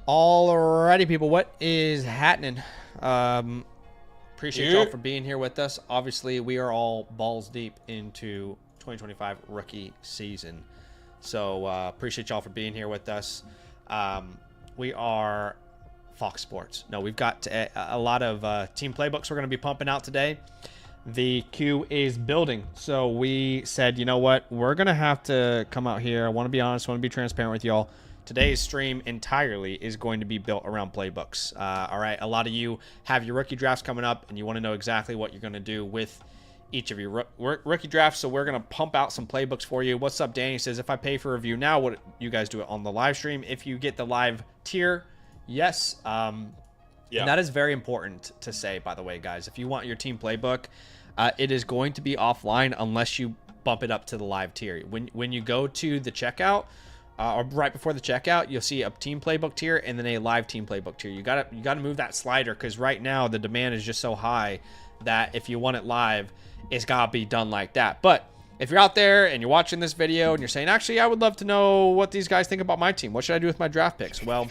Alrighty, people, what is happening? Appreciate y'all for being here with us. Obviously, we are all balls deep into 2025 rookie season. So appreciate y'all for being here with us. We are Fox Sports. No, we've got a lot of team playbooks we're going to be pumping out today. The queue is building. So we said, you know what? We're going to have to come out here. I want to be honest. I want to be transparent with y'all. Today's stream entirely is going to be built around playbooks. All right. A lot of you have your rookie drafts coming up, and you want to know exactly what you're going to do with each of your rookie drafts. So we're going to pump out some playbooks for you. What's up, Danny? Says, if I pay for a review now, would you guys do it on the live stream? If you get the live tier, yes. Yeah. And that is very important to say, by the way, guys. If you want your team playbook, it is going to be offline unless you bump it up to the live tier. When you go to the checkout, or right before the checkout, you'll see a team playbook tier and then a live team playbook tier. You gotta move that slider, because right now the demand is just so high that if you want it live, it's gotta be done like that. But if you're out there and you're watching this video and you're saying, actually, I would love to know what these guys think about my team. What should I do with my draft picks? Well,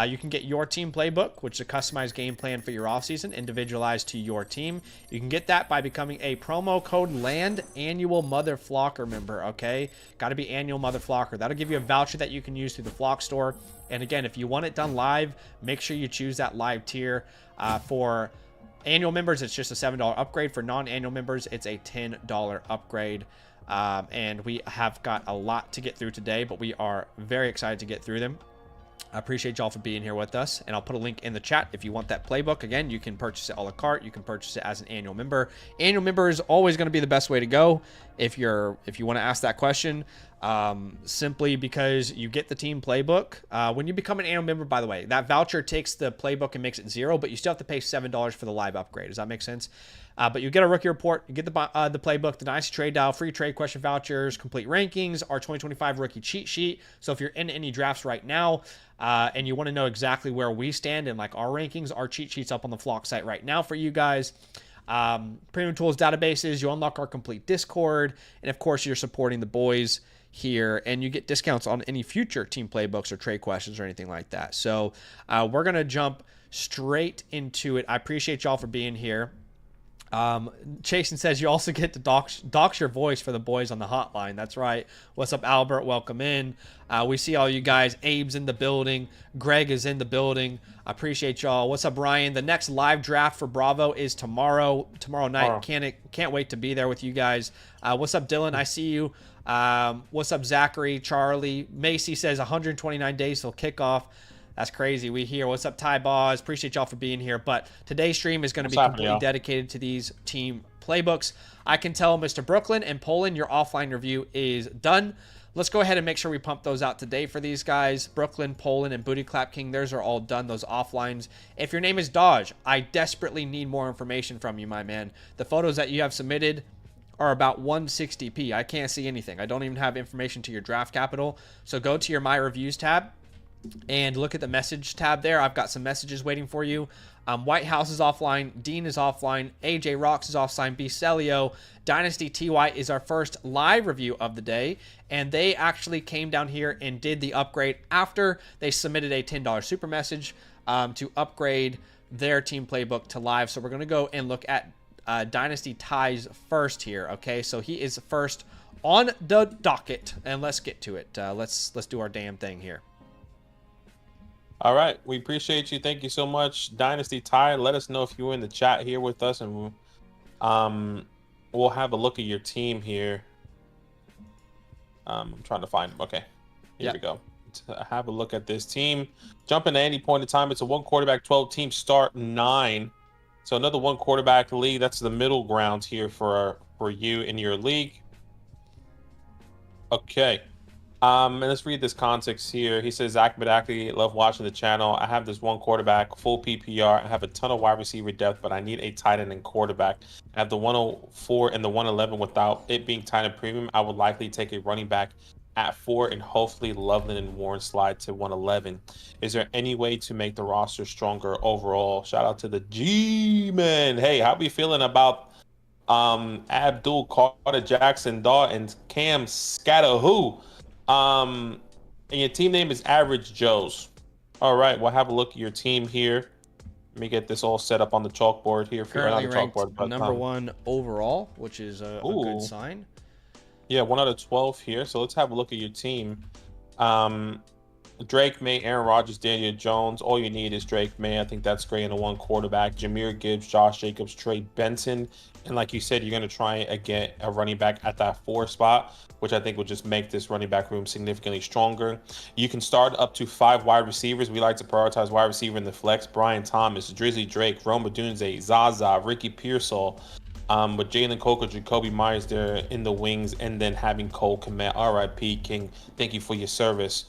you can get your team playbook, which is a customized game plan for your offseason, individualized to your team. You can get that by becoming a promo code LAND annual Mother Flocker member, okay? Got to be annual Mother Flocker. That'll give you a voucher that you can use through the Flock store. And again, if you want it done live, make sure you choose that live tier. For annual members, it's just a $7 upgrade. For non-annual members, it's a $10 upgrade. And we have got a lot to get through today, but we are very excited to get through them. I appreciate y'all for being here with us, and I'll put a link in the chat if you want that playbook. Again, you can purchase it a la carte. You can purchase it as an annual member. Annual member is always going to be the best way to go if you want to ask that question, simply because you get the team playbook. When you become an annual member, by the way, that voucher takes the playbook and makes it $0, but you still have to pay $7 for the live upgrade. Does that make sense? But you get a rookie report, you get the playbook, the Dynasty Trade Dial, free trade question vouchers, complete rankings, our 2025 rookie cheat sheet. So if you're in any drafts right now and you want to know exactly where we stand in like our rankings, our cheat sheet's up on the Flock site right now for you guys. Premium tools, databases, you unlock our complete Discord, and of course you're supporting the boys here, and you get discounts on any future team playbooks or trade questions or anything like that. So we're going to jump straight into it. I appreciate y'all for being here. Chasen says you also get to dox your voice for the boys on the hotline. That's right. What's up, Albert? Welcome in. We see all you guys. Abe's in the building. Greg is in the building. I appreciate y'all. What's up, Ryan? The next live draft for Bravo is tomorrow night. Can't wait to be there with you guys. What's up, Dylan? I see you. What's up, Zachary? Charlie? Macy says 129 days till kickoff. That's crazy. We here. What's up, Ty Boz? Appreciate y'all for being here. But today's stream is going to be completely dedicated to these team playbooks. I can tell Mr. Brooklyn and Poland, your offline review is done. Let's go ahead and make sure we pump those out today for these guys. Brooklyn, Poland, and Booty Clap King, theirs are all done, those offlines. If your name is Dodge, I desperately need more information from you, my man. The photos that you have submitted are about 160p. I can't see anything. I don't even have information to your draft capital. So go to your My Reviews tab and look at the message tab there. I've got some messages waiting for you. White House is offline. Dean is offline. AJ Rocks is offline. Celio. Dynasty Ty is our first live review of the day. And they actually came down here and did the upgrade after they submitted a $10 super message to upgrade their team playbook to live. So we're going to go and look at Dynasty Ty's first here. Okay, so he is first on the docket. And let's get to it. Let's do our damn thing here. All right, we appreciate you. Thank you so much, Dynasty Ty. Let us know if you're in the chat here with us, and we'll have a look at your team here. I'm trying to find them. Okay, here we go. To have a look at this team. Jump in at any point in time. It's a 1 quarterback, 12 team start 9. So another 1 quarterback league. That's the middle ground here for you in your league. Okay. And let's read this context here. He says, Zach Badaki, love watching the channel. I have this 1 quarterback, full PPR. I have a ton of wide receiver depth, but I need a tight end and quarterback. I have the 104 and the 111 without it being tight end premium. I would likely take a running back at 4 and hopefully Loveland and Warren slide to 111. Is there any way to make the roster stronger overall? Shout out to the G-Man. Hey, how we feeling about Abdul Carter, Jackson Daw, and Cam Scatterhoo? And your team name is Average Joes. All right, we'll have a look at your team here. Let me get this all set up on the chalkboard here for you. Not Currently the ranked chalkboard, but number one overall, which is a good ooh, sign. yeah, 1 out of 12 here. So let's have a look at your team. Um, Drake May, Aaron Rodgers, Daniel Jones. All you need is Drake May. I think that's great in a one quarterback. Jameer Gibbs, Josh Jacobs, Trey Benson. And like you said, you're going to try and get a running back at that 4 spot, which I think will just make this running back room significantly stronger. You can start up to 5 wide receivers. We like to prioritize wide receiver in the flex. Brian Thomas, Drizzy Drake, Roma Dunze, Zaza, Ricky Pearsall. With Jalen Coker, Jacoby Myers there in the wings, and then having Cole Kmet, RIP King. Thank you for your service.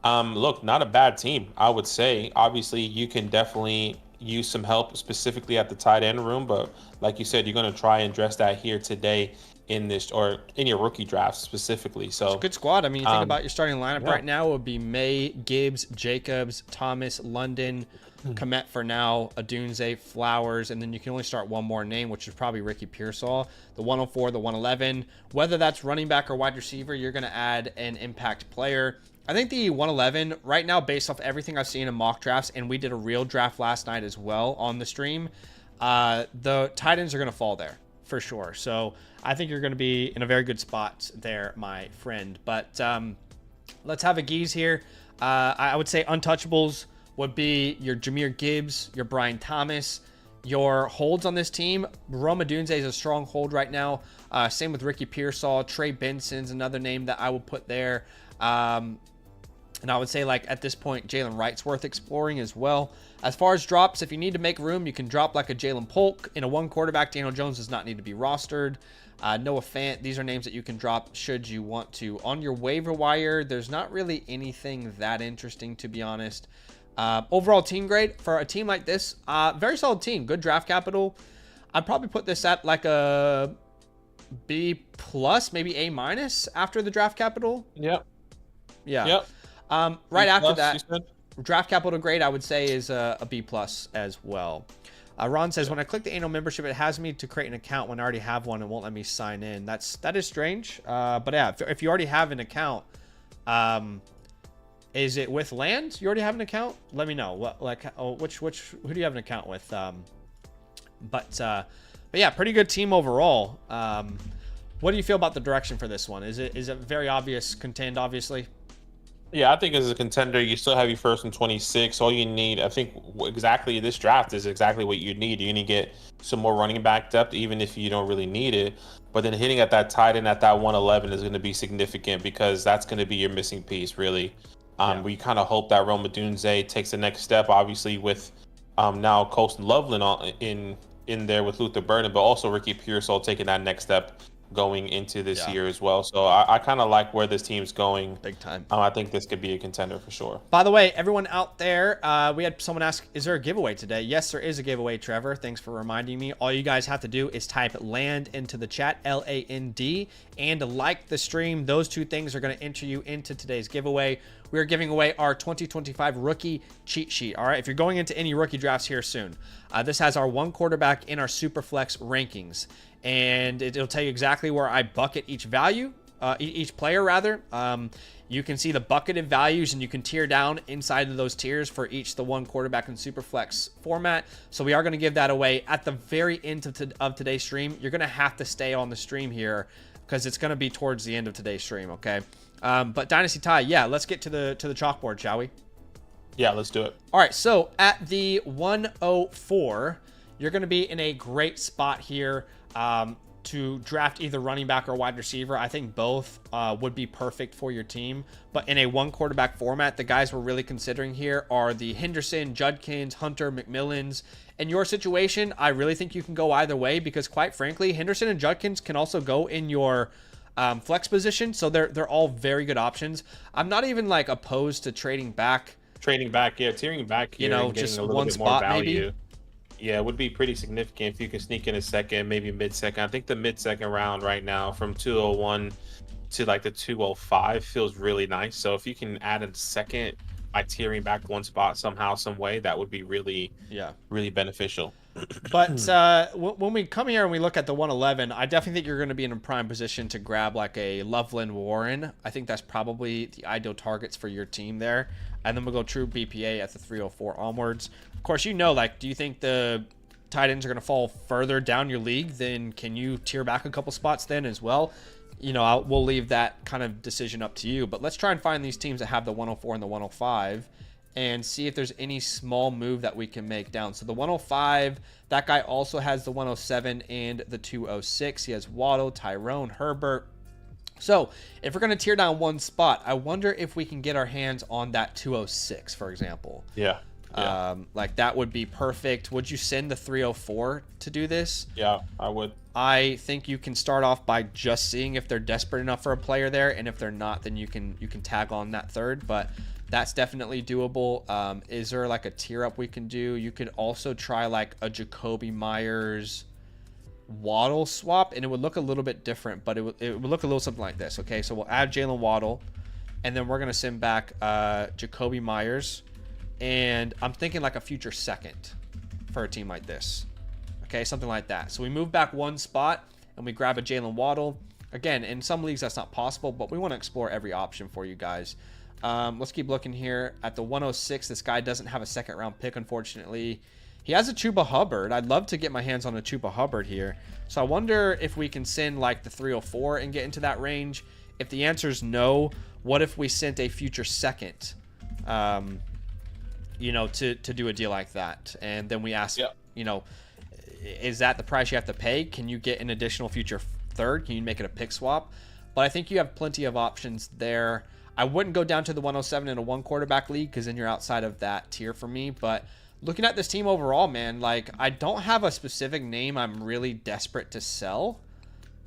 Look, not a bad team, I would say. Obviously, you can definitely use some help specifically at the tight end room, but like you said, you're going to try and address that here today in this or in your rookie draft specifically. So it's a good squad. I mean, you think about your starting lineup yeah. right now, it would be May, Gibbs, Jacobs, Thomas, London, Kmet for now, Adunze, Flowers, and then you can only start one more name, which is probably Ricky Pearsall. The 104, the 111. Whether that's running back or wide receiver, you're going to add an impact player. I think the 111 right now, based off everything I've seen in mock drafts, and we did a real draft last night as well on the stream, the tight ends are going to fall there for sure. So I think you're going to be in a very good spot there, my friend. But let's have a geese here. I would say untouchables would be your Jameer Gibbs, your Brian Thomas, your holds on this team. Roma Dunze is a strong hold right now. Same with Ricky Pearsall. Trey Benson's another name that I would put there. And I would say, like, at this point, Jalen Wright's worth exploring as well. As far as drops, if you need to make room, you can drop like a Jalen Polk. In a one quarterback, Daniel Jones does not need to be rostered. Noah Fant, these are names that you can drop should you want to. On your waiver wire, there's not really anything that interesting, to be honest. Overall team grade for a team like this, very solid team. Good draft capital. I'd probably put this at like a B+, maybe A- after the draft capital. Yep. Yeah. Yep. Right B+, after that, you said? draft capital grade, I would say, is a B+ as well. Ron says, when I click the annual membership, it has me to create an account when I already have one and won't let me sign in. That is strange. But yeah, if you already have an account, is it with land? You already have an account? Let me know. What, like, who do you have an account with? But yeah, pretty good team overall. What do you feel about the direction for this one? Is it very obvious contend, obviously? Yeah, I think as a contender, you still have your first and 26. All you need, I think, exactly this draft is exactly what you need. You're going to get some more running back depth, even if you don't really need it. But then hitting at that tight end at that 111 is going to be significant because that's going to be your missing piece, really. We kind of hope that Roma Dunze takes the next step, obviously, with now Colston Loveland in there with Luther Burden, but also Ricky Pearsall taking that next step going into this year as well. So I kind of like where this team's going. Big time. I think this could be a contender for sure. By the way, everyone out there, we had someone ask, is there a giveaway today? Yes, there is a giveaway, Trevor. Thanks for reminding me. All you guys have to do is type LAND into the chat, LAND, and like the stream. Those two things are going to enter you into today's giveaway. We are giving away our 2025 rookie cheat sheet. All right, if you're going into any rookie drafts here soon, this has our one quarterback in our Superflex rankings. And it'll tell you exactly where I bucket each value, each player rather. You can see the bucketed values and you can tier down inside of those tiers for each the one quarterback in Superflex format. So we are going to give that away at the very end of today's stream. You're going to have to stay on the stream here because it's going to be towards the end of today's stream, okay? But Dynasty Ty, yeah, let's get to the chalkboard, shall we? Yeah, let's do it. All right, so at the 104, you're going to be in a great spot here to draft either running back or wide receiver. I think both would be perfect for your team. But in a one quarterback format, the guys we're really considering here are the Henderson, Judkins, Hunter, McMillans. In your situation, I really think you can go either way because, quite frankly, Henderson and Judkins can also go in your flex position. So they're all very good options. I'm not even like opposed to trading back. Tearing back here, you know, and just a little one bit spot more value. Maybe. Yeah, it would be pretty significant if you can sneak in a second, maybe mid-second. I think the mid-second round right now from 201 to like the 205 feels really nice. So if you can add a second by tearing back one spot somehow, some way, that would be really beneficial. But when we come here and we look at the 111, I definitely think you're going to be in a prime position to grab like a Loveland Warren. I think that's probably the ideal targets for your team there. and then we'll go true BPA at the 304 onwards. Of course, like, do you think the tight ends are going to fall further down your league? Then can you tier back a couple spots then as well? We'll leave that kind of decision up to you. But let's try and find these teams that have the 104 and the 105 and see if there's any small move that we can make down. So the 105, that guy also has the 107 and the 206. He has Waddle, Tyrone, Herbert. So if we're going to tear down one spot, I wonder if we can get our hands on that 206, for example. Yeah. Like that would be perfect. Would you send the 304 to do this? Yeah, I would. I think you can start off by just seeing if they're desperate enough for a player there, and if they're not, then you can tag on that third. But that's definitely doable. Is there like a tier up we can do? You could also try like a Jacoby Myers Waddle swap, and it would look a little bit different, but it would look a little something like this. Okay, so we'll add Jalen Waddle, and then we're gonna send back Jacoby Myers, and I'm thinking like a future second for a team like this. Okay, something like that. So we move back one spot and we grab a Jalen Waddle. Again, in some leagues that's not possible, but we want to explore every option for you guys. Let's keep looking here at the 106. This guy doesn't have a second round pick, unfortunately. He has a Chuba Hubbard. I'd love to get my hands on a Chuba Hubbard here. So I wonder if we can send like the 304 and get into that range. If the answer is no, what if we sent a future second, to do a deal like that? And then we ask, is that the price you have to pay? Can you get an additional future third? Can you make it a pick swap? But I think you have plenty of options there. I wouldn't go down to the 107 in a one quarterback league because then you're outside of that tier for me. But looking at this team overall, man, like I don't have a specific name I'm really desperate to sell.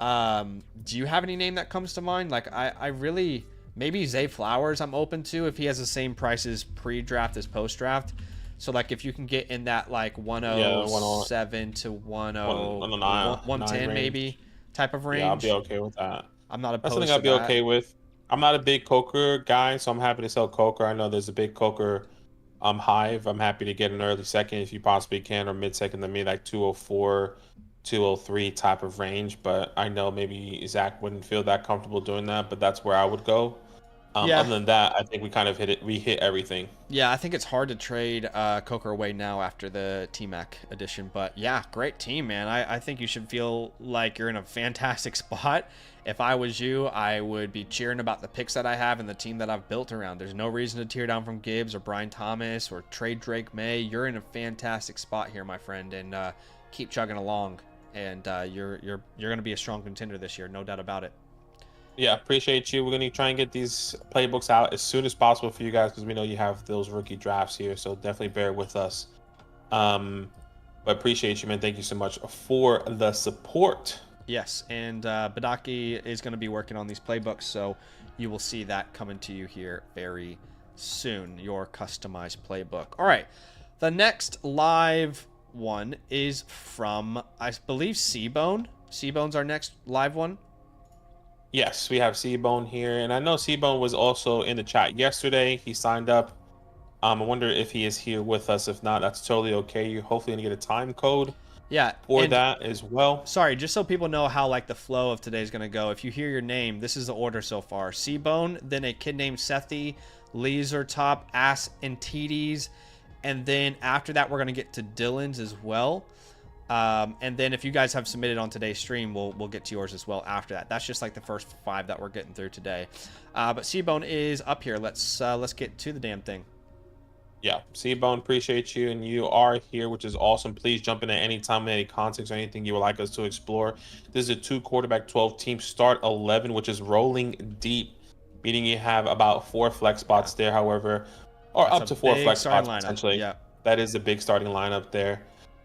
Do you have any name that comes to mind? Like I really, maybe Zay Flowers I'm open to if he has the same prices pre-draft as post-draft. So like if you can get in that like 107 to 110 maybe type of range. Yeah, I'll be okay with that. I'm not opposed That's something to I'll be that. okay with. I'm not a big Coker guy, so I'm happy to sell Coker. I know there's a big Coker hive. I'm happy to get an early second if you possibly can, or mid-second to me, like 204, 203 type of range. But I know maybe Zach wouldn't feel that comfortable doing that, but that's where I would go. Other than that, I think we kind of hit it. We hit everything. Yeah, I think it's hard to trade Coker away now after the T-Mac edition. But yeah, great team, man. I think you should feel like you're in a fantastic spot. If I was you, I would be cheering about the picks that I have and the team that I've built around. There's no reason to tear down from Gibbs or Brian Thomas or trade Drake May. You're in a fantastic spot here, my friend, and keep chugging along. And you're going to be a strong contender this year, no doubt about it. Yeah, appreciate you. We're going to try and get these playbooks out as soon as possible for you guys because we know you have those rookie drafts here, so definitely bear with us. But appreciate you, man. Thank you so much for the support. Yes, and Badaki is going to be working on these playbooks, so you will see that coming to you here very soon, your customized playbook. All right, the next live one is from, I believe, Seabbone. Seabone's our next live one. Yes, we have Seabbone here, and I know Seabbone was also in the chat yesterday. He signed up. I wonder if he is here with us. If not, that's totally okay. You're hopefully going to get a time code. Yeah, for that as well. Sorry, just so people know how like the flow of today is going to go. If you hear your name, this is the order so far: Seabbone, then a kid named Sethi, Laser Top, Ass and TDs, and then after that we're going to get to Dylan's as well. And then if you guys have submitted on today's stream, we'll get to yours as well after that. That's just like the first 5 that we're getting through today. But Seabbone is up here. Let's get to the damn thing. Yeah, Seabbone, appreciate you, and you are here, which is awesome. Please jump in at any time, any context, or anything you would like us to explore. This is a 2-quarterback, 12-team start 11, which is rolling deep, meaning you have about 4 flex spots there, however, or that's up to 4 flex spots potentially. Yeah, that is a big starting lineup there.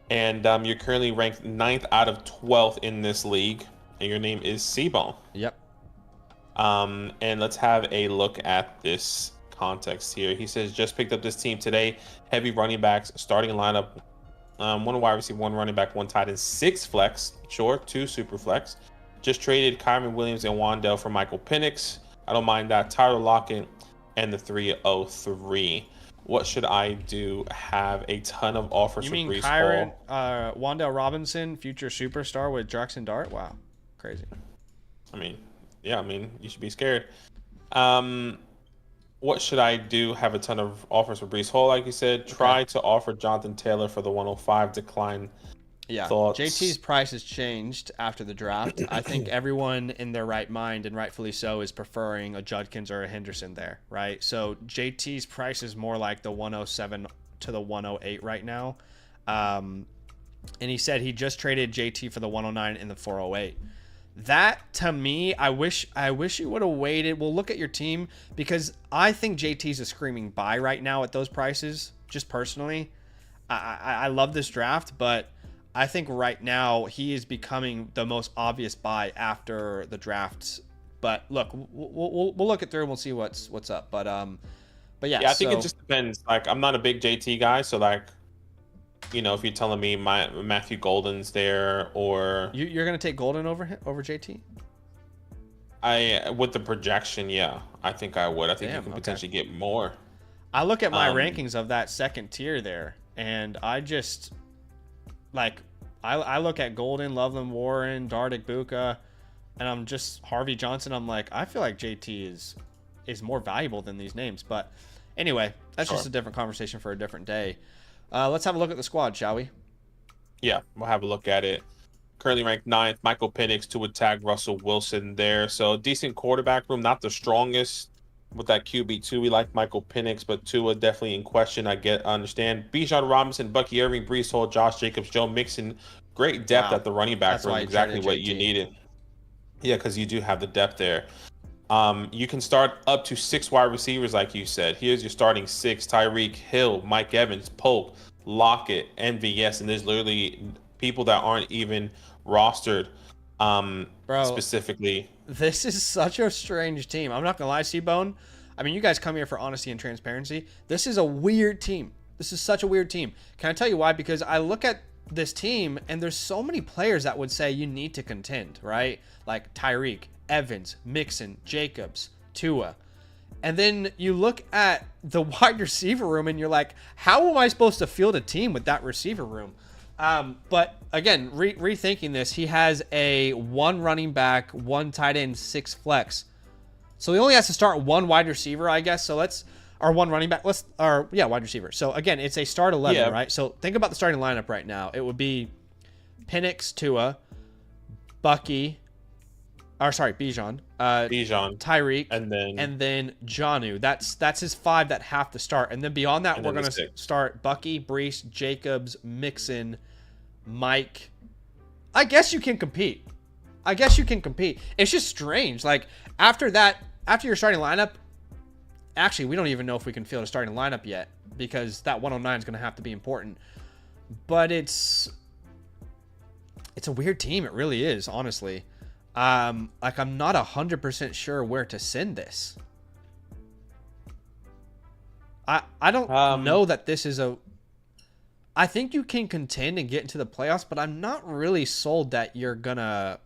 And you're currently ranked 9th out of 12th in this league, and your name is Seabbone. Yep. And let's have a look at this context here. He says, just picked up this team today. Heavy running backs, starting lineup. 1 wide receiver, 1 running back, 1 tight end, 6 flex, sure, 2 super flex. Just traded Kyron Williams and Wandell for Michael Penix. I don't mind that. Tyler Lockett and the 303. What should I do? Have a ton of offers for Breece Hall. Wandell Robinson, future superstar with Jackson Dart? Wow, crazy. I mean, you should be scared. What should I do? Have a ton of offers for Brees Hall, like you said. Okay. Try to offer Jonathan Taylor for the 105. Decline. Yeah, JT's Thoughts? price has changed after the draft. I think everyone in their right mind, and rightfully so, is preferring a Judkins or a Henderson there, right? So JT's price is more like the 107 to the 108 right now. And he said he just traded JT for the 109 in the 408. That, to me, I wish you would have waited. We'll look at your team, because I think JT's a screaming buy right now at those prices, just personally. I love this draft, but I think right now he is becoming the most obvious buy after the drafts. But look, we'll look it through and we'll see what's up. But yeah. Yeah, I think it just depends. Like, I'm not a big JT guy, so like, if you're telling me my Matthew Golden's there, or you're gonna take Golden over JT. With the projection, yeah, I think I would. I think you can Okay. potentially get more. I look at my rankings of that second tier there, and I just like I look at Golden, Loveland, Warren, Dardick, Buka, and I'm just Harvey Johnson. I'm like, I feel like JT is more valuable than these names. But anyway, that's just a different conversation for a different day. Let's have a look at the squad, shall we? Yeah, we'll have a look at it. Currently ranked 9th, Michael Penix to attack Russell Wilson there. So decent quarterback room, not the strongest with that QB2. We like Michael Penix, but Tua definitely in question. I understand. Bijan Robinson, Bucky Irving, Brees Hall, Josh Jacobs, Joe Mixon. Great depth at the running back room. Exactly what you needed. Yeah, because you do have the depth there. You can start up to 6 wide receivers, like you said. Here's your starting 6: Tyreek Hill, Mike Evans, Polk, Lockett, MVS, and there's literally people that aren't even rostered specifically. This is such a strange team. I'm not gonna lie, Seabbone. I mean, you guys come here for honesty and transparency. This is a weird team. This is such a weird team. Can I tell you why? Because I look at this team and there's so many players that would say you need to contend, right? Like Tyreek, Evans, Mixon, Jacobs, Tua. And then you look at the wide receiver room and you're like, how am I supposed to field a team with that receiver room? But again, rethinking this, he has a 1 running back, 1 tight end, 6 flex. So he only has to start 1 wide receiver, I guess. So or 1 running back. Wide receiver. So again, it's a start 11, right? So think about the starting lineup right now. It would be Penix, Tua, Bijan, Tyreek, and then Jonnu. That's his 5 that have to start. And then beyond that, we're going to start Bucky, Brees, Jacobs, Mixon, Mike. I guess you can compete. It's just strange. Like, after your starting lineup, actually, we don't even know if we can field a starting lineup yet, because that 109 is going to have to be important. But it's a weird team. It really is, honestly. I'm not 100% sure where to send this. I don't know that this is I think you can contend and get into the playoffs, but I'm not really sold that you're gonna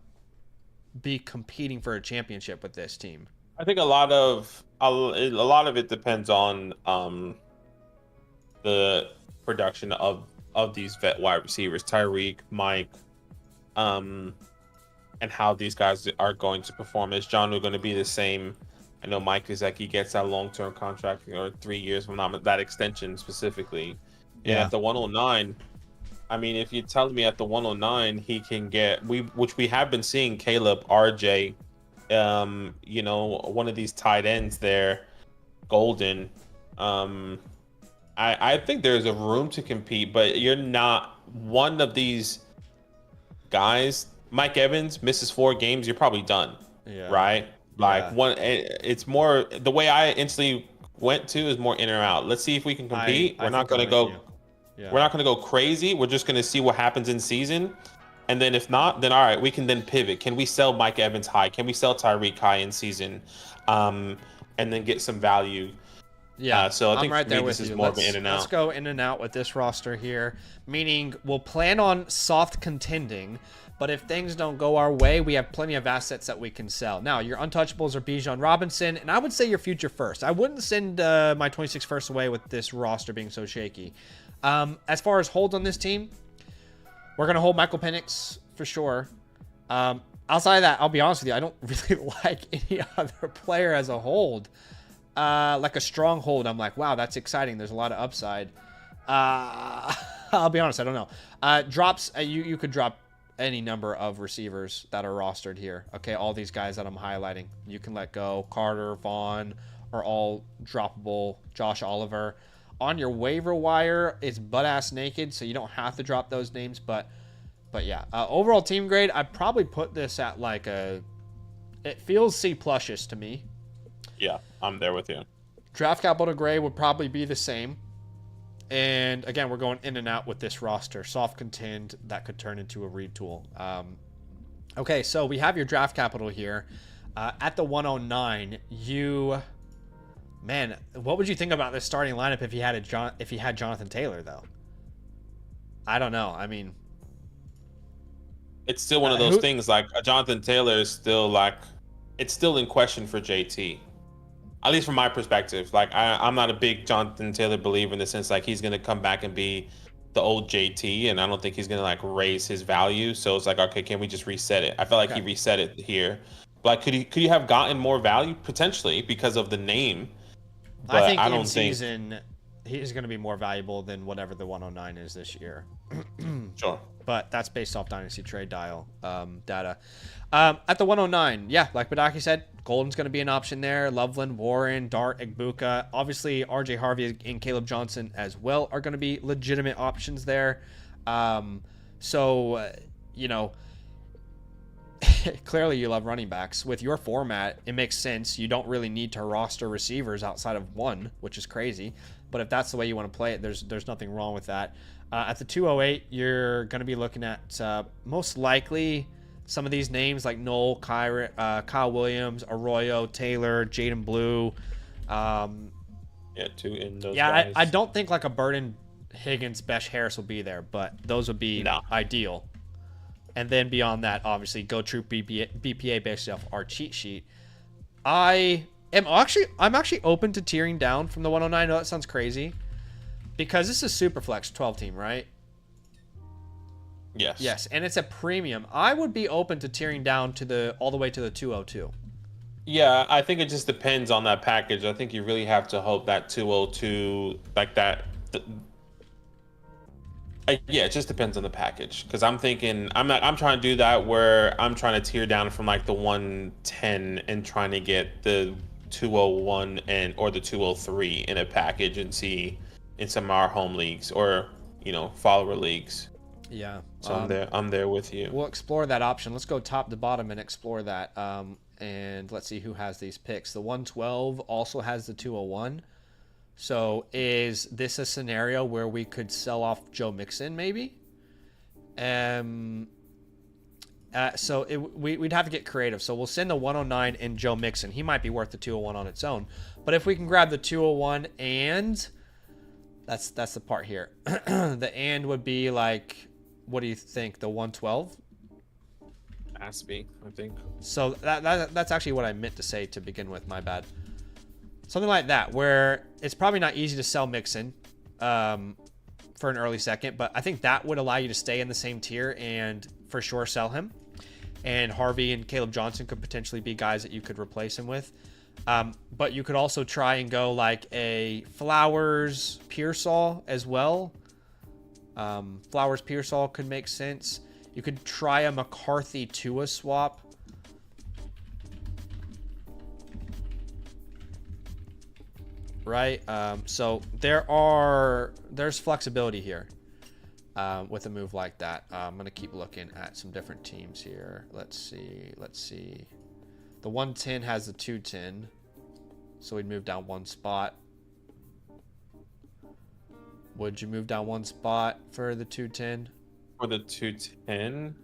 be competing for a championship with this team. I think a lot of it depends on the production of these vet wide receivers, Tyreek, Mike, and how these guys are going to perform. Is Jonnu going to be the same? I know Mike is like, he gets that long-term contract, or 3 years from now, that extension specifically. Yeah. And at the 109, I mean, if you tell me at the 109 he can get, which we have been seeing, Caleb, RJ, one of these tight ends there, Golden. I think there's a room to compete, but you're not one of these guys. Mike Evans misses 4 games, you're probably done. Yeah. Right? Like, it's more, the way I instantly went to is more in or out. Let's see if we can compete. We're not going to go. Yeah. We're not going to go crazy. We're just going to see what happens in season. And then if not, then all right, we can then pivot. Can we sell Mike Evans high? Can we sell Tyreek high in season? And then get some value. Yeah, so I think I'm right there with this you. Is more of an in and out. Let's go in and out with this roster here, meaning we'll plan on soft contending, but if things don't go our way, we have plenty of assets that we can sell. Now, your untouchables are Bijan Robinson, and I would say your future first. I wouldn't send my 26 first away with this roster being so shaky. As far as holds on this team, we're going to hold Michael Penix for sure. Outside of that, I'll be honest with you, I don't really like any other player as a hold. like a stronghold, I'm like, wow, that's exciting. There's a lot of upside. I'll be honest, I don't know. Drops, you could drop any number of receivers that are rostered here. Okay, all these guys that I'm highlighting, you can let go. Carter, Vaughn are all droppable. Josh Oliver. On your waiver wire, it's butt-ass naked, so you don't have to drop those names. But yeah, overall team grade, I'd probably put this at like a... It feels C+ish to me. Yeah, I'm there with you. Draft capital to grade would probably be the same. And again, we're going in and out with this roster. Soft contend, that could turn into a read tool. Okay, so we have your draft capital here. At the 109, man, what would you think about this starting lineup if you had Jonathan Taylor, though? I don't know. I mean, it's still one of those things. Like Jonathan Taylor is still like, it's still in question for JT. At least from my perspective. Like I'm not a big Jonathan Taylor believer in the sense like he's gonna come back and be the old JT, and I don't think he's gonna like raise his value. So it's like, okay, can we just reset it? I feel like he reset it here. But like, could you have gotten more value potentially because of the name? But I think I don't in season he's going to be more valuable than whatever the 109 is this year. Sure. But that's based off Dynasty Trade Dial data. At the 109, yeah, like Badaki said, Golden's going to be an option there. Loveland, Warren, Dart, Igbuka. Obviously, RJ Harvey and Caleb Johnson as well are going to be legitimate options there. You know, clearly you love running backs. With your format, it makes sense. You don't really need to roster receivers outside of one, which is crazy. But if that's the way you want to play it, there's nothing wrong with that. At the 208, you're going to be looking at most likely some of these names like Noel, Kyle Williams, Arroyo, Taylor, Jaden Blue. Two in those guys. Guys. I don't think like a Burden, Higgins, Besh, Harris will be there, but those would be ideal. And then beyond that, obviously, Go Troop BPA based off our cheat sheet. I'm actually open to tearing down from the 109. I know that sounds crazy, because this is Superflex 12 team, right? Yes. Yes, and it's a premium. I would be open to tearing down to all the way to the 202. Yeah, I think it just depends on that package. I think you really have to hope that 202 like that. Yeah, it just depends on the package. Because I'm thinking, I'm trying to do that where I'm trying to tear down from like the 110 and trying to get the 201 or the 203 in a package and see in some of our home leagues or follower leagues. Yeah. So I'm there with you. We'll explore that option. Let's go top to bottom and explore that. And let's see who has these picks. The 112 also has the 201. So is this a scenario where we could sell off Joe Mixon maybe? We'd have to get creative. So we'll send the 109 and Joe Mixon. He might be worth the 201 on its own. But if we can grab the 201 and that's the part here. The and would be like, what do you think? The 112? Has to be, I think. So that's actually what I meant to say to begin with. My bad. Something like that, where it's probably not easy to sell Mixon for an early second, but I think that would allow you to stay in the same tier and for sure sell him. And Harvey and Caleb Johnson could potentially be guys that you could replace him with. But you could also try and go like a Flowers Pearsall as well. Flowers Pearsall could make sense. You could try a McCarthy Tua swap. Right? So there's flexibility here with a move like that. I'm going to keep looking at some different teams here. Let's see. The 110 has the 210. So we'd move down one spot. Would you move down one spot for the 210? For the 210?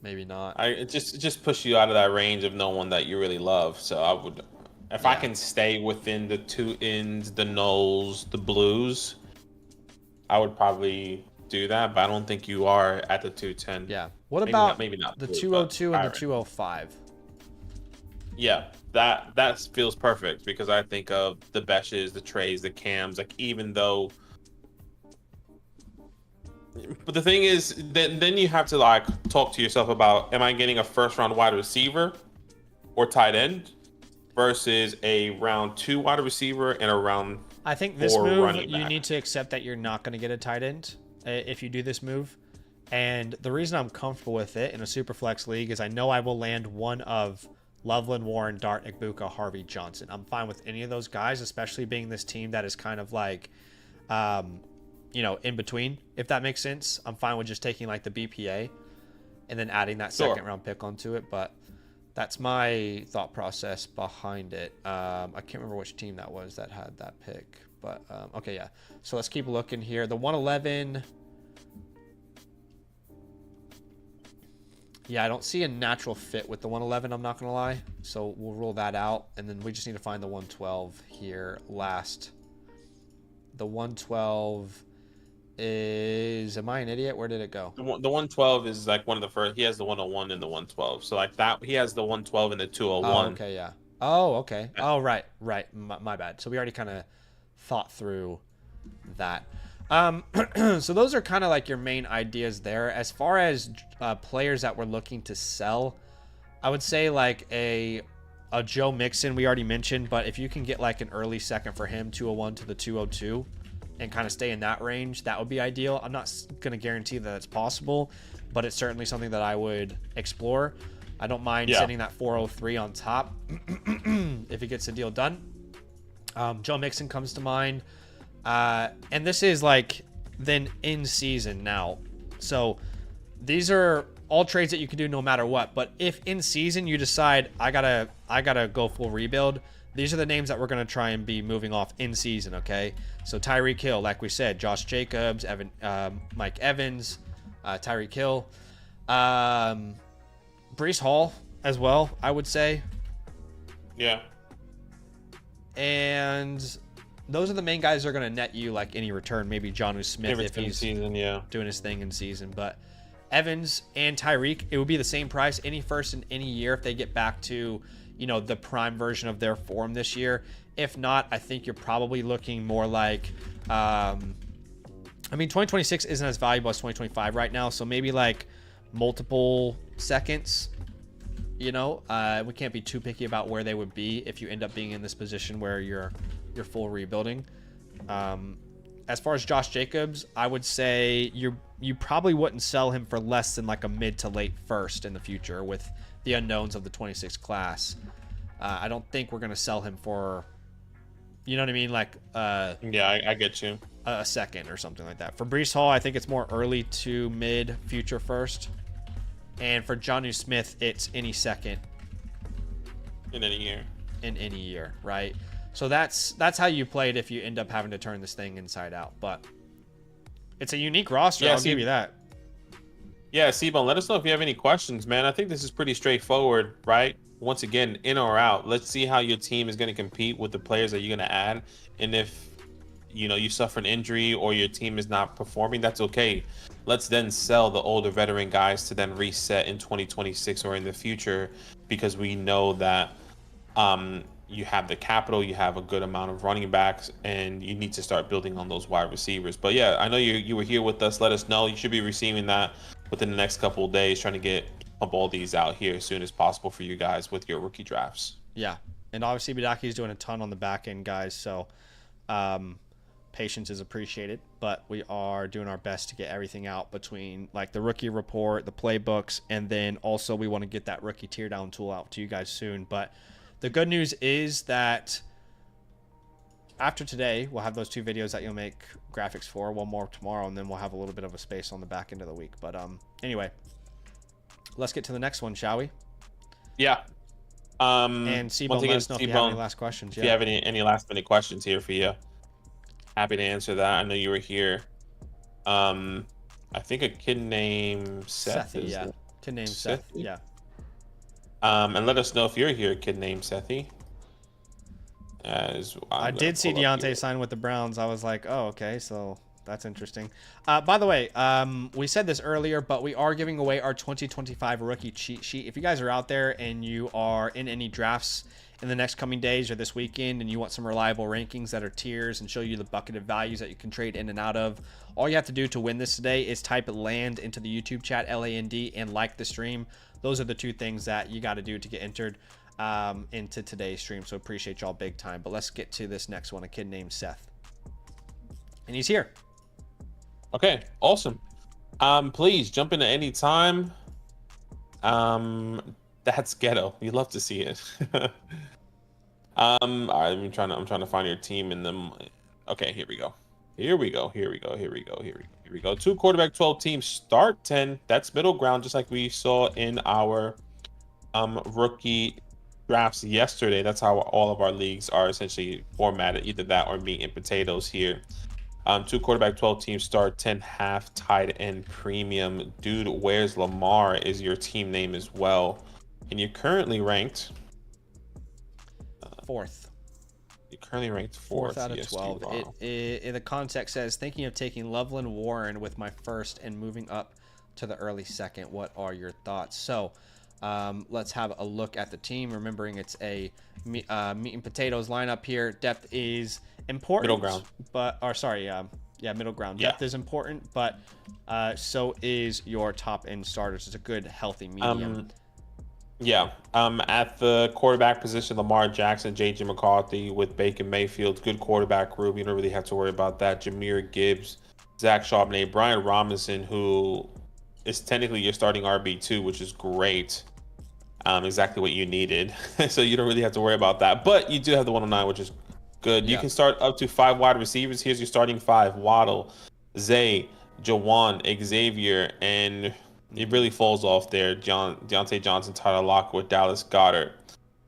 Maybe not. It just push you out of that range of no one that you really love. So I would... If I can stay within the two ends, the nulls, the blues, I would probably do that. But I don't think you are at the 210. Yeah. What about maybe not the blue, 202 and the 205? Yeah, that feels perfect because I think of the Beshes, the Trays, the Cams. Like even though, but the thing is, then you have to like talk to yourself about: am I getting a first round wide receiver or tight end? versus a round 2 wide receiver and a round I think this 4 move, running you back. need to accept that you're not going to get a tight end if you do this move. And the reason I'm comfortable with it in a super flex league is I know I will land one of Loveland, Warren, Dart, Igbuka, Harvey, Johnson. I'm fine with any of those guys, especially being this team that is kind of like, in between, if that makes sense. I'm fine with just taking like the BPA and then adding that second round pick onto it. But that's my thought process behind it. I can't remember which team that was that had that pick. But, okay, yeah. So let's keep looking here. The 111... Yeah, I don't see a natural fit with the 111, I'm not going to lie. So we'll rule that out. And then we just need to find the 112 here last. The 112 is... Am I an idiot? Where did it go? The 112 is like one of the first. He has the 101 and the 112. So like that, he has the 112 and the 201. Oh, okay, yeah. Oh, okay. Oh, right. My bad. So we already kind of thought through that. So those are kind of like your main ideas there. As far as players that we're looking to sell, I would say like a Joe Mixon we already mentioned, but if you can get like an early second for him, 201 to the 202, and kind of stay in that range, that would be ideal. I'm not going to guarantee that it's possible, but it's certainly something that I would explore. I don't mind sending that 403 on top if he gets the deal done. Joe Mixon comes to mind. And this is like then in season now. So these are all trades that you can do no matter what. But if in season you decide I gotta go full rebuild, these are the names that we're gonna try and be moving off in season. Okay. So Tyreek Hill, like we said, Josh Jacobs, Mike Evans, Tyreek Hill, Breece Hall as well, I would say. Yeah. And those are the main guys that are going to net you like any return. Maybe Jonnu Smith if he's doing his thing in season. But Evans and Tyreek, it would be the same price any first in any year if they get back to, the prime version of their form this year. If not, I think you're probably looking more like, 2026 isn't as valuable as 2025 right now. So maybe like multiple seconds. We can't be too picky about where they would be if you end up being in this position where you're full rebuilding. As far as Josh Jacobs, I would say you probably wouldn't sell him for less than like a mid to late first in the future with the unknowns of the 26 class. I don't think we're going to sell him for, you know what I mean? Like, I get you. A second or something like that. For Breece Hall, I think it's more early to mid future first. And for Jonnu Smith, it's any second. In any year. Right? So that's how you play it if you end up having to turn this thing inside out. But it's a unique roster, I'll give you that. Yeah, Seabbone, let us know if you have any questions, man. I think this is pretty straightforward, right? Once again, in or out. Let's see how your team is going to compete with the players that you're going to add. And if, you suffer an injury or your team is not performing, that's okay. Let's then sell the older veteran guys to then reset in 2026 or in the future, because we know that you have the capital, you have a good amount of running backs, and you need to start building on those wide receivers. But yeah, I know you were here with us. Let us know. You should be receiving that within the next couple of days, trying to pump all these out here as soon as possible for you guys with your rookie drafts. Yeah, and obviously Bidaki's doing a ton on the back end, guys, so patience is appreciated, but we are doing our best to get everything out between like the rookie report, the playbooks, and then also we want to get that rookie tear down tool out to you guys soon. But the good news is that after today, we'll have those 2 videos that you'll make graphics for, one more tomorrow, and then we'll have a little bit of a space on the back end of the week. But anyway, let's get to the next one, shall we? Yeah. And Seabbone, let us know if you have any last questions. If you have any last minute questions here for you, happy to answer that. I know you were here. I think a kid named Seth. Kid named Seth. Yeah. And let us know if you're here, kid named Sethy. I did see Deontay sign with the Browns. I was like, oh, okay, so that's interesting. By the way, we said this earlier, but we are giving away our 2025 rookie cheat sheet. If you guys are out there and you are in any drafts in the next coming days or this weekend and you want some reliable rankings that are tiers and show you the bucketed values that you can trade in and out of, all you have to do to win this today is type LAND into the YouTube chat, LAND, and like the stream. Those are the 2 things that you got to do to get entered. into today's stream, so appreciate y'all big time. But let's get to this next one. A kid named Seth, and he's here. Okay, awesome. Please jump in at any time. That's ghetto. You love to see it. All right, I'm trying to find your team in them. Okay, here we go. Here we go. 2 quarterback 12 teams start 10. That's middle ground, just like we saw in our rookie drafts yesterday. That's how all of our leagues are essentially formatted, either that or meat and potatoes here. 2 quarterback 12 teams start 10 half tight end premium. Dude, where's Lamar is your team name as well, and you're currently ranked 4th. You're currently ranked 4th out of 12. The context says, thinking of taking Loveland Warren with my first and moving up to the early 2nd. What are your thoughts? So let's have a look at the team, remembering it's a meat and potatoes lineup here. Depth is important. Middle ground. Middle ground. Yeah. Depth is important, but so is your top end starters. It's a good, healthy medium. At the quarterback position, Lamar Jackson, J.J. McCarthy with Baker Mayfield. Good quarterback group. You don't really have to worry about that. Jahmyr Gibbs, Zach Charbonnet, Brian Robinson, who is technically your starting RB2, which is great. Exactly what you needed. So you don't really have to worry about that. But you do have the 109, which is good. You can start up to 5 wide receivers. Here's your starting 5. Waddle, Zay, Jawan, Xavier, and it really falls off there. Deontay Johnson, Tyler Lockwood, Dallas Goedert.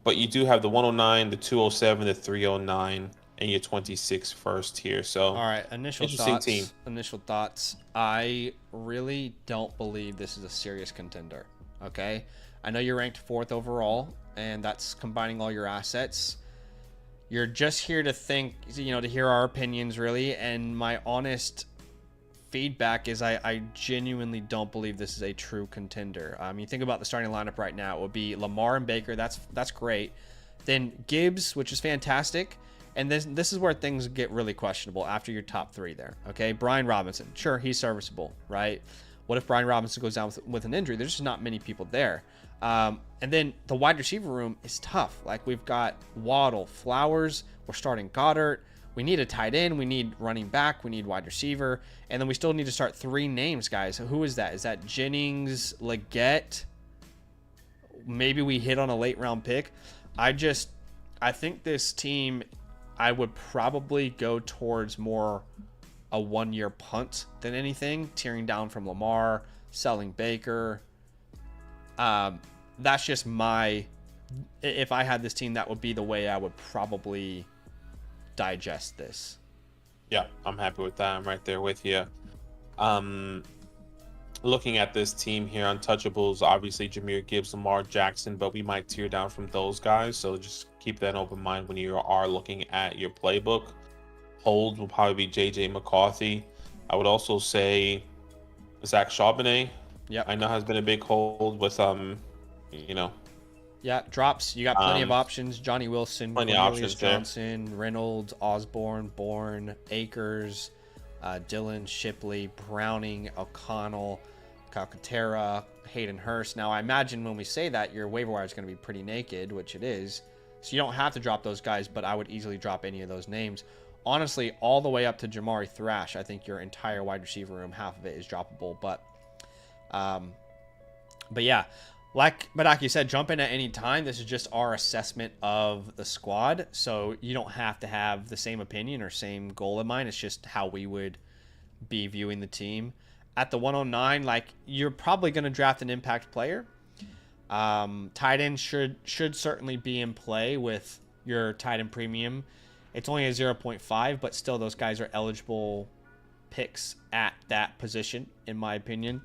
But you do have the 109, the 207, the 309, and your 26 first here. So all right, initial thoughts. I really don't believe this is a serious contender. Okay, I know you're ranked 4th overall, and that's combining all your assets. You're just here to think, to hear our opinions, really. And my honest feedback is I genuinely don't believe this is a true contender. You think about the starting lineup right now. It would be Lamar and Baker. That's great. Then Gibbs, which is fantastic. And this is where things get really questionable after your top 3 there. Okay, Brian Robinson. Sure, he's serviceable, right? What if Brian Robinson goes down with an injury? There's just not many people there. And then the wide receiver room is tough. Like, we've got Waddle, Flowers. We're starting Goddard. We need a tight end. We need running back. We need wide receiver. And then we still need to start 3 names, guys. Who is that? Is that Jennings, Leggett? Maybe we hit on a late round pick. I think this team, I would probably go towards more a 1-year punt than anything, tearing down from Lamar, selling Baker. That's just if I had this team, that would be the way I would probably digest this. Yeah, I'm happy with that. I'm right there with you. Looking at this team here, untouchables, obviously Jahmyr Gibbs, Lamar Jackson, but we might tear down from those guys. So just keep that in open mind when you are looking at your playbook. Hold will probably be J.J. McCarthy. I would also say Zach Charbonnet. Yeah, I know has been a big hold with Yeah, drops. You got plenty of options. Johnny Wilson, Cornelius Johnson, there. Reynolds, Osborne, Bourne, Akers, Dylan, Shipley, Browning, O'Connell, Calcaterra, Hayden Hurst. Now, I imagine when we say that, your waiver wire is going to be pretty naked, which it is. So you don't have to drop those guys, but I would easily drop any of those names. Honestly, all the way up to Jamari Thrash, I think your entire wide receiver room, half of it is droppable. But yeah, like you said, jump in at any time. This is just our assessment of the squad. So you don't have to have the same opinion or same goal in mind. It's just how we would be viewing the team. At the 109, like, you're probably going to draft an impact player. Tight end should certainly be in play with your tight end premium. It's only a 0.5, but still those guys are eligible picks at that position, in my opinion.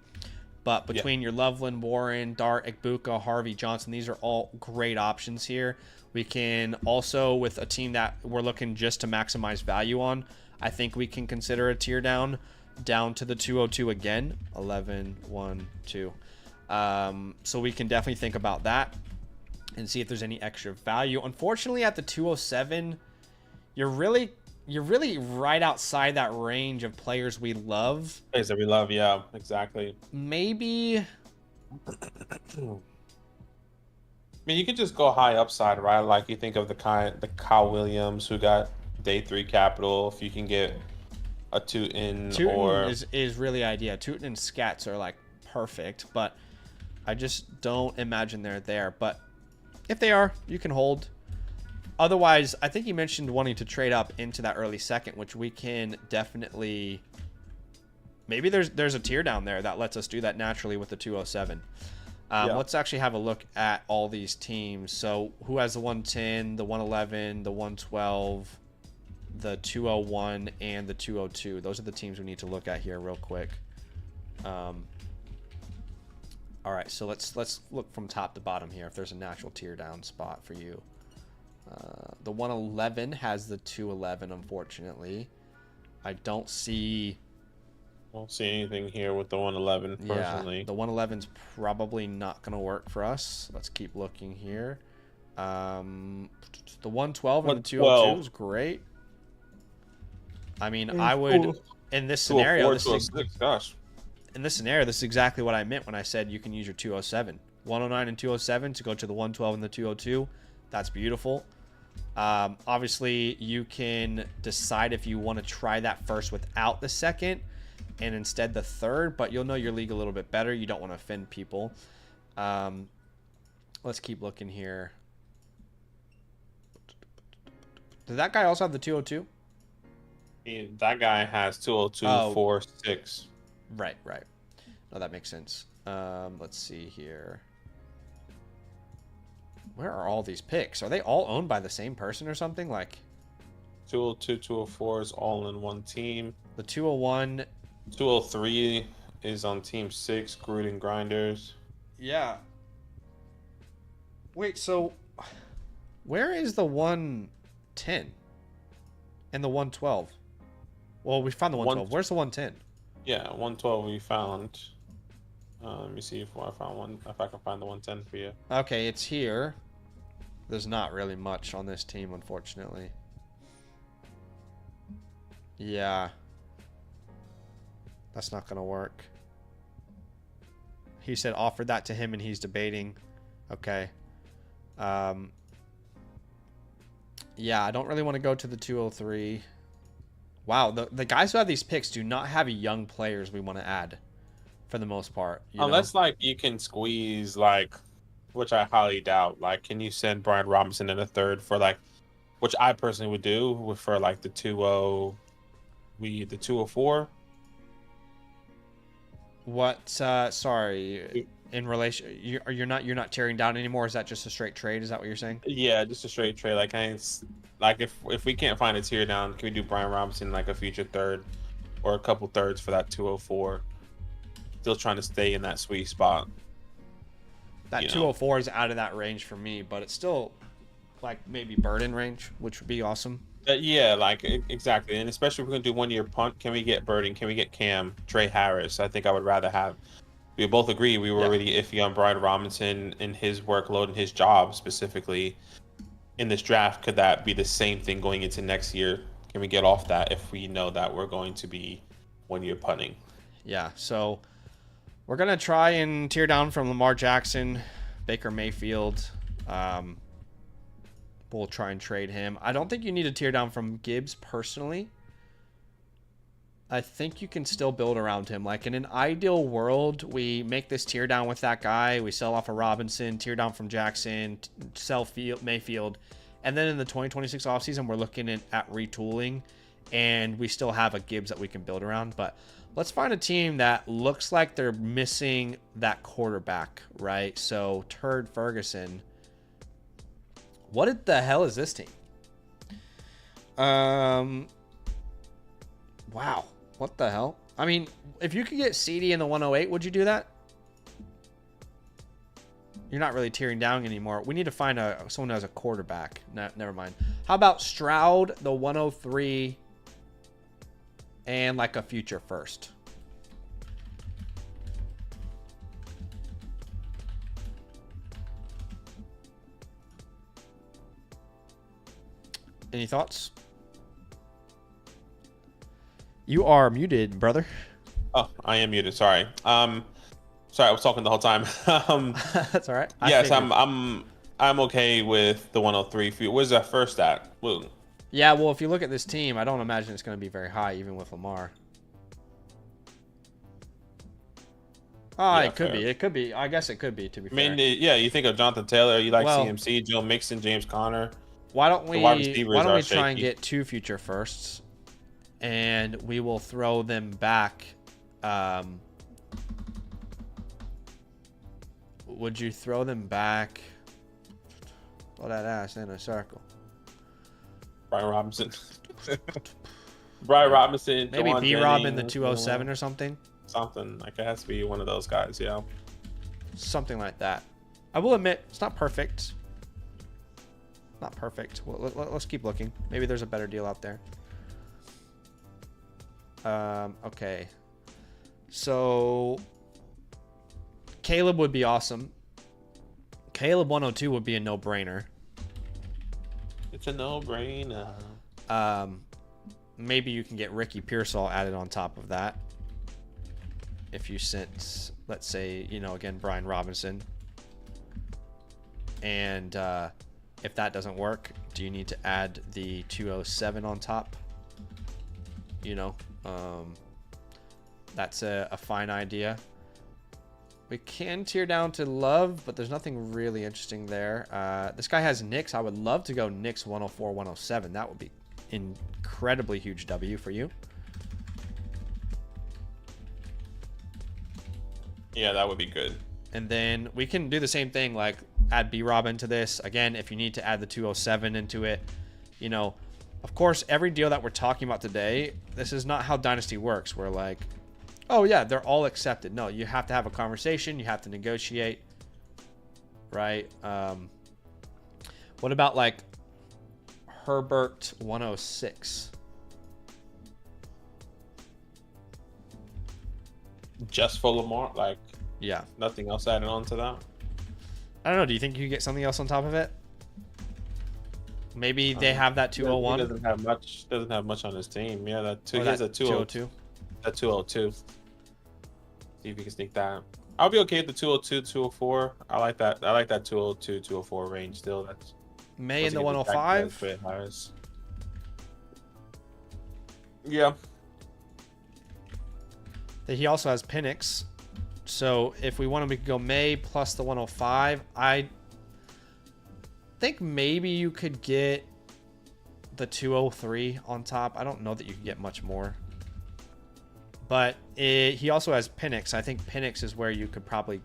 But between your Loveland, Warren, Dart, Ekbuka, Harvey, Johnson, these are all great options here. We can also, with a team that we're looking just to maximize value on, I think we can consider a tier down to the 202 again. 11, 1, 2. So we can definitely think about that and see if there's any extra value. Unfortunately, at the 207, you're really right outside that range of players we love. Players that we love, yeah, exactly. Maybe mean, you could just go high upside, right? Like you think of the Kyle Williams who got day 3 capital. If you can get a Tootin or is really ideal. Tootin and Scats are like perfect, but I just don't imagine they're there. But if they are, you can hold. Otherwise, I think you mentioned wanting to trade up into that early second, which we can definitely. Maybe there's a tier down there that lets us do that naturally with the 207. Let's actually have a look at all these teams. So who has the 110, the 111, the 112, the 201, and the 202? Those are the teams we need to look at here real quick. All right, so let's look from top to bottom here if there's a natural tier down spot for you. The 111 has the 211, unfortunately. I don't see anything here with the 111 personally. Yeah, the 111's probably not going to work for us. Let's keep looking here. The 112 and the 202 is great. I mean, I would in this scenario. In this scenario, this is exactly what I meant when I said you can use your 207, 109 and 207 to go to the 112 and the 202. That's beautiful. Obviously, you can decide if you want to try that first without the second and instead the third, but you'll know your league a little bit better. You don't want to offend people. Let's keep looking here. Did that guy also have the 202? That guy has 202, 4, 6. Right. No, that makes sense. Let's see here. Where are all these picks? Are they all owned by the same person or something? Like 202, 204 is all in one team. The 201... 203 is on team 6, Gruden Grinders. Yeah. Wait, so where is the 110 and the 112? Well, we found the 112. Where's the 110? Yeah, 112 we found. Let me see if I found one. If I can find the 110 for you. Okay, it's here. There's not really much on this team, unfortunately. Yeah. That's not going to work. He said offered that to him and he's debating. Okay. Yeah, I don't really want to go to the 203. Wow, the guys who have these picks do not have young players we want to add for the most part. Unless, like, you can squeeze, like, which I highly doubt. Like, can you send Brian Robinson in a third for, like, which I personally would do for, like, the 204? What? Sorry, in relation, you're not tearing down anymore. Is that just a straight trade? Is that what you're saying? Yeah, just a straight trade. Like if we can't find a tear down, can we do Brian Robinson like a future third, or a couple thirds for that 204? Still trying to stay in that sweet spot. That 204 is out of that range for me, but it's still like maybe Burden range, which would be awesome. Yeah, like exactly, and especially if we're gonna do 1 year punt, can we get Burden? Can we get Cam, Trey Harris? I think I would rather have. We both agree we were already iffy on Brian Robinson and his workload and his job specifically in this draft. Could that be the same thing going into next year? Can we get off that if we know that we're going to be 1 year punting? Yeah, so we're gonna try and tear down from Lamar Jackson, Baker Mayfield. We'll try and trade him. I don't think you need to tear down from Gibbs personally. I think you can still build around him. Like in an ideal world, we make this tear down with that guy. We sell off a Robinson, tear down from Jackson, sell Mayfield. And then in the 2026 offseason, we're looking at retooling. And we still have a Gibbs that we can build around. But let's find a team that looks like they're missing that quarterback, right? So Turd Ferguson. What the hell is this team? Wow. What the hell? I mean, if you could get CD in the 108, would you do that? You're not really tearing down anymore. We need to find someone who has a quarterback. No, never mind. How about Stroud, the 103, and like a future first? Any thoughts? You are muted, brother. Oh, I am muted. Sorry. Sorry, I was talking the whole time. That's all right. Yes, I'm I'm okay with the 103. Where's that first at? Well, Yeah, well, if you look at this team, I don't imagine it's going to be very high, even with Lamar. Oh, yeah, it could fair. be. It could be. I guess it could be, to be I mean, fair. yeah, you think of Jonathan Taylor, you like Well, CMC, Joe Mixon, James Conner. Why don't The wide we receivers are try and shaky. get 2 future firsts, and we will throw them back. Would you throw them back? Throw that ass in a circle. Brian Robinson. Brian Robinson. Maybe Jawan B-Rob in the Jennings, 207 or something. something. Like, it has to be one of those guys, yeah. Something like that. I will admit, it's not perfect. Not perfect. Well, let's keep looking. Maybe there's a better deal out there. Okay. So Caleb would be awesome. Caleb 102 would be a no-brainer. It's a no-brainer. Maybe you can get Ricky Pearsall added on top of that. If you sent, let's say, you know, again, Brian Robinson. And if that doesn't work, do you need to add the 207 on top? You know, that's a fine idea. We can tear down to Love, but there's nothing really interesting there. This guy has Knicks. I would love to go Knicks 104, 107. That would be incredibly huge W for you. Yeah, that would be good. And then we can do the same thing, like add B-Rob into this. Again, if you need to add the 207 into it, you know, of course, every deal that we're talking about today, this is not how Dynasty works. We're like, oh yeah, they're all accepted. No, you have to have a conversation. You have to negotiate, right? What about like Herbert 106? Just for Lamar, like, Yeah. nothing else added on to that. I don't know. Do you think you could get something else on top of it? Maybe they have that 201. He doesn't have much. Doesn't have much on his team. Yeah, that two. Or He has that a 202. 202. That 202. See if you can sneak that. I'll be okay with the 202, 204. I like that. I like that 202, 204 range still. That's May in the once you get 105. bit hires. Yeah. He also has Penix. So if we wanted, we could go May plus the 105. I think maybe you could get the 203 on top. I don't know that you can get much more. But he also has Penix. I think Penix is where you could probably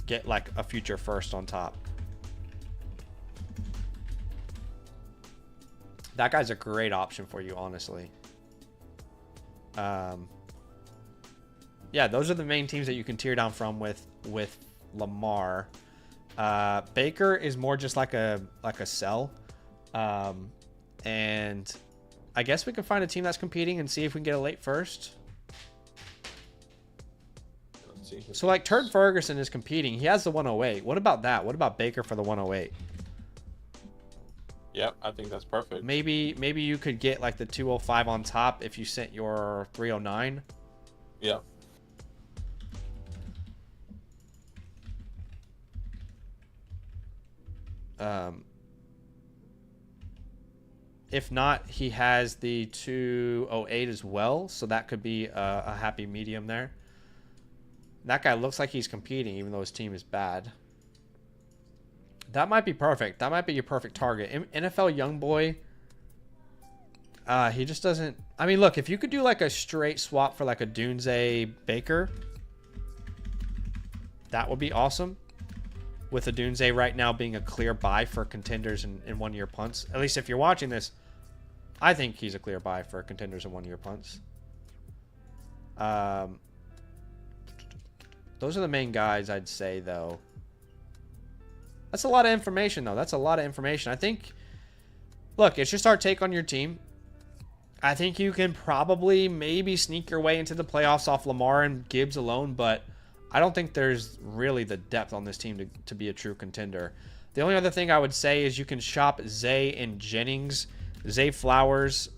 get like a future first on top. That guy's a great option for you, honestly. Yeah, those are the main teams that you can tear down from with Lamar. Baker is more just like a sell. And I guess we can find a team that's competing and see if we can get a late first. So like Turd Ferguson is competing. He has the 108. What about that? What about Baker for the 108? Yep, I think that's perfect. Maybe you could get like the 205 on top if you sent your 309. Yeah. If not, he has the 208 as well, so that could be a happy medium there. That guy looks like he's competing, even though his team is bad. That might be perfect. That might be your perfect target. NFL young boy. He just doesn't. I mean, look, if you could do like a straight swap for like a Dunze Baker, that would be awesome. With a Dunze right now being a clear buy for contenders in 1 year punts. At least if you're watching this, I think he's a clear buy for contenders in 1 year punts. Those are the main guys I'd say, though. That's a lot of information, though. That's a lot of information. I think, look, it's just our take on your team. I think you can probably maybe sneak your way into the playoffs off Lamar and Gibbs alone, but I don't think there's really the depth on this team to be a true contender. The only other thing I would say is you can shop Zay and Jennings. Zay Flowers,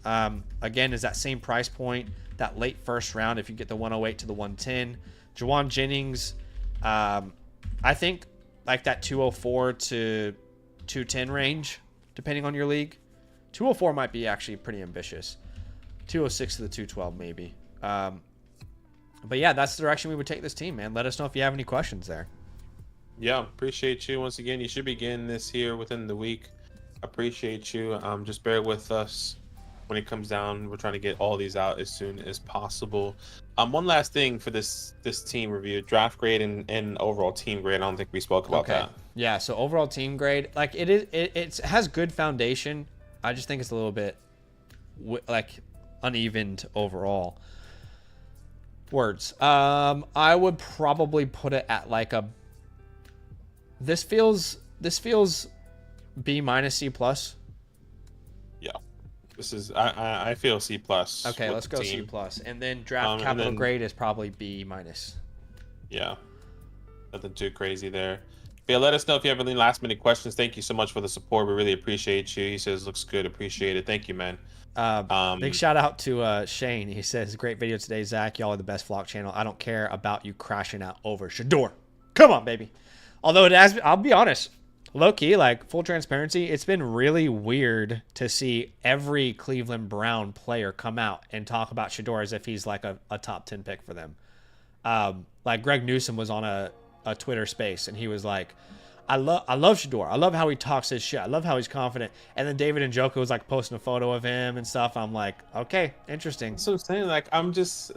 again, is that same price point, that late first round if you get the 108 to the 110. Jawan Jennings, I think like that 204 to 210 range, depending on your league. 204 might be actually pretty ambitious. 206 to the 212 maybe. But yeah, that's the direction we would take this team, man. Let us know if you have any questions there. Yeah, appreciate you once again. You should be getting this here within the week. Appreciate you. Just bear with us when it comes down. We're trying to get all these out as soon as possible. One last thing for this team review: draft grade and overall team grade. I don't think we spoke about that. Yeah, so overall team grade, like it has good foundation. I just think it's a little bit like unevened overall. Words. I would probably put it at like a. This feels B minus C plus. Yeah, this is I feel C plus. Okay, let's go C plus, and then draft capital grade is probably B minus. Yeah, nothing too crazy there. But yeah, let us know if you have any last minute questions. Thank you so much for the support. We really appreciate you. He says looks good. Appreciate it. Thank you, man. Big shout out to Shane. He says, great video today, Zach. Y'all are the best vlog channel. I don't care about you crashing out over Shador. Come on, baby. Although it has, I'll be honest, low key, like full transparency, it's been really weird to see every Cleveland Brown player come out and talk about Shador as if he's like a top 10 pick for them. Like Greg Newsom was on a Twitter space and he was like, I love Shador. I love how he talks his shit. I love how he's confident. And then David Njoku was like posting a photo of him and stuff. I'm like, okay, interesting. So I'm saying, like, I'm just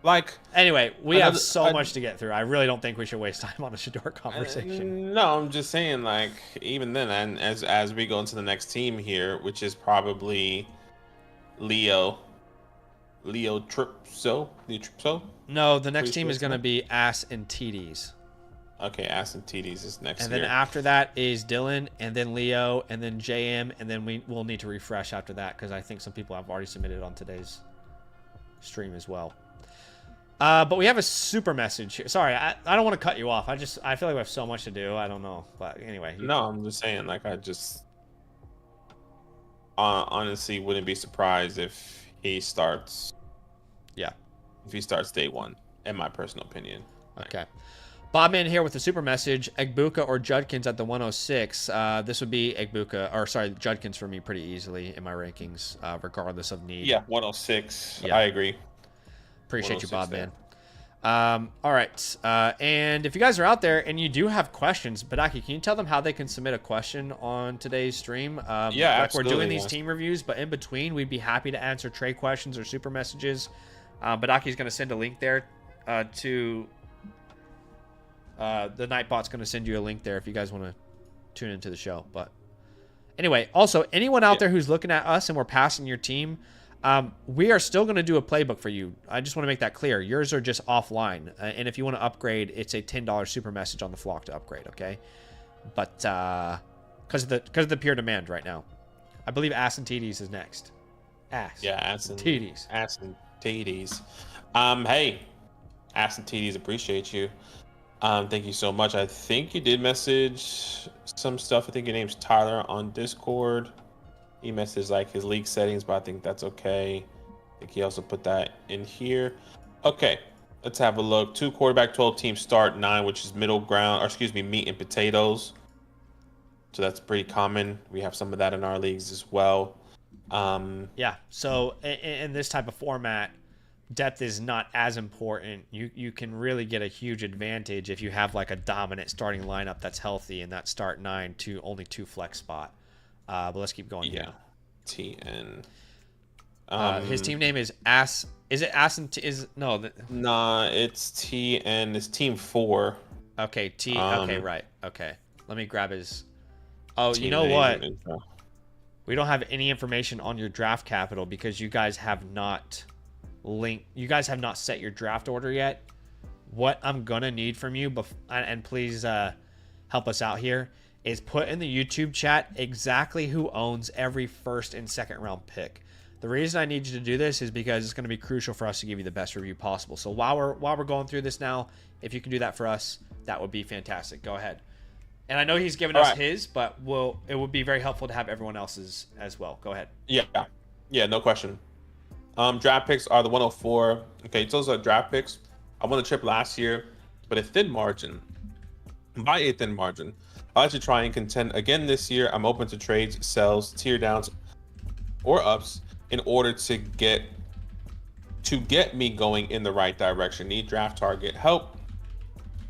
like. Anyway, we have so much to get through. I really don't think we should waste time on a Shador conversation. No, I'm just saying, like, even then, and as we go into the next team here, which is probably Leo Turps. No, the next team is going to be Ass and TDs. Okay, Ass and TDs is next. And then after that is Dylan, and then Leo, and then JM, and then we'll need to refresh after that because I think some people have already submitted on today's stream as well. But we have a super message here. Sorry, I don't want to cut you off. I feel like we have so much to do. I don't know, but anyway. No, I'm just saying, like, I just honestly wouldn't be surprised if he starts. Yeah. If he starts day one, in my personal opinion. Okay. Bobman here with a super message. Egbuka or Judkins at the 106. This would be Egbuka, or sorry, Judkins for me pretty easily in my rankings, regardless of need. Yeah, 106. Yeah. I agree. Appreciate you, Bobman. All right. And if you guys are out there and you do have questions, Badaki, can you tell them how they can submit a question on today's stream? Yeah, like we're doing these team reviews, but in between, we'd be happy to answer trade questions or super messages. Badaki's going to send a link there to... the Nightbot's going to send you a link there if you guys want to tune into the show. But anyway, also, anyone out there who's looking at us and we're passing your team, we are still going to do a playbook for you. I just want to make that clear. Yours are just offline. And if you want to upgrade, it's a $10 super message on the flock to upgrade, okay? But because of the pure demand right now. I believe Ass and TDs is next. Ass. Yeah, Ass and TDs. Ass and TDs. Hey, Ass and TDs, appreciate you. Thank you so much. I think you did message some stuff. I think your name's Tyler on Discord. He messaged like his league settings, but I think that's okay. I think he also put that in here. Okay, let's have a look. 2 quarterback, 12 team start, 9, which is middle ground, or excuse me, meat and potatoes. So that's pretty common. We have some of that in our leagues as well. Yeah. So in this type of format, depth is not as important. You can really get a huge advantage if you have like a dominant starting lineup that's healthy and that start 9 to only 2 flex spot. But let's keep going. Yeah. TN. His team name is Ass. Is it Ass and Nah, it's TN. It's team 4. Okay. Okay. Right. Okay. Let me grab his. Oh, you know what? We don't have any information on your draft capital because you guys have not set your draft order yet. What I'm gonna need from you, and please help us out here, is put in the YouTube chat exactly who owns every first and second round pick. The reason I need you to do this is because it's going to be crucial for us to give you the best review possible. So while we're going through this now, if you can do that for us, that would be fantastic. Go ahead. And I know he's given us his, but it would be very helpful to have everyone else's as well. Go ahead. Yeah, no question. Draft picks are the 104. Okay, so those are draft picks. I won the trip last year, but a thin margin. By a thin margin. I like to try and contend again this year. I'm open to trades, sells, tier downs, or ups in order to get me going in the right direction. Need draft target help.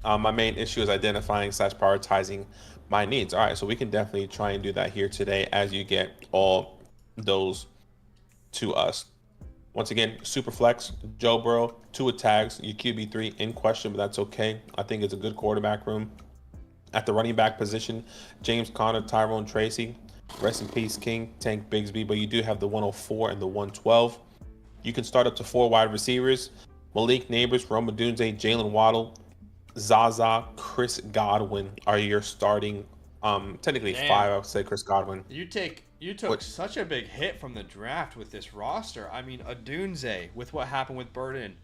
My main issue is identifying / prioritizing my needs. All right, so we can definitely try and do that here today as you get all those to us. Once again, super flex, Joe Burrow, 2 tags, your QB3 in question, but that's okay. I think it's a good quarterback room. At the running back position, James Conner, Tyrone Tracy, rest in peace, King, Tank Bigsby, but you do have the 104 and the 112. You can start up to 4 wide receivers. Malik Neighbors, Rome Odunze, Jalen Waddle, Zaza, Chris Godwin are your starting. Technically Damn. 5, I would say Chris Godwin. You took such a big hit from the draft with this roster. I mean, Odunze with what happened with Burden,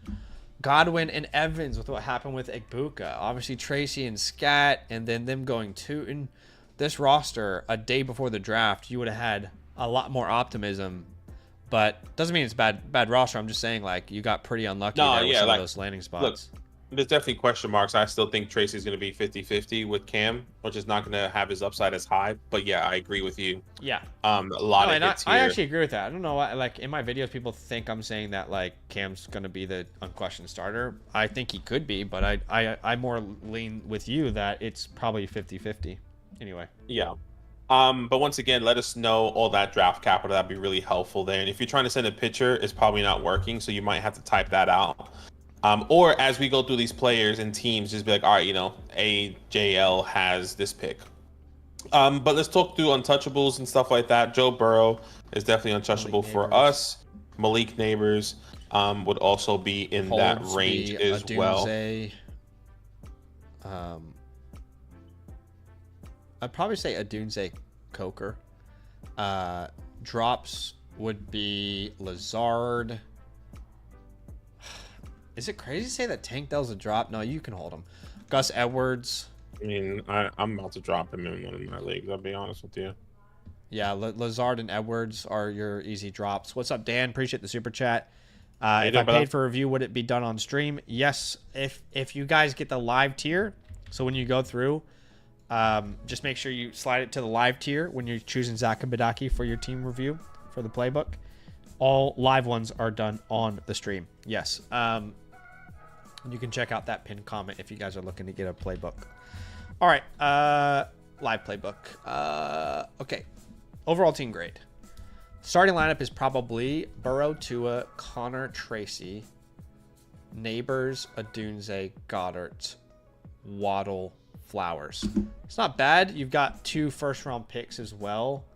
Godwin and Evans with what happened with Egbuka, obviously Tracy and Scat, and then them going to in this roster a day before the draft. You would have had a lot more optimism, but doesn't mean it's bad roster. I'm just saying, like, you got pretty unlucky there with some of those landing spots. Look, there's definitely question marks. I still think Tracy's going to be 50-50 with Cam, which is not going to have his upside as high. But yeah, I agree with you. Yeah. A lot of hits here. I actually agree with that. I don't know why, like, in my videos, people think I'm saying that, like, Cam's going to be the unquestioned starter. I think he could be, but I more lean with you that it's probably 50-50. Anyway. Yeah. But once again, let us know all that draft capital. That'd be really helpful there. And if you're trying to send a picture, it's probably not working, so you might have to type that out. Or as we go through these players and teams, just be like, all right, AJL has this pick. But let's talk through untouchables and stuff like that. Joe Burrow is definitely untouchable for us. Malik Neighbors would also be in that range as well. I'd probably say Odunze Coker. Drops would be Lazard. Is it crazy to say that Tank Dell's a drop? No, you can hold him. Gus Edwards. I mean, I'm about to drop him in one of my leagues, I'll be honest with you. Yeah, Lazard and Edwards are your easy drops. What's up, Dan? Appreciate the super chat. If I paid for a review, would it be done on stream? Yes, if you guys get the live tier. So when you go through, just make sure you slide it to the live tier when you're choosing Zach and Badaki for your team review for the playbook. All live ones are done on the stream. Yes. You can check out that pinned comment if you guys are looking to get a playbook. All right. Live playbook. Okay. Overall team grade. Starting lineup is probably Burrow, Tua, Connor, Tracy, Neighbors, Odunze, Goddard, Waddle, Flowers. It's not bad. You've got 2 first-round picks as well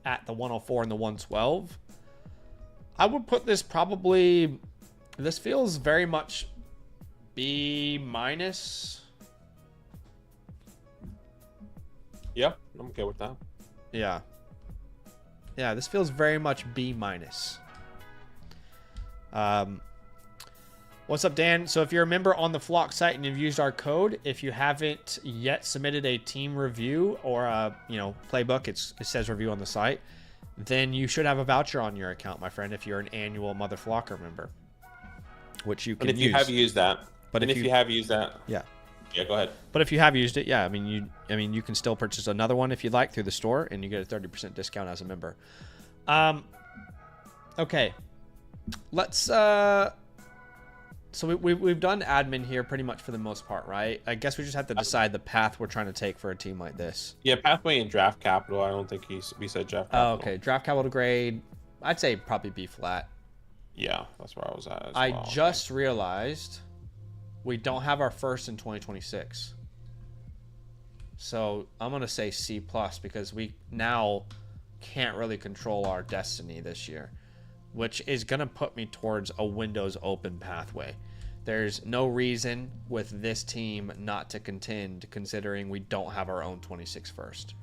at the 104 and the 112. I would put this probably... This feels very much B-. Yeah, I'm okay with that. Yeah. Yeah, this feels very much B-. What's up, Dan? So if you're a member on the Flock site and you've used our code, if you haven't yet submitted a team review or a playbook, it says review on the site, then you should have a voucher on your account, my friend, if you're an annual Mother Flocker member, which you can use. And if you have used that, yeah, go ahead. But if you have used it, yeah, I mean you can still purchase another one if you'd like through the store, and you get a 30% discount as a member. Okay, let's. So we've done admin here pretty much for the most part, right? I guess we just have to decide the path we're trying to take for a team like this. Yeah, pathway and draft capital. I don't think we said draft capital. Oh, okay. Draft capital grade, I'd say probably B flat. Yeah, that's where I was at. I just realized we don't have our first in 2026. So I'm going to say C plus because we now can't really control our destiny this year, which is going to put me towards a Windows open pathway. There's no reason with this team not to contend, considering we don't have our own 26 first.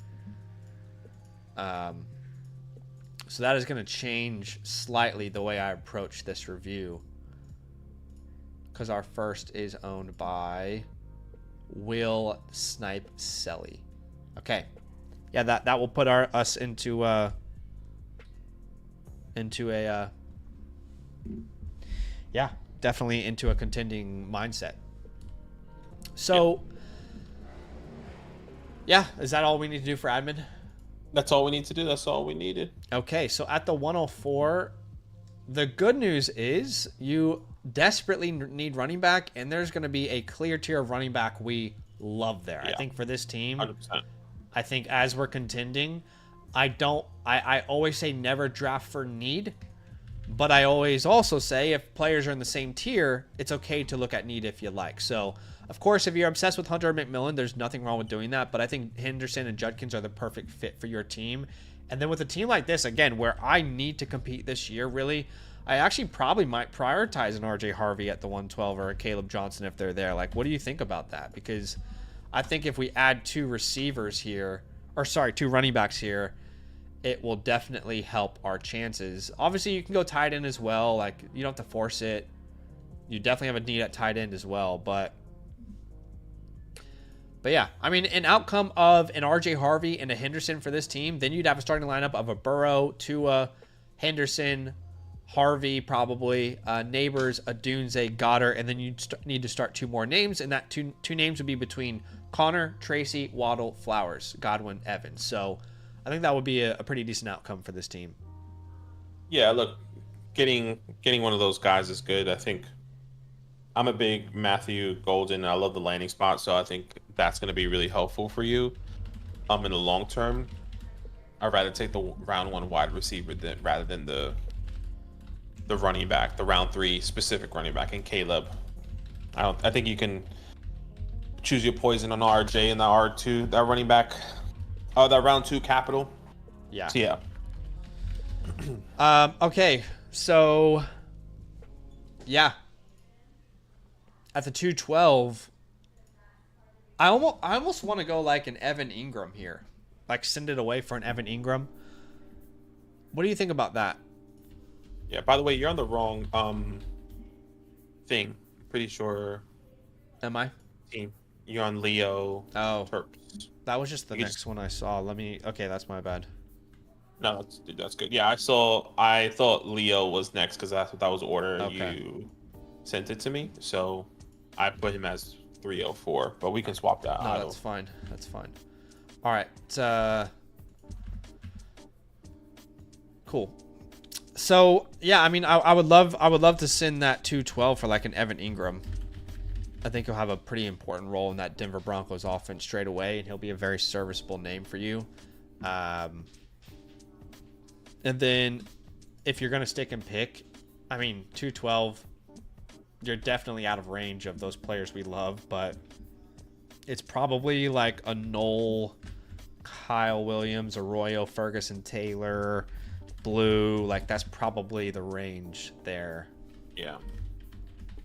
So that is going to change slightly the way I approach this review, because our first is owned by Will Snipe Selly. Okay. Yeah, that will put us into a definitely into a contending mindset. So Yeah, is that all we need to do for admin? That's all we need to do. That's all we needed. Okay, so at the 104, the good news is you desperately need running back, and there's going to be a clear tier of running back we love there. Yeah. I think for this team, 100%. I think as we're contending, I always say never draft for need, but I always also say if players are in the same tier, it's okay to look at need if you like. So, of course, if you're obsessed with Hunter or McMillan, there's nothing wrong with doing that, but I think Henderson and Judkins are the perfect fit for your team. And then with a team like this, again, where I need to compete this year, really, I actually probably might prioritize an RJ Harvey at the 112 or a Caleb Johnson if they're there. Like, what do you think about that? Because I think if we add two running backs here, it will definitely help our chances. Obviously, you can go tight end as well. Like, you don't have to force it. You definitely have a need at tight end as well. But yeah, I mean, an outcome of an RJ Harvey and a Henderson for this team, then you'd have a starting lineup of a Burrow, Tua, Henderson, Harvey, probably, Neighbors, Adunze, Goddard, and then you need to start two more names, and that two names would be between Connor, Tracy, Waddle, Flowers, Godwin, Evans. So I think that would be a pretty decent outcome for this team. Yeah, look, getting one of those guys is good. I think I'm a big Matthew Golden. I love the landing spot, so I think that's going to be really helpful for you. In the long term, I'd rather take the round 1 wide receiver rather than the running back, the round 3 specific running back in Caleb. I think you can choose your poison on RJ and the R2, that running back, that round 2 capital. Yeah. So, yeah. Okay, so yeah. At the 212, I almost want to go like an Evan Ingram here. Like send it away for an Evan Ingram. What do you think about that? Yeah, by the way, you're on the wrong thing. Pretty sure. Am I? Team. You're on Leo. Oh. Turps. That was just the next one I saw. Okay, that's my bad. No, that's good. Yeah, I thought Leo was next because that was order. Okay. You sent it to me, so I put him as 304, but we can swap that. No, that's fine. That's fine. All right. Cool. So yeah, I mean, I would love to send that 212 for like an Evan Ingram. I think he'll have a pretty important role in that Denver Broncos offense straight away, and he'll be a very serviceable name for you. And then if you're gonna stick and pick, I mean, 212, you're definitely out of range of those players we love, but it's probably like a Knoll, Kyle Williams, Arroyo, Ferguson, Taylor, Blue. Like that's probably the range there. Yeah.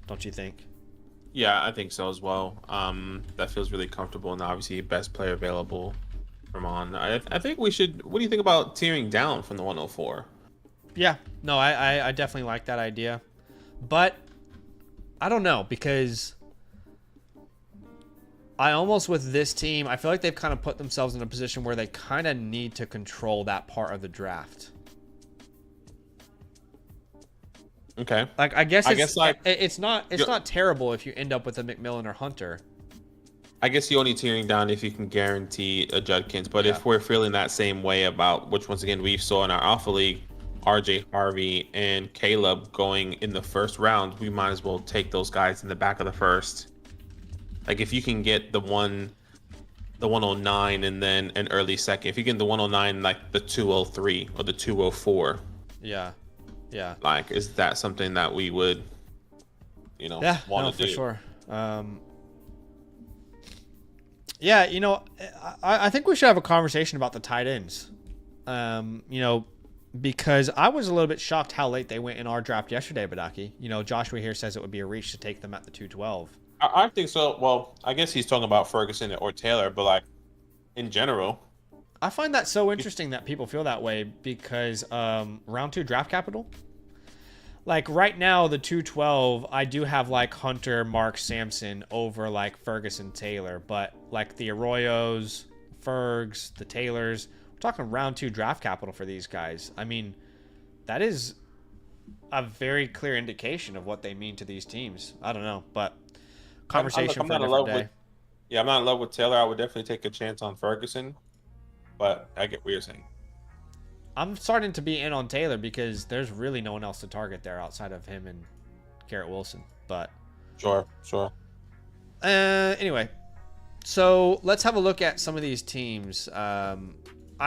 Don't you think? Yeah, I think so as well. That feels really comfortable, and obviously best player available from on. I think we should. What do you think about tearing down from the 104? Yeah, no, I definitely like that idea, but I don't know because I almost with this team, I feel like they've kind of put themselves in a position where they kind of need to control that part of the draft. Okay. Like I guess it's not terrible if you end up with a McMillan or Hunter. I guess you're only tearing down if you can guarantee a Judkins, but if we're feeling that same way about, which once again we saw in our Alpha League, RJ Harvey and Caleb going in the first round, we might as well take those guys in the back of the first. Like if you can get the 109 and then an early second, if you get the 109 like the 203 or the 204. Yeah. Yeah. Like, is that something that we would, want to do? For sure. Yeah, I think we should have a conversation about the tight ends. Because I was a little bit shocked how late they went in our draft yesterday, Badaki. Joshua here says it would be a reach to take them at the 212. I think so. Well, I guess he's talking about Ferguson or Taylor, but like in general. I find that so interesting that people feel that way because round 2 draft capital. Like right now, the 212, I do have like Hunter, Mark, Sampson over like Ferguson, Taylor, but like the Arroyos, Fergs, the Taylors, we're talking round 2 draft capital for these guys. I mean, that is a very clear indication of what they mean to these teams. I don't know, but conversation for a different day. Yeah, I'm not in love with Taylor. I would definitely take a chance on Ferguson, but I get what you're saying. I'm starting to be in on Taylor because there's really no one else to target there outside of him and Garrett Wilson. But Sure. anyway, so let's have a look at some of these teams. I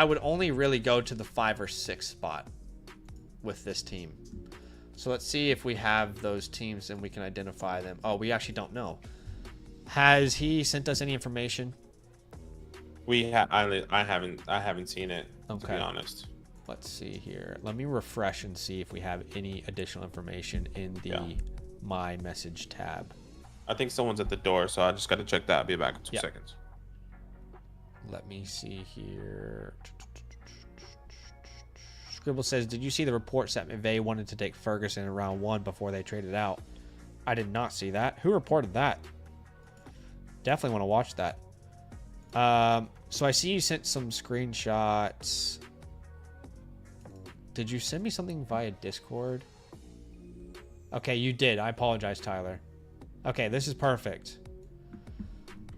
would only really go to the 5 or 6 spot with this team. So let's see if we have those teams and we can identify them. Oh, we actually don't know. Has he sent us any information? I haven't seen it, to be honest. Let's see here. Let me refresh and see if we have any additional information in the My Message tab. I think someone's at the door, so I just got to check that. I'll be back in 2 seconds. Let me see here. Scribble says, did you see the reports that McVay wanted to take Ferguson in round 1 before they traded out? I did not see that. Who reported that? Definitely want to watch that. So I see you sent some screenshots. Did you send me something via Discord? Okay, you did. I apologize, Tyler. Okay, this is perfect.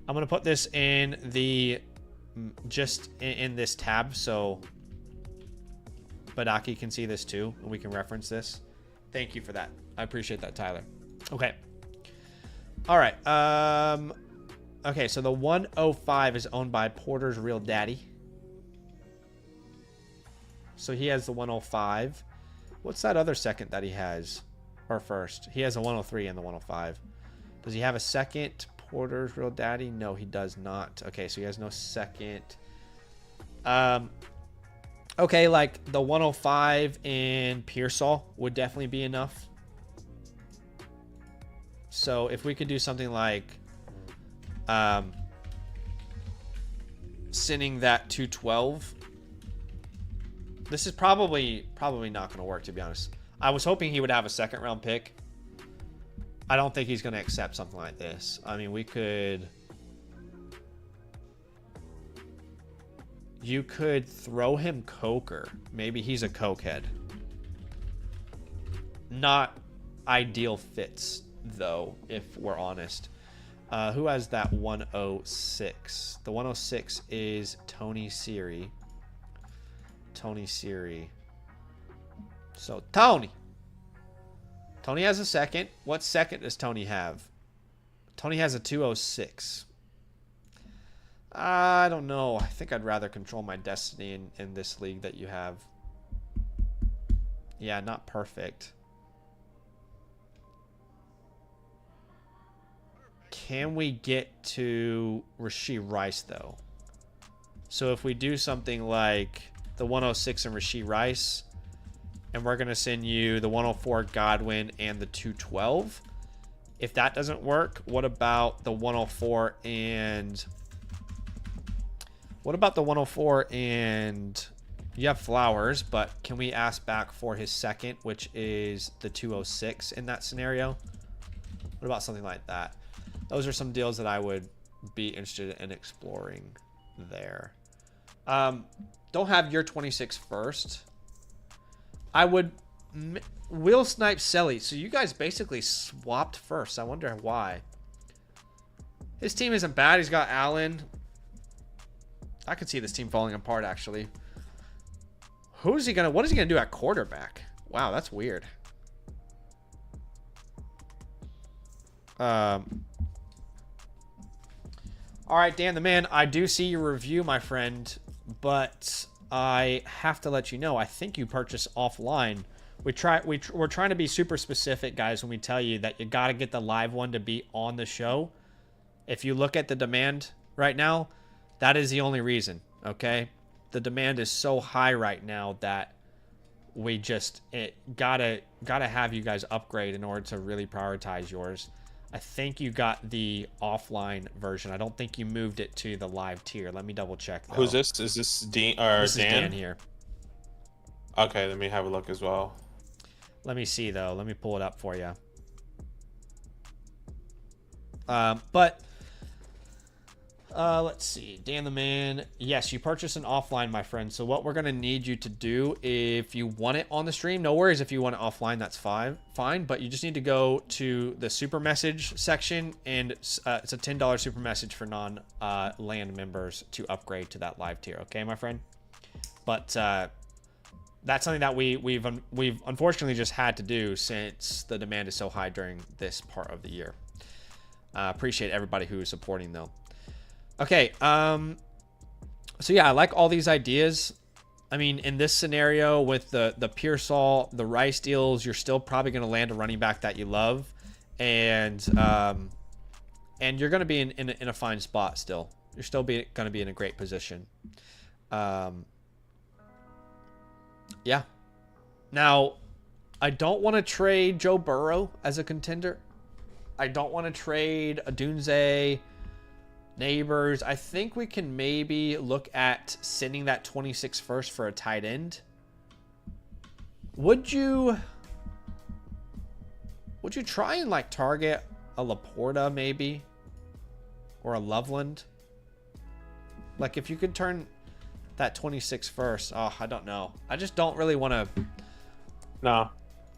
I'm going to put this in the just in this tab so Badaki can see this too and we can reference this. Thank you for that. I appreciate that, Tyler. Okay. All right. Okay, so the 105 is owned by Porter's real daddy. So he has the 105. What's that other second that he has? Or first? He has a 103 and the 105. Does he have a second Porter's real daddy? No, he does not. Okay, so he has no second. Okay, like the 105 in Pearsall would definitely be enough. So if we could do something like sending that to 12. This is probably not going to work, to be honest. I was hoping he would have a second round pick. I don't think he's going to accept something like this. I mean, we could... You could throw him Coker. Maybe he's a cokehead. Not ideal fits, though, if we're honest. Who has that 106? The 106 is Tony Siri. Tony Siri. So, Tony has a second. What second does Tony have? Tony has a 206. I don't know. I think I'd rather control my destiny in this league that you have. Yeah, not perfect. Can we get to Rashee Rice, though? So if we do something like the 106 and Rashee Rice, and we're going to send you the 104 Godwin and the 212. If that doesn't work, what about the 104 and... What about the 104 and... You have Flowers, but can we ask back for his second, which is the 206 in that scenario? What about something like that? Those are some deals that I would be interested in exploring there. Don't have your 26 first. I would... Will Snipe Selly. So you guys basically swapped first. I wonder why. His team isn't bad. He's got Allen. I could see this team falling apart, actually. What is he gonna do at quarterback? Wow, that's weird. All right, Dan the Man, I do see your review, my friend, but I have to let you know, I think you purchased offline. We're trying to be super specific, guys, when we tell you that you got to get the live one to be on the show. If you look at the demand right now, that is the only reason, okay? The demand is so high right now that we just gotta have you guys upgrade in order to really prioritize yours. I think you got the offline version. I don't think you moved it to the live tier. Let me double check, though. Who's this? Is this Dean or this Dan? Is Dan here. Okay, let me have a look as well. Let me see, though. Let me pull it up for you. But Let's see. Dan the Man. Yes, you purchase an offline, my friend. So what we're going to need you to do, if you want it on the stream, no worries. If you want it offline, that's fine. But you just need to go to the super message section, and it's a $10 super message for non-land members to upgrade to that live tier. Okay, my friend? But that's something that we've unfortunately just had to do since the demand is so high during this part of the year. Appreciate everybody who is supporting, though. Okay, so yeah, I like all these ideas. I mean, in this scenario with the Pearsall, the Rice deals, you're still probably going to land a running back that you love, and you're going to be in a fine spot still. You're still going to be in a great position. Yeah. Now, I don't want to trade Joe Burrow as a contender. I don't want to trade Adunze, Neighbors. I think we can maybe look at sending that 26 first for a tight end. Would you try and like target a Laporta maybe, or a Loveland? Like if you could turn that 26 first. Oh, I don't know. I just don't really want to. No,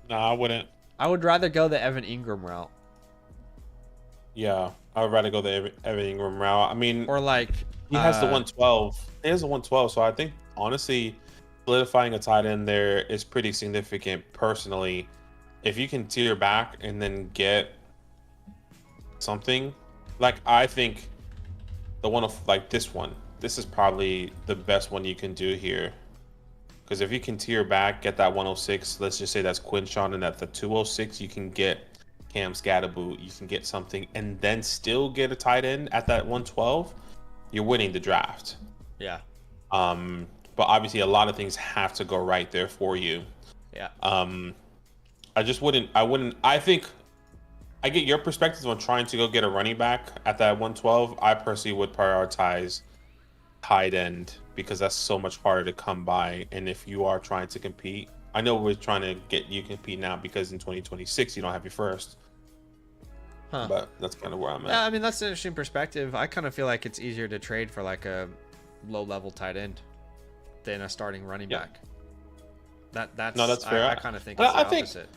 I wouldn't. I would rather go the Evan Ingram route. Yeah, I would rather go the Evan Ingram route. I mean, or like he has the 112. He has the 112, so I think honestly, solidifying a tight end there is pretty significant. Personally, if you can tier back and then get something, like I think the one of like this one, this is probably the best one you can do here. Because if you can tier back, get that 106, let's just say that's Quinshawn, and at the 206 you can get Cam Scatterboot, you can get something, and then still get a tight end at that 112, you're winning the draft. Yeah. But obviously a lot of things have to go right there for you. Yeah. I think I get your perspectives on trying to go get a running back at that 112. I personally would prioritize tight end because that's so much harder to come by. And if you are trying to compete, I know we're trying to get you compete now because in 2026 you don't have your first. Huh. But that's kind of where I'm at. Yeah, I mean that's an interesting perspective. I kind of feel like it's easier to trade for like a low-level tight end than a starting running back. That's fair. I kind of think it's the opposite.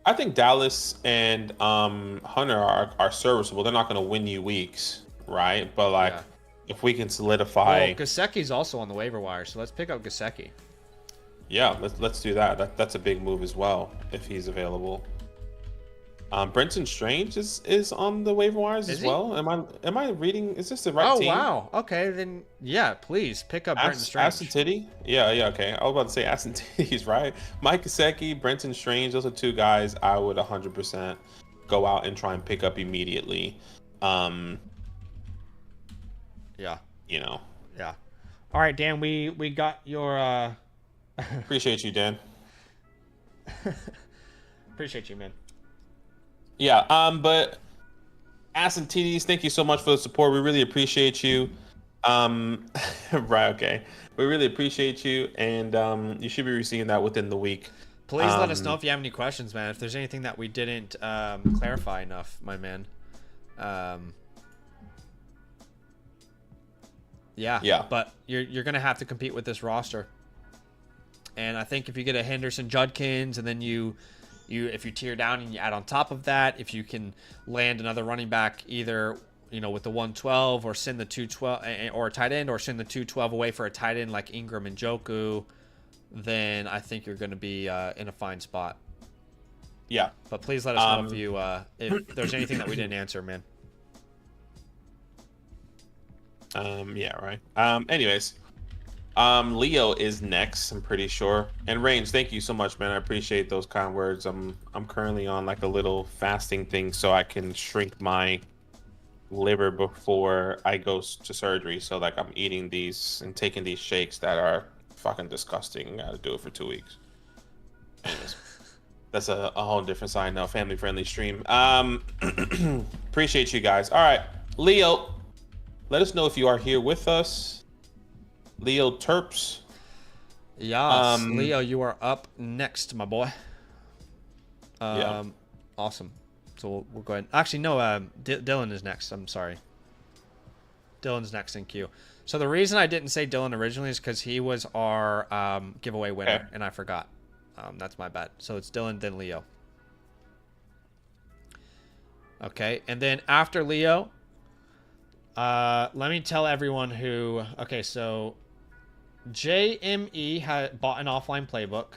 I think Dallas and Hunter are serviceable. They're not going to win you weeks, right? But like, if we can solidify, well, Gesicki's also on the waiver wire, so let's pick up Gesicki. Yeah, let's do that. That's a big move as well if he's available. Brenton Strange is on the waiver wires as well. Am I reading? Is this the right team? Oh wow. Okay, then yeah, please pick up Brenton Strange. Aston Titty? Yeah, okay. I was about to say Aston Titty's right. Mike Gesicki, Brenton Strange, those are two guys I would 100% go out and try and pick up immediately. Yeah. You know. Yeah. All right, Dan, we got your Appreciate you, Dan. Appreciate you, man. Yeah, but Ass and TDs, thank you so much for the support. We really appreciate you. Right, okay. We really appreciate you, and you should be receiving that within the week. Please let us know if you have any questions, man. If there's anything that we didn't clarify enough, my man. Yeah. But you're gonna have to compete with this roster. And I think if you get a Henderson Judkins, and then if you tier down and you add on top of that, if you can land another running back, either with the 112 or send the 212 or a tight end, or send the 212 away for a tight end like Ingram and Njoku, then I think you're going to be in a fine spot. Yeah. But please let us know if there's anything that we didn't answer, man. Yeah, right. Anyways. Leo is next, I'm pretty sure. And Range, thank you so much, man. I appreciate those kind words. I'm currently on like a little fasting thing so I can shrink my liver before I go to surgery. So like I'm eating these and taking these shakes that are fucking disgusting. Gotta do it for 2 weeks. Anyways, that's a whole different side now. Family friendly stream. Appreciate you guys. All right, Leo, let us know if you are here with us. Leo Turps. Yes, Leo, you are up next, my boy. Yeah. Awesome. So we'll go ahead. Actually, no, Dylan is next. I'm sorry. Dylan's next in queue. So the reason I didn't say Dylan originally is because he was our giveaway winner, and I forgot. That's my bad. So it's Dylan, then Leo. Okay, and then after Leo, let me tell everyone who... Okay, so JME had bought an offline playbook.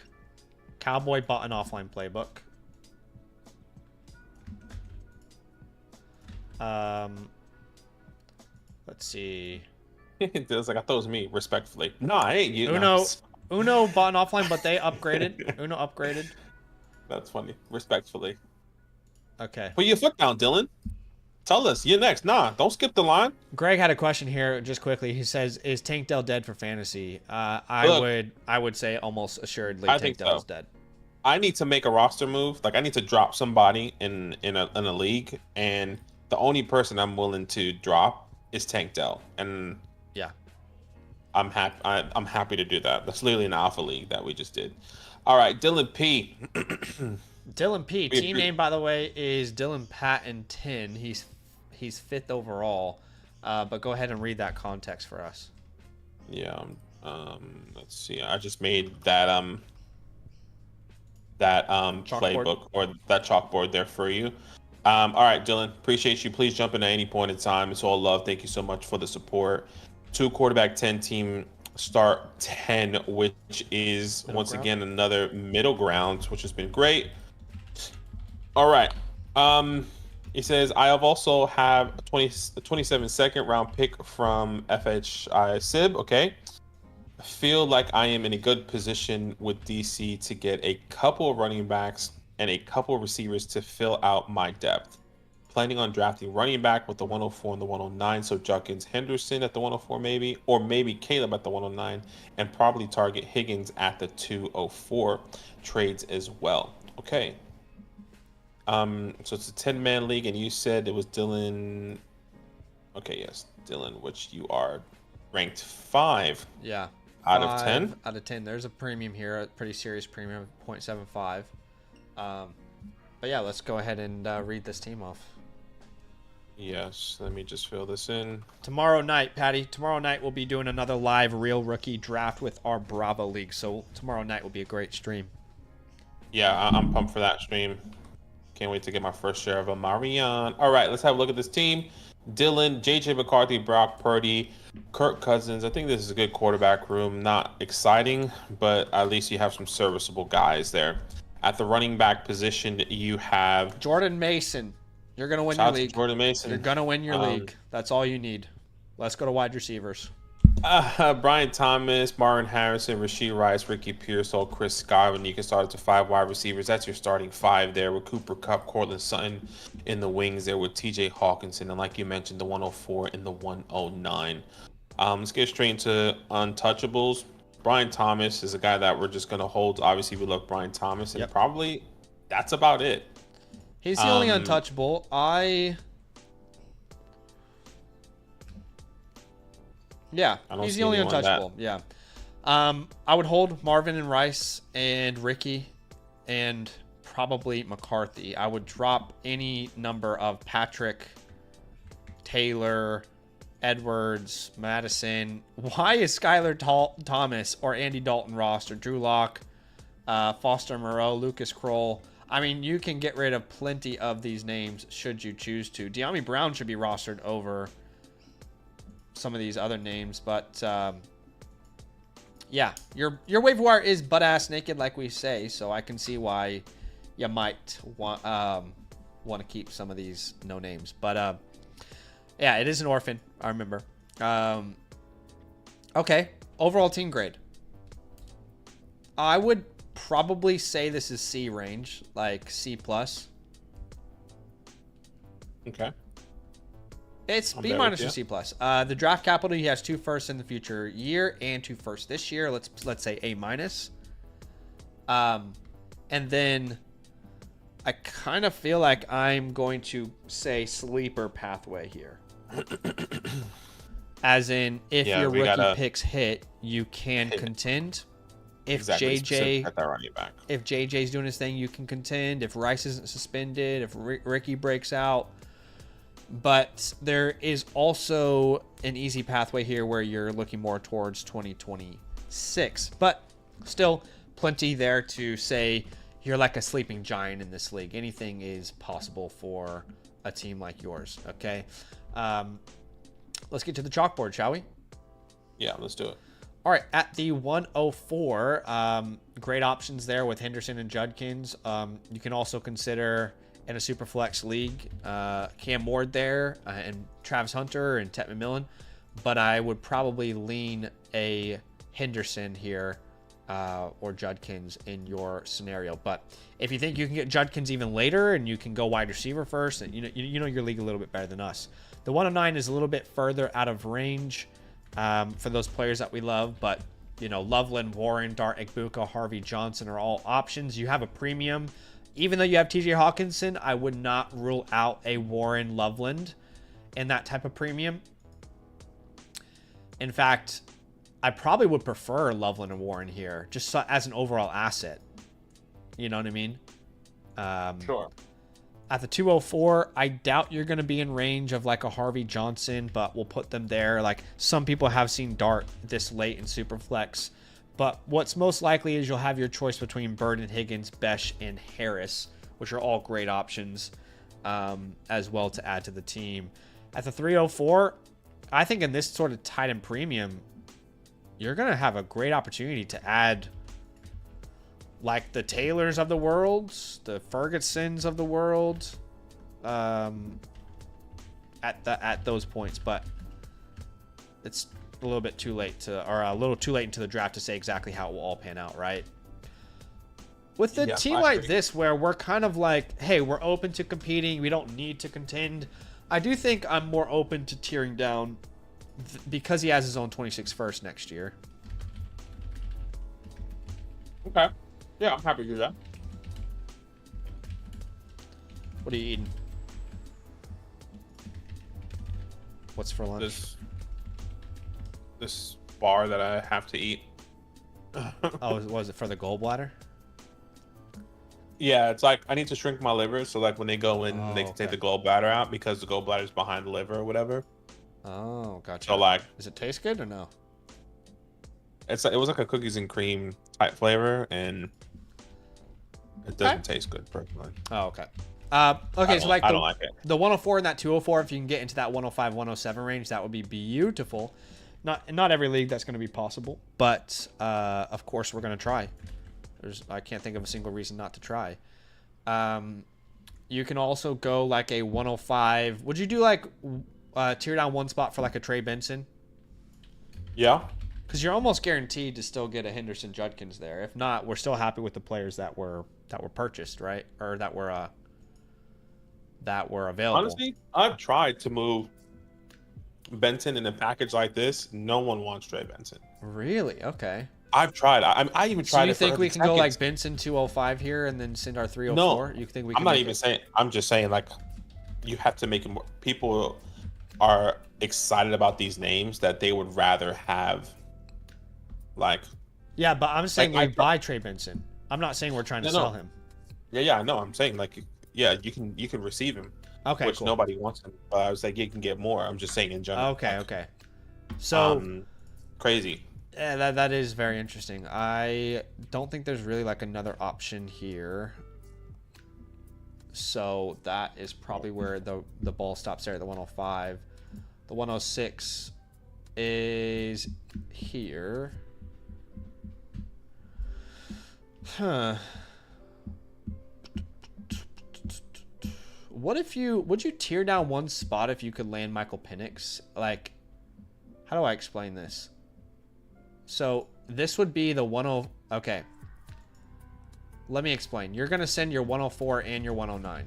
Cowboy bought an offline playbook. Let's see. It was like, I thought it was me, respectfully. No, I ain't you. Uno bought an offline, but they upgraded. Uno upgraded. That's funny. Respectfully. Okay. Put your foot down, Dylan. Tell us. You're next. Nah, don't skip the line. Greg had a question here, just quickly. He says, "Is Tank Dell dead for fantasy?" I would say almost assuredly Tank Dell's dead. I need to make a roster move. Like, I need to drop somebody in a league, and the only person I'm willing to drop is Tank Dell, and yeah, I'm happy to do that. That's literally an alpha league that we just did. All right, Dylan P. Dylan P. Team name, by the way, is Dylan Patton 10. He's fifth overall. But go ahead and read that context for us. Yeah. Let's see. I just made that playbook or that chalkboard there for you. All right, Dylan. Appreciate you. Please jump in at any point in time. It's all love. Thank you so much for the support. 2 quarterback 10 team start 10, which is again another middle ground, which has been great. All right. He says, I have also have a 27 second round pick from FHI Sib. Okay. I feel like I am in a good position with DC to get a couple of running backs and a couple of receivers to fill out my depth. Planning on drafting running back with the 104 and the 109. So Junkins, Henderson at the 104 maybe, or maybe Caleb at the 109, and probably target Higgins at the 204 trades as well. Okay. So it's a 10-man league, and you said it was Dylan. Okay, yes, Dylan, which you are ranked 5. Yeah. Out of 10. Out of 10. There's a premium here, a pretty serious premium, 0.75. But yeah, let's go ahead and read this team off. Yes, let me just fill this in. Tomorrow night, Patty. Tomorrow night we'll be doing another live real rookie draft with our Bravo League. So tomorrow night will be a great stream. Yeah, I'm pumped for that stream. Can't wait to get my first share of a Marion. All right, let's have a look at this team. Dylan, JJ McCarthy, Brock Purdy, Kirk Cousins. I think this is a good quarterback room. Not exciting, but at least you have some serviceable guys there. At the running back position, you have Jordan Mason. You're going to win your league. Jordan Mason. You're going to win your league. That's all you need. Let's go to wide receivers. Brian Thomas, Marvin Harrison, Rasheed Rice, Ricky Pearsall, Chris Godwin. You can start it to 5 wide receivers. That's your starting 5 there with Cooper Kupp, Cortland Sutton in the wings there with TJ Hawkinson. And like you mentioned, the 104 and the 109. Let's get straight into untouchables. Brian Thomas is a guy that we're just going to hold. Obviously, we love Brian Thomas. And probably that's about it. He's the only untouchable. Yeah, he's the only untouchable. Yeah. I would hold Marvin and Rice and Ricky and probably McCarthy. I would drop any number of Patrick, Taylor, Edwards, Madison. Why is Skylar Thomas or Andy Dalton rostered? Drew Lock, Foster Moreau, Lucas Kroll. I mean, you can get rid of plenty of these names should you choose to. De'Ami Brown should be rostered over some of these other names, but yeah, your waiver wire is butt ass naked, like we say. So I can see why you might want to keep some of these no names, but yeah, it is an orphan. I remember. Okay, overall team grade. I would probably say this is C range, like C plus. Okay. It's B minus or C plus. The draft capital, he has 2 firsts in the future year and 2 firsts this year. Let's say A minus. And then I kind of feel like I'm going to say sleeper pathway here. As in, if your rookie picks hit, you can contend. If if JJ's doing his thing, you can contend. If Rice isn't suspended, if Ricky breaks out, But there is also an easy pathway here where you're looking more towards 2026. But still, plenty there to say you're like a sleeping giant in this league. Anything is possible for a team like yours, okay? Let's get to the chalkboard, shall we? Yeah, let's do it. All right, at the 104, great options there with Henderson and Judkins. You can also consider in a Superflex league, Cam Ward there, and Travis Hunter and Tet McMillan. But I would probably lean a Henderson here or Judkins in your scenario. But if you think you can get Judkins even later and you can go wide receiver first, and you know your league a little bit better than us. The 109 is a little bit further out of range for those players that we love, but Loveland, Warren, Dart, Egbuka, Harvey, Johnson are all options. You have a premium. Even though you have TJ Hawkinson, I would not rule out a Warren Loveland in that type of premium. In fact, I probably would prefer Loveland and Warren here, just as an overall asset. You know what I mean? Sure. At the 204, I doubt you're going to be in range of like a Harvey Johnson, but we'll put them there. Like some people have seen Dart this late in Superflex. But what's most likely is you'll have your choice between Burden, Higgins, Besh, and Harris, which are all great options as well to add to the team. At the 304, I think in this sort of tight end premium, you're going to have a great opportunity to add like the Taylors of the world, the Fergusons of the world at those points. But it's a little bit too late a little too late into the draft to say exactly how it will all pan out, right? With a team like this where we're kind of like, hey, we're open to competing, we don't need to contend, I do think I'm more open to tearing down because he has his own 26 first next year. Okay. Yeah, I'm happy to do that. What are you eating? What's for lunch? This bar that I have to eat. Oh, was it for the gallbladder? Yeah, it's like I need to shrink my liver, so like when they go in, they can take the okay. gallbladder out because the gallbladder is behind the liver or whatever. Oh, gotcha. So like, does it taste good or no? it was like a cookies and cream type flavor, and it doesn't taste good personally. Oh, okay. Okay, so like I don't like it. The 104 and that 204, if you can get into that 105, 107 range, that would be beautiful. Not every league that's going to be possible, but of course we're going to try. I can't think of a single reason not to try. You can also go like a 105. Would you do like tear down one spot for like a Trey Benson? Yeah. Because you're almost guaranteed to still get a Henderson Judkins there. If not, we're still happy with the players that were purchased, right? Or that were available. Honestly, I've tried to move Benson in a package like this. No one wants Trey Benson. Really? Okay. I've tried. I even tried. So you it think for we can seconds. go like Benson 205 here and then send our 304? No, You think we I'm can? not even saying. I'm just saying like you have to make it more. People are excited about these names that they would rather have. Like. Yeah, but I'm saying like, we buy Trey Benson. I'm not saying we're trying to sell him. Yeah. No, I'm saying like, yeah, you can receive him. Okay, which cool. Nobody wants him. I was like, you can get more. I'm just saying in general. Okay, like, okay. So crazy. Yeah, that is very interesting. I don't think there's really like another option here. So that is probably where the ball stops there at the 105. The 106 is here. Huh. Would you tear down one spot if you could land Michael Penix? Like, how do I explain this? So this would be the 10. Okay. Let me explain. You're going to send your 104 and your 109.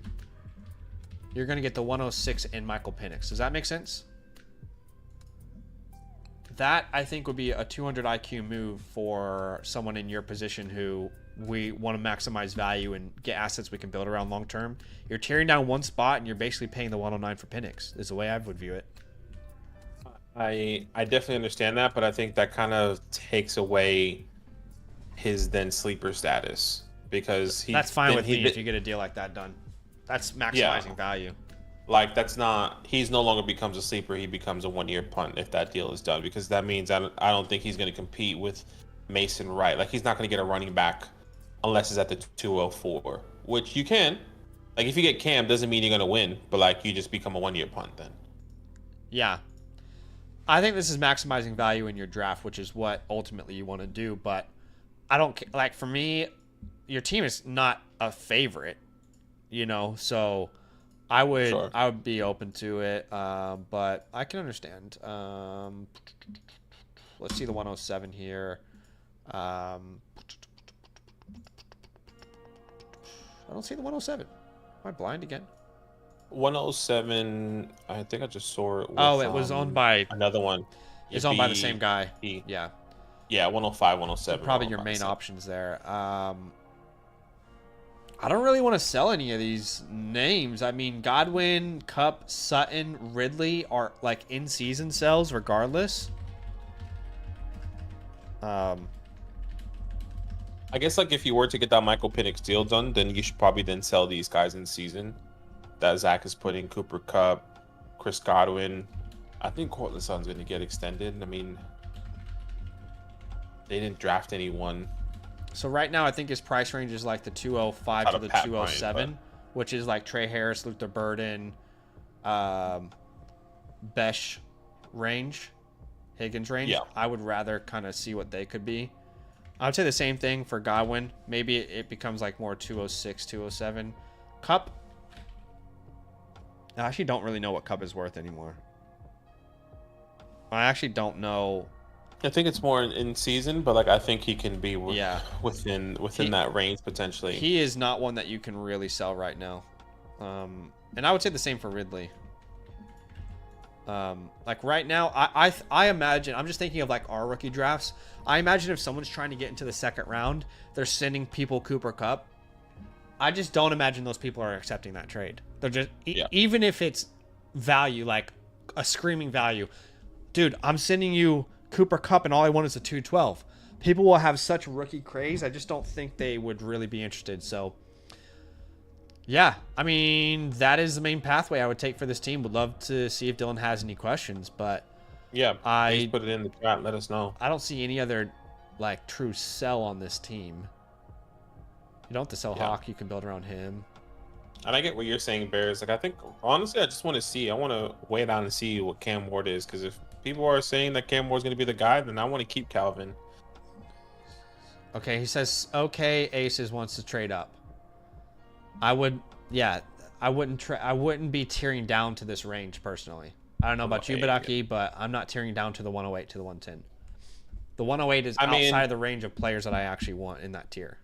You're going to get the 106 and Michael Penix. Does that make sense? That, I think, would be a 200 IQ move for someone in your position who we want to maximize value and get assets we can build around long term. You're tearing down one spot and you're basically paying the 109 for Penix, is the way I would view it. I definitely understand that, but I think that kind of takes away his then sleeper status because that's fine with me if you get a deal like that done. That's maximizing value. like that's not. He's no longer becomes a sleeper. He becomes a 1 year punt if that deal is done, because that means I don't think he's going to compete with Mason Wright. Like he's not going to get a running back unless it's at the 204, which you can. Like if you get Cam, doesn't mean you're going to win, but like you just become a 1 year punt then. Yeah. I think this is maximizing value in your draft, which is what ultimately you want to do. But I don't like, for me, your team is not a favorite, you know, so I would be open to it. But I can understand. Let's see the 107 here. I don't see the 107. Am I blind again? 107. I think I just saw it. With, it was owned by another one. It's owned by the same guy. Yeah. Yeah, 105, 107. So probably your main options there. I don't really want to sell any of these names. I mean, Godwin, Kupp, Sutton, Ridley are like in-season sells regardless. I guess like if you were to get that Michael Penix deal done, then you should probably then sell these guys in season. That Zach is putting Cooper Kupp, Chris Godwin. I think Cortland Sutton's going to get extended. I mean, they didn't draft anyone. So right now, I think his price range is like the 205 to the 207, which is like Trey Harris, Luther Burden, Besh range, Higgins range. Yeah. I would rather kind of see what they could be. I would say the same thing for Godwin. Maybe it becomes like more 206, 207. Kupp. I actually don't really know what Kupp is worth anymore. I actually don't know. I think it's more in season, but like I think he can be within that range potentially. He is not one that you can really sell right now. And I would say the same for Ridley. Like right now, I imagine, I'm just thinking of like our rookie drafts. I imagine if someone's trying to get into the second round, they're sending people Cooper Kupp. I just don't imagine those people are accepting that trade. They're just, even if it's value, like a screaming value, dude, I'm sending you Cooper Kupp and all I want is a 212. People will have such rookie craze. I just don't think they would really be interested. So yeah, I mean, that is the main pathway I would take for this team. Would love to see if Dylan has any questions, but yeah, please put it in the chat. Let us know. I don't see any other like true sell on this team. You don't have to sell Hawk. You can build around him. And I get what you're saying, Bears. Like I think honestly, I just want to see. I want to wait out and see what Cam Ward is, because if people are saying that Cam Ward's going to be the guy, then I want to keep Calvin. Okay, he says okay. Aces wants to trade up. I wouldn't be tearing down to this range personally. I don't know about you, Badaki, but I'm not tearing down to the 108 to the 110. The 108 is outside of the range of players that I actually want in that tier.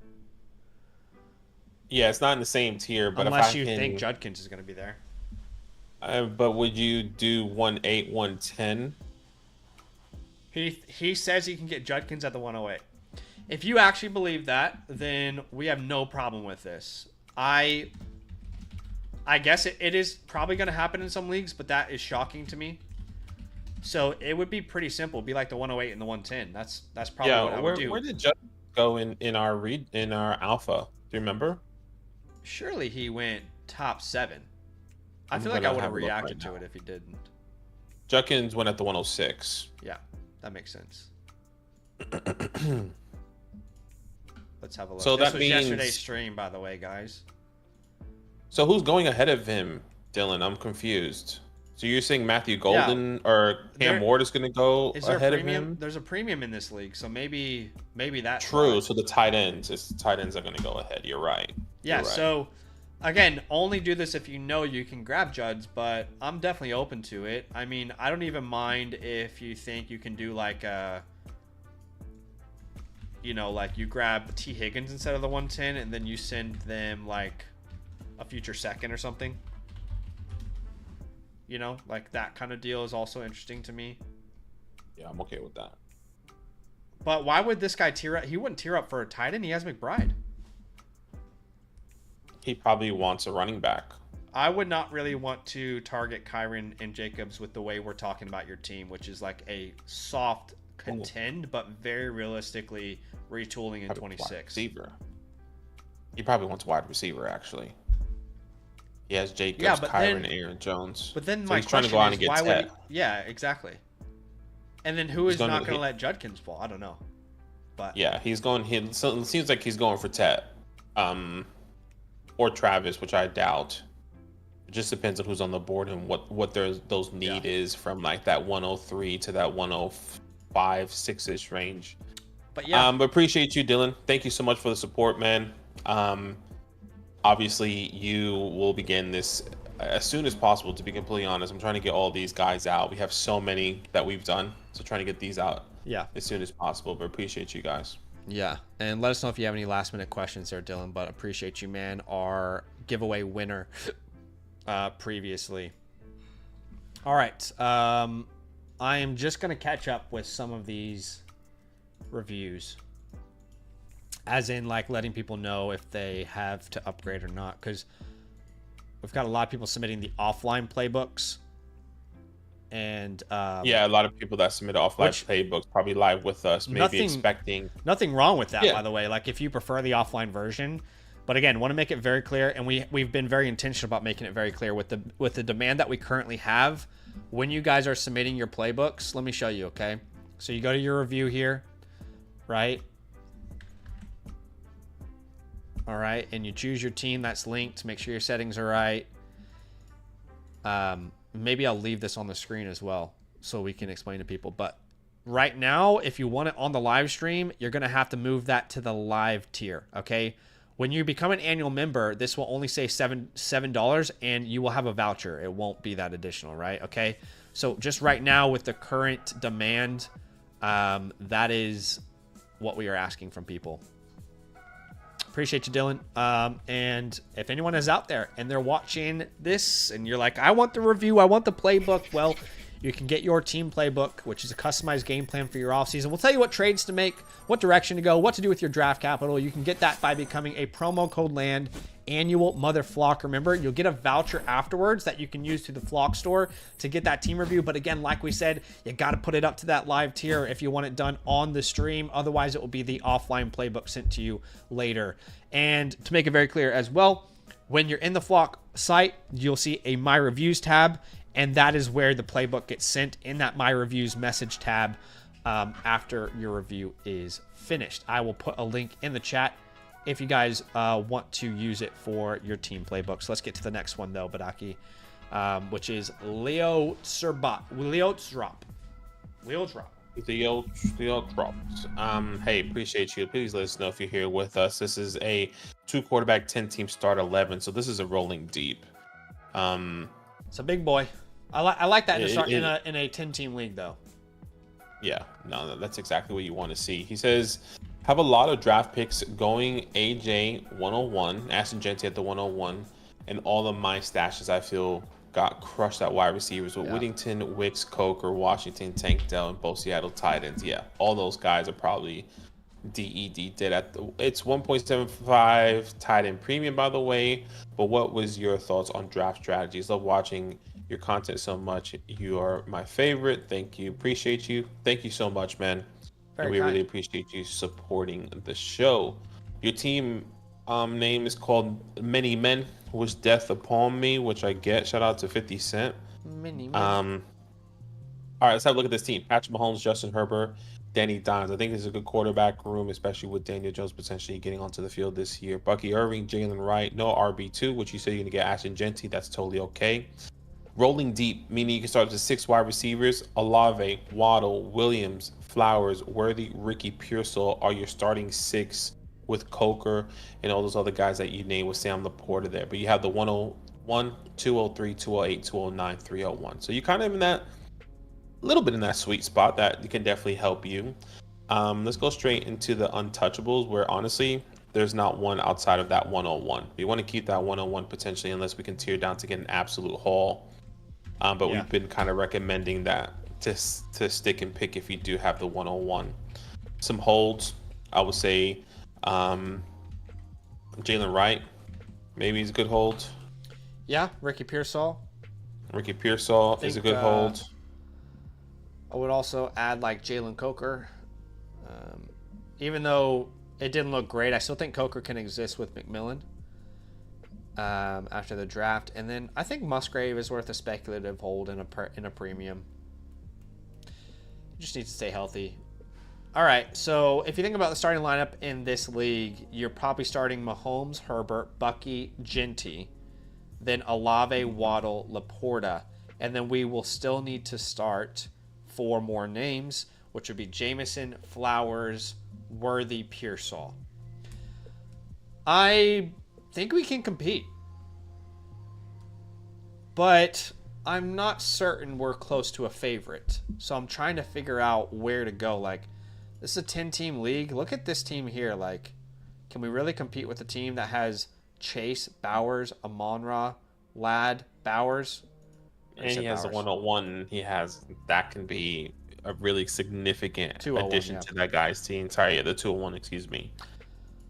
Yeah, it's not in the same tier, but unless you think Judkins is going to be there. But would you do 1.8, 110? He says he can get Judkins at the 108. If you actually believe that, then we have no problem with this. I guess it is probably going to happen in some leagues, but that is shocking to me. So it would be pretty simple. It'd be like the 108 and the 110. That's probably what I would do. Where did Judkins go in our alpha? Do you remember? Surely he went top 7. I feel like I would have reacted to it if he didn't. Judkins went at the 106. Yeah, that makes sense. Let's have a look. So this that was means yesterday's stream, by the way, guys. So who's going ahead of him, Dylan? I'm confused. So you're saying Matthew Golden or Cam Ward is going to go ahead of him? There's a premium in this league, so maybe that's true. So the tight ends are going to go ahead. You're right. Yeah. You're right. So again, only do this if you know you can grab Juds, but I'm definitely open to it. I mean, I don't even mind if you think you can do like like you grab T. Higgins instead of the 110, and then you send them like a future second or something. Like that kind of deal is also interesting to me. Yeah, I'm okay with that. But why would this guy tier up? He wouldn't tier up for a tight end. He has McBride. He probably wants a running back. I would not really want to target Kyron and Jacobs with the way we're talking about your team, which is like a soft contend, but very realistically retooling in 26. Receiver. He probably wants wide receiver, actually. He has Jacobs, Yeah, but Kyron, then Aaron Jones. But then So my he's trying to question go out is, and get why would he? Ted. Yeah, exactly. And then who He's is gonna- not going to he- let Judkins fall? I don't know. But Yeah, he's going. So it seems like he's going for Ted, or Travis, which I doubt. It just depends on who's on the board and what those need is from like that 103 to that 105, 6-ish range. But yeah, But appreciate you, Dylan. Thank you so much for the support, man. Obviously, you will begin this as soon as possible. To be completely honest, I'm trying to get all these guys out. We have so many that we've done, so trying to get these out as soon as possible. But appreciate you guys. Yeah, and let us know if you have any last minute questions there, Dylan. But appreciate you, man. Our giveaway winner previously. All right, I am just gonna catch up with some of these reviews, as in like letting people know if they have to upgrade or not, because we've got a lot of people submitting the offline playbooks, and yeah, a lot of people that submit offline playbooks probably live with us, maybe expecting nothing wrong with that, by the way. Like if you prefer the offline version, but again, want to make it very clear, and we've been very intentional about making it very clear with the demand that we currently have. When you guys are submitting your playbooks, let me show you. Okay, so you go to your review here, right? All right, and you choose your team that's linked. Make sure your settings are right. Maybe I'll leave this on the screen as well so we can explain to people. But right now, if you want it on the live stream, you're going to have to move that to the live tier, okay? When you become an annual member, this will only say $7, and you will have a voucher. It won't be that additional, right? Okay, so just right now with the current demand, that is what we are asking from people. Appreciate you, Dylan. And if anyone is out there and they're watching this and you're like, I want the review, I want the playbook, well, you can get your team playbook, which is a customized game plan for your offseason. We'll tell you what trades to make, what direction to go, what to do with your draft capital. You can get that by becoming a promo code LAND annual mother flock. Remember, you'll get a voucher afterwards that you can use through the flock store to get that team review. But again, like we said, you got to put it up to that live tier if you want it done on the stream. Otherwise, it will be the offline playbook sent to you later. And to make it very clear as well, when you're in the flock site, you'll see a My Reviews tab, and that is where the playbook gets sent in that My Reviews message tab after your review is finished. I will put a link in the chat if you guys want to use it for your team playbooks. Let's get to the next one, though, Badaki, which is Leo Trop. Hey, appreciate you. Please let us know if you're here with us. This is a 2-quarterback, 10-team start 11, so this is a rolling deep. It's a big boy. I like that in a 10-team league, though. Yeah, no, that's exactly what you want to see. He says, have a lot of draft picks going AJ 101, Ashton Genty at the 101, and all of my stashes I feel got crushed at wide receivers with Whittington, Wicks, Coker, Washington, Tank Dell, and both Seattle Titans. Yeah, all those guys are probably dead at it's 1.75 tight end premium, by the way. But what was your thoughts on draft strategies? Love watching your content so much. You are my favorite. Thank you. Appreciate you. Thank you so much, man. And we really appreciate you supporting the show. Your team name is called Many Men Was Death Upon Me, which I get. Shout out to 50 Cent. Many Men. All right, let's have a look at this team. Patrick Mahomes, Justin Herbert, Danny Dimes. I think this is a good quarterback room, especially with Daniel Jones potentially getting onto the field this year. Bucky Irving, Jalen Wright, no RB2, which you said you're going to get Ashton Genty. That's totally okay. Rolling deep, meaning you can start with 6 wide receivers. Olave, Waddle, Williams, Flowers, Worthy, Ricky Pearsall are your starting 6 with Coker and all those other guys that you named with Sam Laporta there. But you have the 101, 203, 208, 209, 301. So you're kind of in that little bit in that sweet spot that can definitely help you. Let's go straight into the untouchables, where honestly, there's not one outside of that 101. We want to keep that 101 potentially, unless we can tear down to get an absolute haul. But we've been kind of recommending that to stick and pick if you do have the 101. Some holds, I would say Jalen Wright, maybe he's a good hold. Yeah, Ricky Pearsall. Ricky Pearsall is a good hold. I would also add like Jalen Coker. Even though it didn't look great, I still think Coker can exist with McMillan. after the draft. And then I think Musgrave is worth a speculative hold in a premium. You just need to stay healthy. All right, so if you think about the starting lineup in this league, you're probably starting Mahomes, Herbert, Bucky, Genty, then Olave, Waddle, Laporta, and then we will still need to start 4 more names, which would be Jameson, Flowers, Worthy, Pearsall. I think we can compete, but I'm not certain we're close to a favorite. So I'm trying to figure out where to go. Like, this is a 10-team league. Look at this team here. Like, can we really compete with a team that has Chase, Bowers, Amon-Ra, Ladd, Bowers? And he has a 101. He has, that can be a really significant addition to that guy's team. Sorry, the 201, excuse me.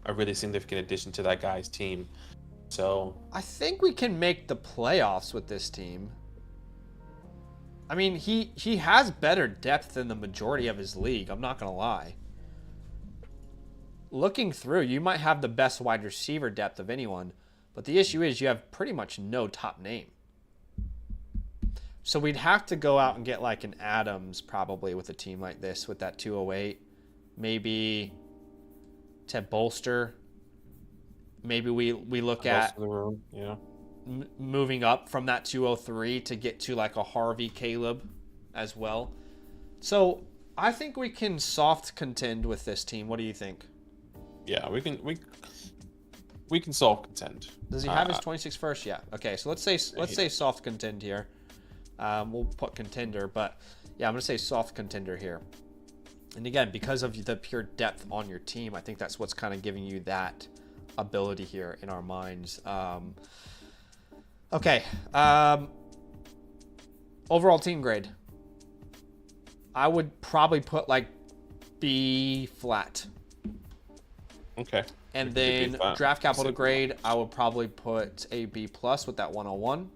A really significant addition to that guy's team. So I think we can make the playoffs with this team. I mean, he has better depth than the majority of his league. I'm not going to lie. Looking through, you might have the best wide receiver depth of anyone, but the issue is you have pretty much no top name. So we'd have to go out and get like an Adams probably with a team like this with that 208. Maybe to bolster. Maybe we look at moving up from that 203 to get to like a Harvey, Caleb as well. So I think we can soft contend with this team. What do you think? Yeah, we can soft contend. Does he have his 26 first? Yeah. Okay, so let's say soft contend here. We'll put contender, but yeah, I'm gonna say soft contender here. And again, because of the pure depth on your team, I think that's what's kind of giving you that ability here in our minds. Okay. Overall team grade. I would probably put like B flat. Okay. And then draft capital grade, I would probably put a B plus with that 101.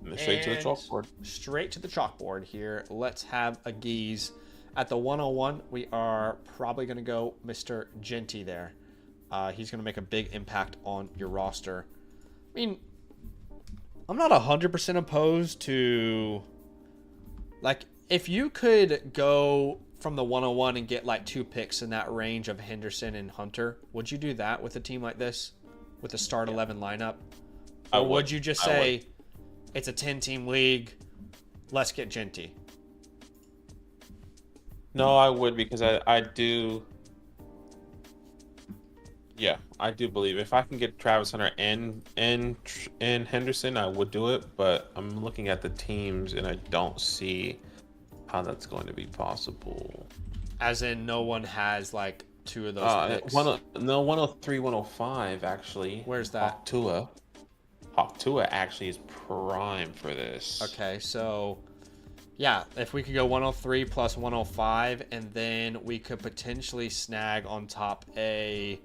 And straight to the chalkboard. Straight to the chalkboard here. Let's have a geese. At the 101, we are probably going to go Mr. Genty there. He's going to make a big impact on your roster. I mean, I'm not 100% opposed to, like, if you could go from the 101 and get like 2 picks in that range of Henderson and Hunter, would you do that with a team like this, with a start 11 lineup? Or would you just say, it's a 10-team league, let's get Genty? No, I would, because I do. Yeah, I do believe if I can get Travis Hunter and Henderson, I would do it. But I'm looking at the teams and I don't see how that's going to be possible. As in, no one has like 2 of those picks. 103, 105 actually. Where's that? Hawk Tua actually is prime for this. Okay, so yeah, if we could go 103 plus 105, and then we could potentially snag on top a,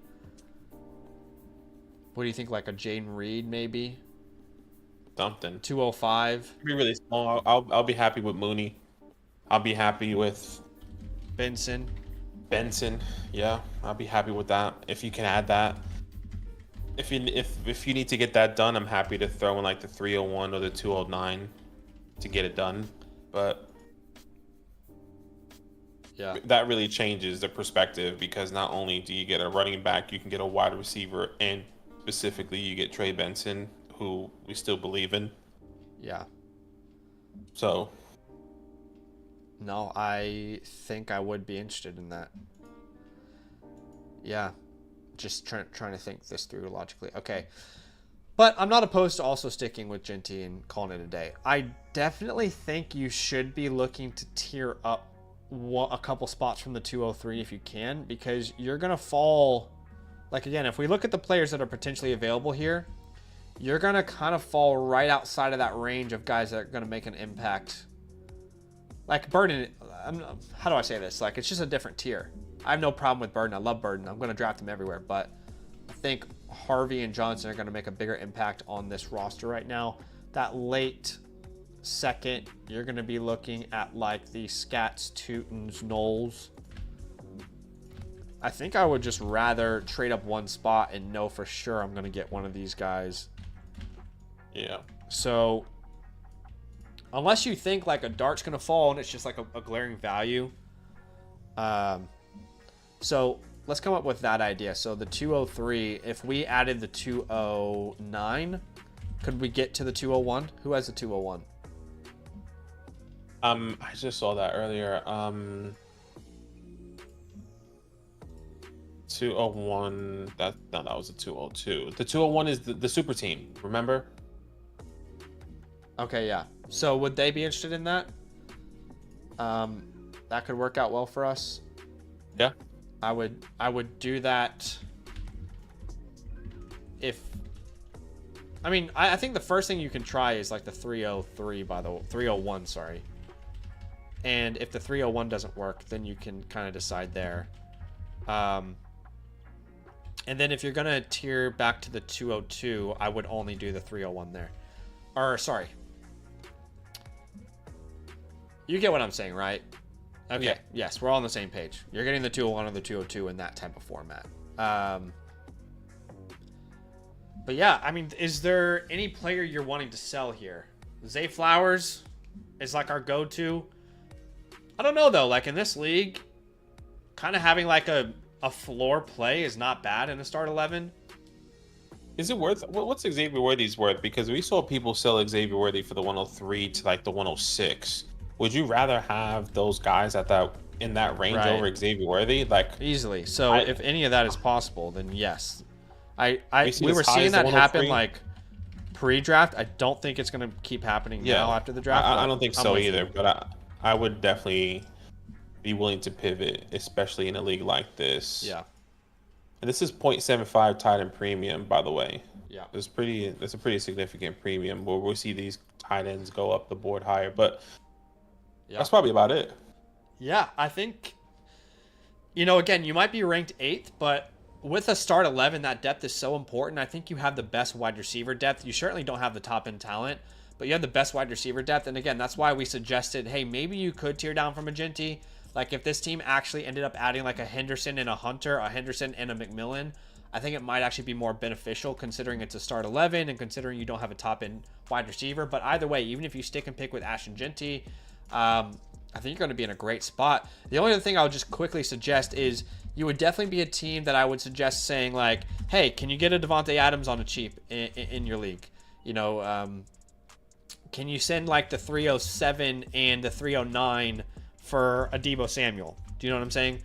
what do you think, like a Jaden Reed maybe? Something. 205. Be really small. I'll be happy with Mooney. I'll be happy with Benson. Yeah, I'll be happy with that. If you can add that. If you need to get that done, I'm happy to throw in like the 301 or the 209 to get it done. But yeah, that really changes the perspective, because not only do you get a running back, you can get a wide receiver, and specifically you get Trey Benson, who we still believe in. Yeah. So. No, I think I would be interested in that. Yeah. Just trying to think this through logically. Okay. But I'm not opposed to also sticking with Genty and calling it a day. I definitely think you should be looking to tier up a couple spots from the 203 if you can, because you're going to fall. Like, again, if we look at the players that are potentially available here, you're going to kind of fall right outside of that range of guys that are going to make an impact. Like Burden, how do I say this? Like, it's just a different tier. I have no problem with Burden. I love Burden. I'm going to draft him everywhere. But I think Harvey and Johnson are going to make a bigger impact on this roster right now. That late second, you're going to be looking at like the Scats, Tutons, Knowles. I think I would just rather trade up one spot and know for sure I'm going to get one of these guys. Yeah. So, unless you think like a dart's going to fall and it's just like a glaring value. So, let's come up with that idea. So, the 203, if we added the 209, could we get to the 201? Who has the 201? I just saw that earlier. 201. That was a 202. The 201 is the super team. Remember? Okay, yeah. So would they be interested in that? That could work out well for us. Yeah. I would do that. I think the first thing you can try is like the 303 301, sorry. And if the 301 doesn't work, then you can kind of decide there. And then if you're going to tier back to the 202, I would only do the 301 there. Or, sorry. You get what I'm saying, right? Okay. Yeah. Yes, we're all on the same page. You're getting the 201 or the 202 in that type of format. But yeah, I mean, is there any player you're wanting to sell here? Zay Flowers is like our go-to. I don't know, though. Like, in this league, kind of having like a floor play is not bad in a start 11. Is it worth? What's Xavier Worthy's worth? Because we saw people sell Xavier Worthy for the 103 to like the 106. Would you rather have those guys in that range over Xavier Worthy? Like easily. So if any of that is possible, then yes. We were seeing that happen like pre-draft. I don't think it's going to keep happening now after the draft. I don't think so either. But I would definitely be willing to pivot, especially in a league like this. Yeah. And this is 0.75 tight end premium, by the way. Yeah. It's a pretty significant premium where we'll see these tight ends go up the board higher. But that's probably about it. Yeah, I think, again, you might be ranked 8th, but with a start 11, that depth is so important. I think you have the best wide receiver depth. You certainly don't have the top end talent, but you have the best wide receiver depth. And again, that's why we suggested, hey, maybe you could tear down from Magenti. Like if this team actually ended up adding like a Henderson and a Hunter, a Henderson and a McMillan, I think it might actually be more beneficial considering it's a start 11 and considering you don't have a top end wide receiver. But either way, even if you stick and pick with Ashton Genty, I think you're going to be in a great spot. The only other thing I would just quickly suggest is you would definitely be a team that I would suggest saying like, hey, can you get a Devontae Adams on a cheap in your league? Can you send like the 307 and the 309 for a Deebo Samuel? Do you know what I'm saying?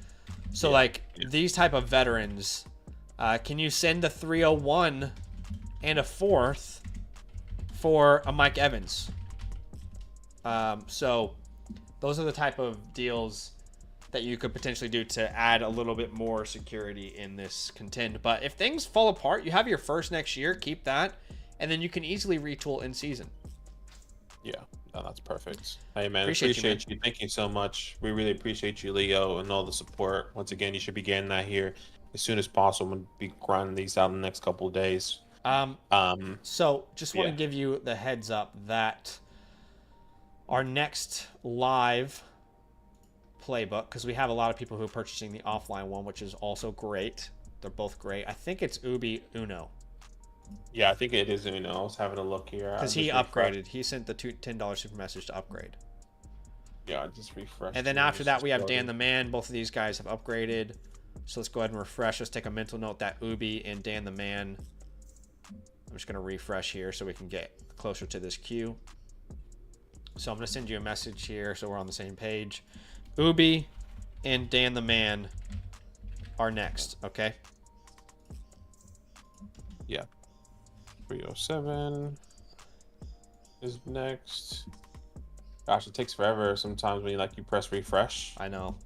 So these type of veterans, can you send the 301 and a 4th for a Mike Evans? So those are the type of deals that you could potentially do to add a little bit more security in this contend. But if things fall apart, you have your first next year, keep that, and then you can easily retool in season. Yeah, no, that's perfect. Hey, man, Appreciate you. Thank you so much. We really appreciate you, Leo, and all the support. Once again, you should be getting that here as soon as possible. We'll be grinding these out in the next couple of days. So just want to give you the heads up that our next live playbook, because we have a lot of people who are purchasing the offline one, which is also great. They're both great. I think it's Obi Uno. Yeah, I think it is Uno. I was having a look here. Because he upgraded. He sent the $10 super message to upgrade. Yeah, I just refreshed. And then after that, we have Dan the Man. Both of these guys have upgraded. So let's go ahead and refresh. Let's take a mental note that Ubi and Dan the Man. I'm just going to refresh here so we can get closer to this queue. So I'm going to send you a message here so we're on the same page. Ubi and Dan the Man are next, okay? Yeah. 307 is next. Gosh, it takes forever sometimes when you press refresh. I know.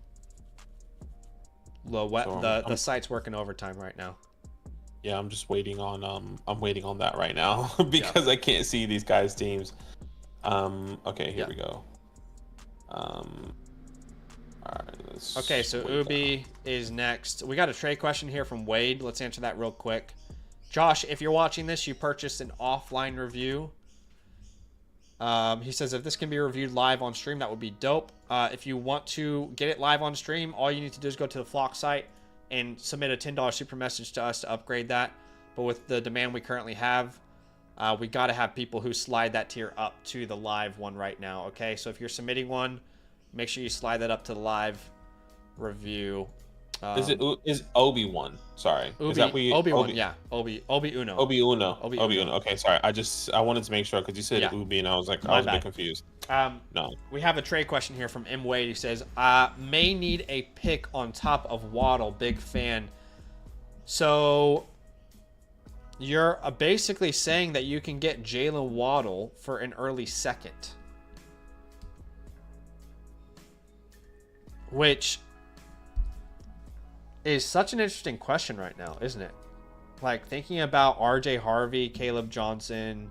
The site's working overtime right now. Yeah, I'm just waiting on I'm waiting on that right now because I can't see these guys' teams. Okay, here we go. All right, okay, so Ubi is next. We got a trade question here from Wade. Let's answer that real quick. Josh, if you're watching this, you purchased an offline review. He says if this can be reviewed live on stream, that would be dope. If you want to get it live on stream, all you need to do is go to the Flock site, and submit a $10 super message to us to upgrade that. But with the demand we currently have, we got to have people who slide that tier up to the live one right now. Okay, so if you're submitting one, make sure you slide that up to the live review. Is Obi one? Sorry, is that we Obi one? Yeah, Obi Uno. Obi Uno. Obi Uno. Okay, sorry. I wanted to make sure because you said Yeah. Ubi and I was like, My I was a bad. bit confused. No. We have a trade question here from M Wade. He says, may need a pick on top of Waddle. Big fan. So you're basically saying that you can get Jalen Waddle for an early second, which is such an interesting question right now, isn't it? Like thinking about RJ Harvey, Caleb Johnson,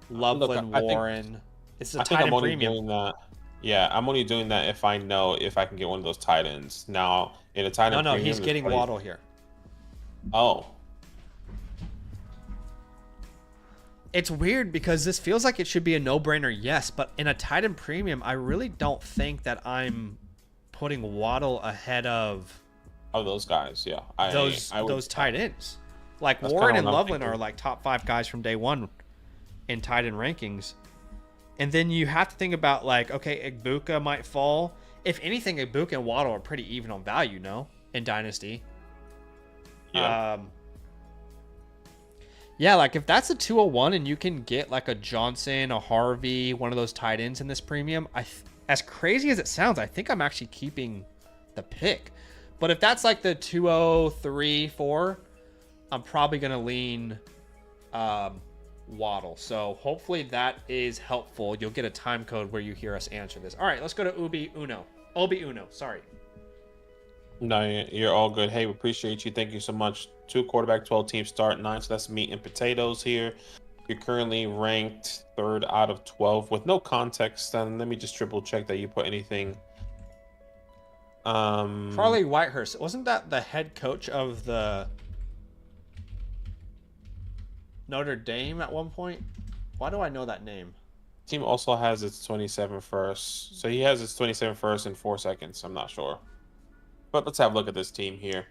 Loveland Warren. It's a tight end premium. Doing that. Yeah, I'm only doing that if I know if I can get one of those tight ends. Now, in a tight end No, premium, he's getting Waddle here. Oh. It's weird because this feels like it should be a no-brainer, yes, but in a tight end premium, I really don't think that I'm putting Waddle ahead of those guys. Yeah, those tight ends. Like That's Warren kinda and what I'm Loveland thinking. are like top 5 guys from day one in tight end rankings. And then you have to think about like, okay, Igbuka might fall. If anything, Igbuka and Waddle are pretty even on value, no? In Dynasty. Yeah. Yeah, like if that's a 201 and you can get like a Johnson, a Harvey, one of those tight ends in this premium, as crazy as it sounds, I think I'm actually keeping the pick. But if that's like the 203, 4, I'm probably going to lean Waddle. So hopefully that is helpful. You'll get a time code where you hear us answer this. All right, let's go to Obi Uno, sorry. No, you're all good. Hey, we appreciate you. Thank you so much. 2 quarterback, 12 teams start 9. So that's meat and potatoes here. You're currently ranked 3rd out of 12 with no context. And let me just triple check that you put anything. Farley Whitehurst, wasn't that the head coach of the Notre Dame at one point? Why do I know that name? Team also has its 27 first. So he has its 27 first in 4 seconds. I'm not sure. But let's have a look at this team here.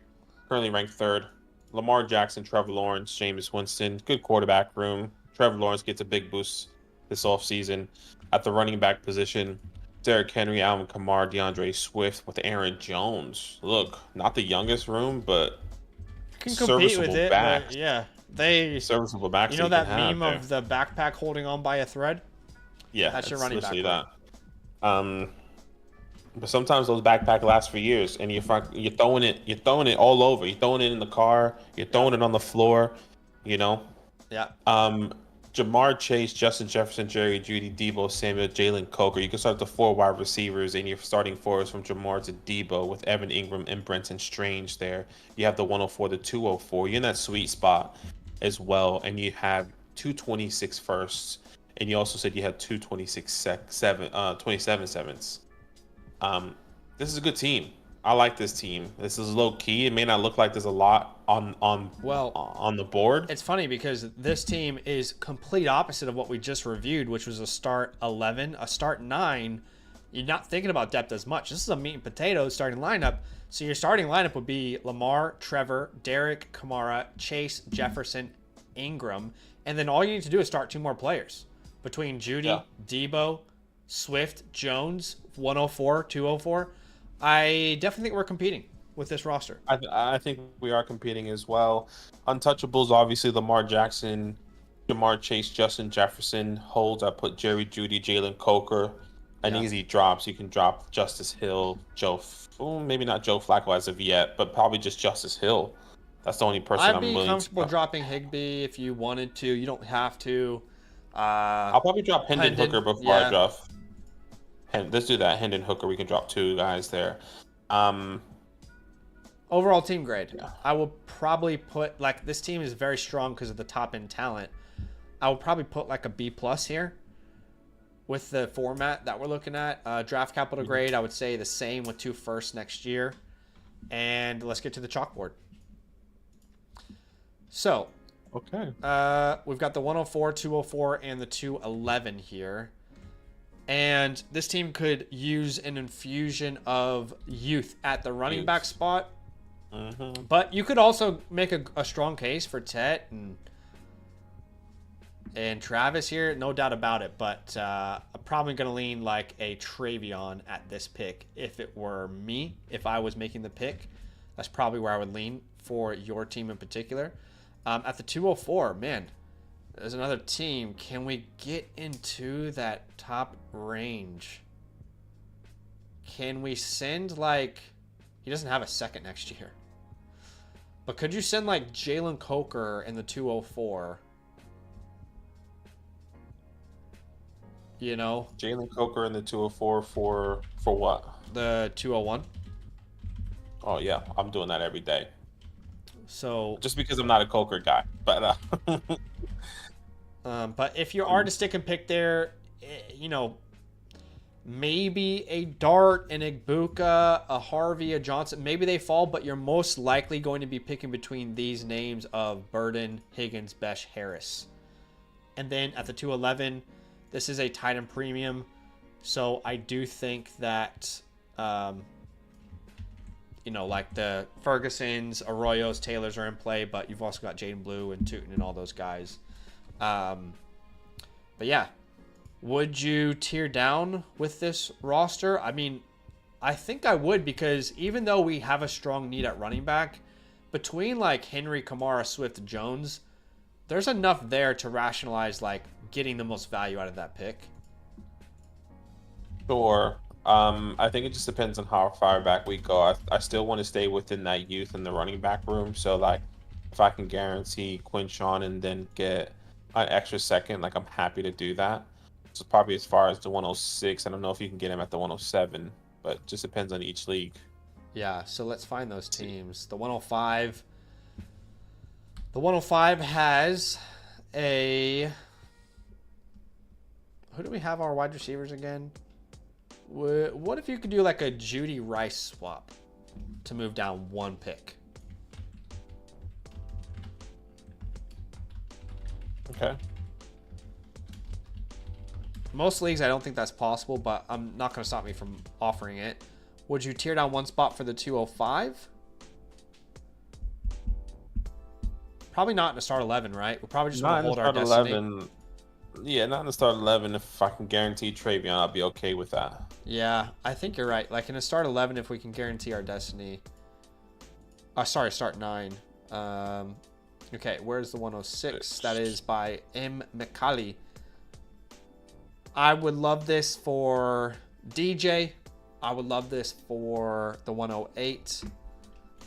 Currently ranked 3rd. Lamar Jackson, Trevor Lawrence, Jameis Winston. Good quarterback room. Trevor Lawrence gets a big boost this offseason. At the running back position, Derrick Henry, Alvin Kamara, DeAndre Swift with Aaron Jones. Look, not the youngest room, but Can compete with it, backs. but yeah. They Serviceable backs. You know that that meme of the backpack holding on by a thread? Yeah, That's your running back. That. But sometimes those backpack last for years, and you're throwing it all over. You're throwing it in the car. You're throwing it on the floor. You know. Yeah. Jamar Chase, Justin Jefferson, Jerry Jeudy, Debo Samuel, Jalen Coker. You can start the 4 wide receivers, and your starting 4 is from Jamar to Debo with Evan Ingram and Brenton Strange there. You have the 104, the 204. You're in that sweet spot as well, and you have 226 firsts, and you also said you had 27 sevenths. This is a good team. I like this team. This is low key. It may not look like there's a lot on the board. It's funny because this team is complete opposite of what we just reviewed, which was a start 11, a start 9. You're not thinking about depth as much. This is a meat and potatoes starting lineup. So your starting lineup would be Lamar, Trevor, Derek, Kamara, Chase, Jefferson, Ingram, and then all you need to do is start 2 more players between Jeudy, Debo, Swift, Jones, 104, 204. I definitely think we're competing with this roster. I think we are competing as well. Untouchables, obviously, Lamar Jackson, Jamar Chase, Justin Jefferson. Holds, I put Jerry Jeudy, Jalen Coker. An easy drops, you can drop Justice Hill, maybe not Joe Flacco as of yet, but probably just Justice Hill. That's the only person I'm willing to. I'd be comfortable dropping Higbee if you wanted to. You don't have to. I'll probably drop Hendon Hooker before I drop. Let's do that. Hendon Hooker. We can drop 2 guys there. Overall team grade. Yeah. I will probably put like this team is very strong because of the top end talent. I will probably put like a B+ here with the format that we're looking at. Draft capital grade, I would say the same with 2 firsts next year. And let's get to the chalkboard. So, okay. We've got the 104, 204, and the 211 here. And this team could use an infusion of youth at the running back spot But you could also make a strong case for Tet and Travis here, no doubt about it. But I'm probably going to lean like a Travion at this pick if it were me. If I was making the pick, that's probably where I would lean for your team in particular. At the 204, man, there's another team. Can we get into that top range? Can we send like... He doesn't have a second next year. But could you send like Jalen Coker in the 204? You know? Jalen Coker in the 204 for what? The 201. Oh, yeah. I'm doing that every day. So... Just because I'm not a Coker guy. But but if you are to stick and pick there, you know, maybe a Dart, an Igbuka, a Harvey, a Johnson, maybe they fall, but you're most likely going to be picking between these names of Burden, Higgins, Besh, Harris. And then at the 211, this is a tight end premium. So I do think that, you know, like the Fergusons, Arroyos, Taylors are in play, but you've also got Jaden Blue and Tootin and all those guys. But yeah, would you tear down with this roster? I mean, I think I would, because even though we have a strong need at running back, between like Henry, Kamara, Swift, Jones, there's enough there to rationalize like getting the most value out of that pick. Sure. I think it just depends on how far back we go. I still want to stay within that youth in the running back room. So like, if I can guarantee Quinshon and then get an extra second, like I'm happy to do that. So probably as far as the 106, I don't know if you can get him at the 107, but it just depends on each league. Yeah, so let's find those teams. The 105. The 105 has a... Who do we have our wide receivers again? What if you could do like a Judy Rice swap to move down one pick? Okay. Most leagues, I don't think that's possible, but I'm not going to stop me from offering it. Would you tear down one spot for the 205? Probably not in the start 11, right? We'll probably just want to hold our destiny. 11. Yeah, not in the start 11. If I can guarantee Travion, I'll be okay with that. Yeah, I think you're right. Like in a start 11, if we can guarantee our destiny. Sorry, start 9. Okay, where's the 106? That is by M. McCauley. I would love this for DJ. I would love this for the 108.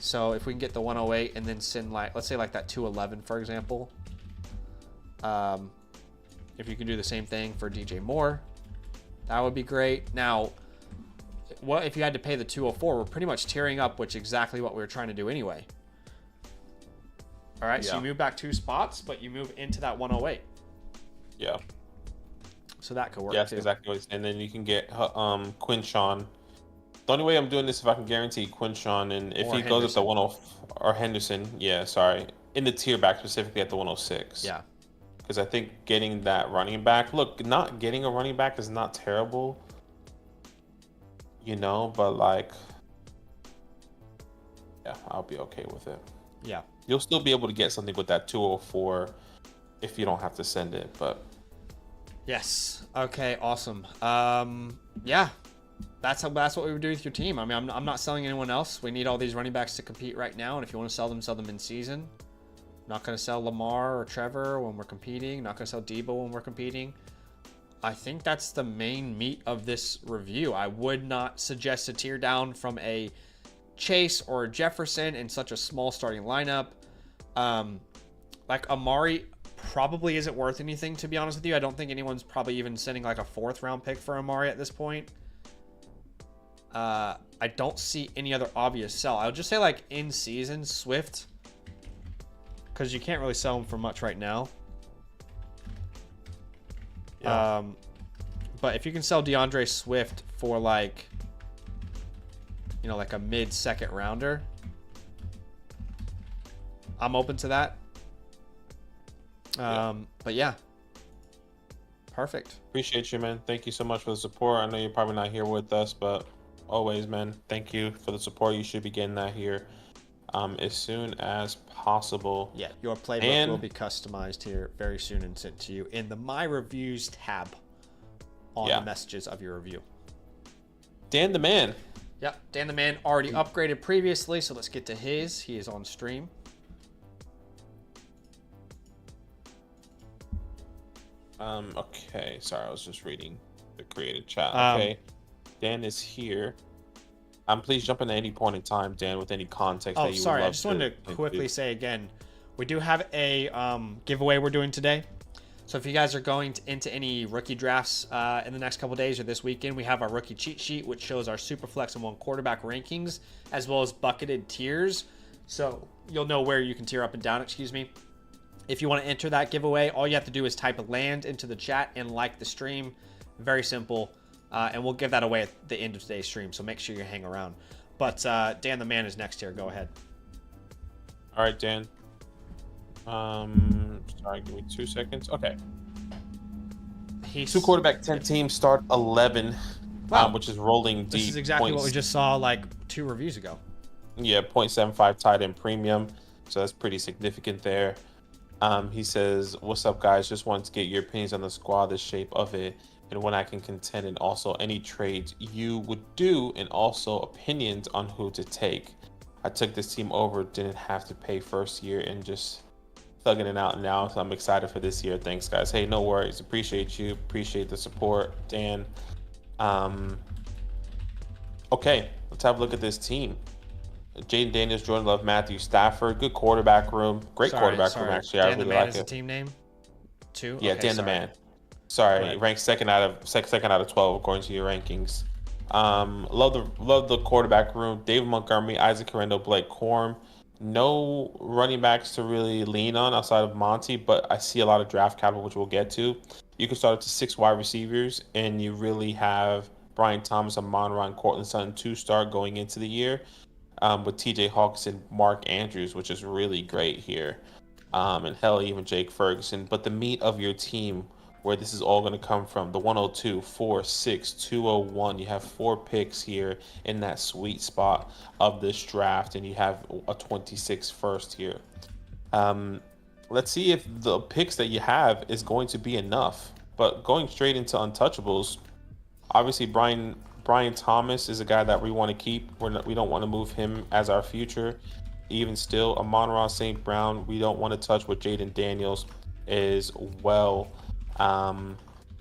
So if we can get the 108 and then send like, let's say like that 211, for example. If you can do the same thing for DJ Moore, that would be great. Now, what if you had to pay the 204? We're pretty much tearing up, which is exactly what we were trying to do anyway. All right, so you move back 2 spots, but you move into that 108. Yeah. So that could work. Yes, too. exactly. And then you can get Quinshon. The only way I'm doing this if I can guarantee Quinshon, and if he goes at the 104 or Henderson, yeah, sorry, in the tier back specifically at the 106. Yeah. Because I think getting that running back, look, not getting a running back is not terrible, you know, but like, yeah, I'll be okay with it. Yeah. You'll still be able to get something with that 204 if you don't have to send it, but. Yes. Okay. Awesome. Yeah. That's what we would do with your team. I mean, I'm not selling anyone else. We need all these running backs to compete right now, and if you want to sell them in season. Not going to sell Lamar or Trevor when we're competing. Not going to sell Debo when we're competing. I think that's the main meat of this review. I would not suggest a tear down from a Chase or a Jefferson in such a small starting lineup. Like Amari probably isn't worth anything, to be honest with you. I don't think anyone's probably even sending like a 4th round pick for Amari at this point. I don't see any other obvious sell. I would just say like in season Swift, because you can't really sell them for much right now. Yeah. But if you can sell DeAndre Swift for like, you know, like a mid-second rounder, I'm open to that. But yeah, perfect. Appreciate you, man. Thank you so much for the support. I know you're probably not here with us, but always, man, thank you for the support. You should be getting that here. as soon as possible. Yeah, your playbook will be customized here very soon and sent to you in the My Reviews tab on the messages of your review. Dan the Man. Yep, Dan the Man already upgraded previously, so let's get to his. He is on stream. Okay, sorry, I was just reading the created chat. Okay, Dan is here. Please jump in at any point in time, Dan, with any context that you would love. I just wanted to quickly say again, we do have a giveaway we're doing today. So if you guys are going into any rookie drafts in the next couple days or this weekend, we have our rookie cheat sheet, which shows our super flex and one quarterback rankings, as well as bucketed tiers. So you'll know where you can tier up and down, If you want to enter that giveaway, all you have to do is type land into the chat and like the stream. Very simple. And we'll give that away at the end of today's stream, so make sure you hang around. But Dan the Man is next here. Go ahead. All right, Dan. Sorry, give me 2 seconds. Okay. Two quarterback, 10 teams, start 11, which is rolling deep. This is exactly what we just saw like 2 reviews ago. Yeah, 0.75 tight end premium. So that's pretty significant there. He says, "What's up, guys? Just wanted to get your opinions on the squad, the shape of it, and when I can contend, and also any trades you would do, and also opinions on who to take. I took this team over, didn't have to pay first year, and just thugging it out now, so I'm excited for this year. Thanks, guys." Hey, no worries. Appreciate you. Appreciate the support, Dan. Okay, let's have a look at this team. Jaden Daniels, Jordan Love, Matthew Stafford. Good quarterback room. Great quarterback room, actually. Dan I really the Man like is it. the team name? 2? Yeah, okay, Dan the Man. Sorry, right. Ranked second out of 12 according to your rankings. Love the quarterback room. David Montgomery, Isaac Correndo, Blake Corum. No running backs to really lean on outside of Monty, but I see a lot of draft capital, which we'll get to. You can start up to 6 wide receivers, and you really have Brian Thomas, Amon-Ra, and Cortland Sutton 2-star going into the year, with TJ Hawkinson, Mark Andrews, which is really great here, and hell, even Jake Ferguson. But the meat of your team, where this is all going to come from, the 102, 4, 6, 201. You have 4 picks here in that sweet spot of this draft, and you have a 26 first here. Let's see if the picks that you have is going to be enough. But going straight into untouchables, obviously Brian Thomas is a guy that we want to keep. We don't want to move him as our future. Even still, Amon-Ra St. Brown, we don't want to touch with Jaden Daniels as well.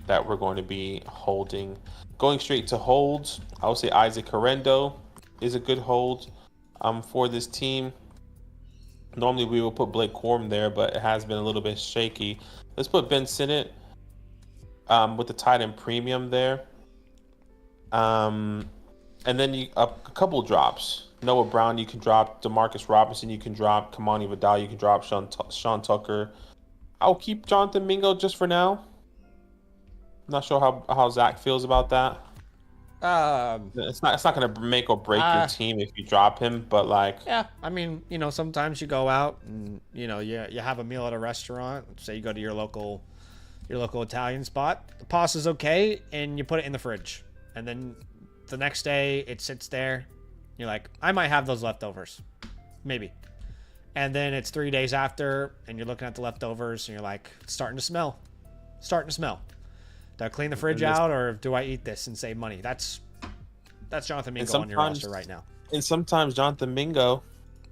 That we're going to be holding. Going straight to holds, I would say Isaac Correndo is a good hold for this team. Normally we will put Blake Corum there, but it has been a little bit shaky. Let's put Ben Sinnott with the tight end premium there. And then a couple drops. Noah Brown, you can drop. Demarcus Robinson, you can drop. Kamani Vidal, you can drop. Sean Tucker. I'll keep Jonathan Mingo just for now. I'm not sure how Zach feels about that. It's not going to make or break your team if you drop him, but like, yeah, I mean, sometimes you go out and you have a meal at a restaurant. Say you go to your local Italian spot. The pasta's okay, and you put it in the fridge, and then the next day it sits there. You're like, I might have those leftovers, maybe. And then it's 3 days after, and you're looking at the leftovers, and you're like, it's starting to smell. Do I clean the fridge out, or do I eat this and save money? That's Jonathan Mingo on your roster right now. And sometimes Jonathan Mingo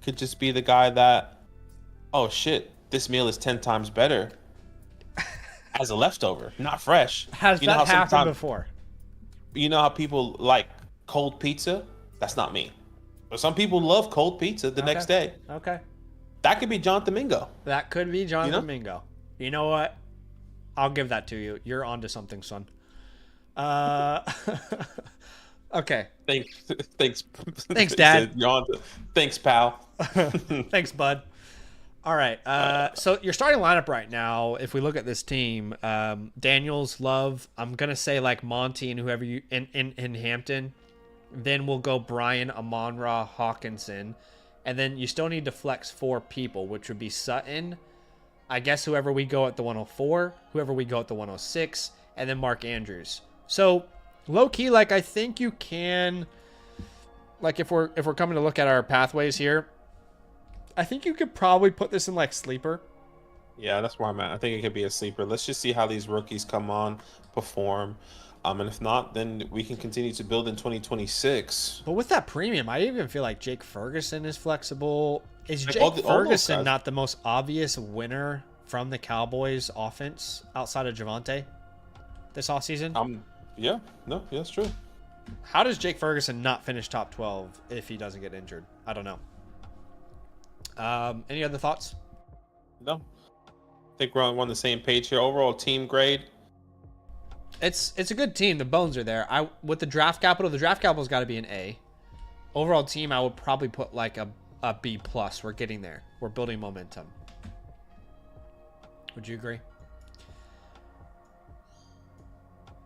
could just be the guy that, oh shit, this meal is 10 times better as a leftover, not fresh. Has that happened before? You know how people like cold pizza? That's not me. But some people love cold pizza the next day. Okay. That could be Jonathan Mingo. That could be Jonathan Mingo. You know what? I'll give that to you. You're onto something, son. Okay. Thanks, Dad. Thanks, pal. Thanks, bud. All right. So your starting lineup right now, if we look at this team, Daniels, Love, I'm gonna say like Monty and whoever you in Hampton. Then we'll go Brian, Amon-Ra, Hawkinson. And then you still need to flex 4 people, which would be Sutton, I guess whoever we go at the 104, whoever we go at the 106, and then Mark Andrews. So low key, like I think you can, like if we're coming to look at our pathways here, I think you could probably put this in like sleeper. Yeah, that's where I'm at. I think it could be a sleeper. Let's just see how these rookies come on, perform. And if not, then we can continue to build in 2026. But with that premium, I even feel like Jake Ferguson is flexible. Is Like, Jake all those Ferguson guys. not the most obvious winner from the Cowboys offense outside of Javonte this offseason? Yeah, no, yeah, that's true. How does Jake Ferguson not finish top 12 if he doesn't get injured? I don't know. Any other thoughts? No, I think we're on the same page here. Overall team grade. It's a good team. The bones are there. With the draft capital's got to be an A. Overall team, I would probably put like a B plus. We're getting there. We're building momentum. Would you agree?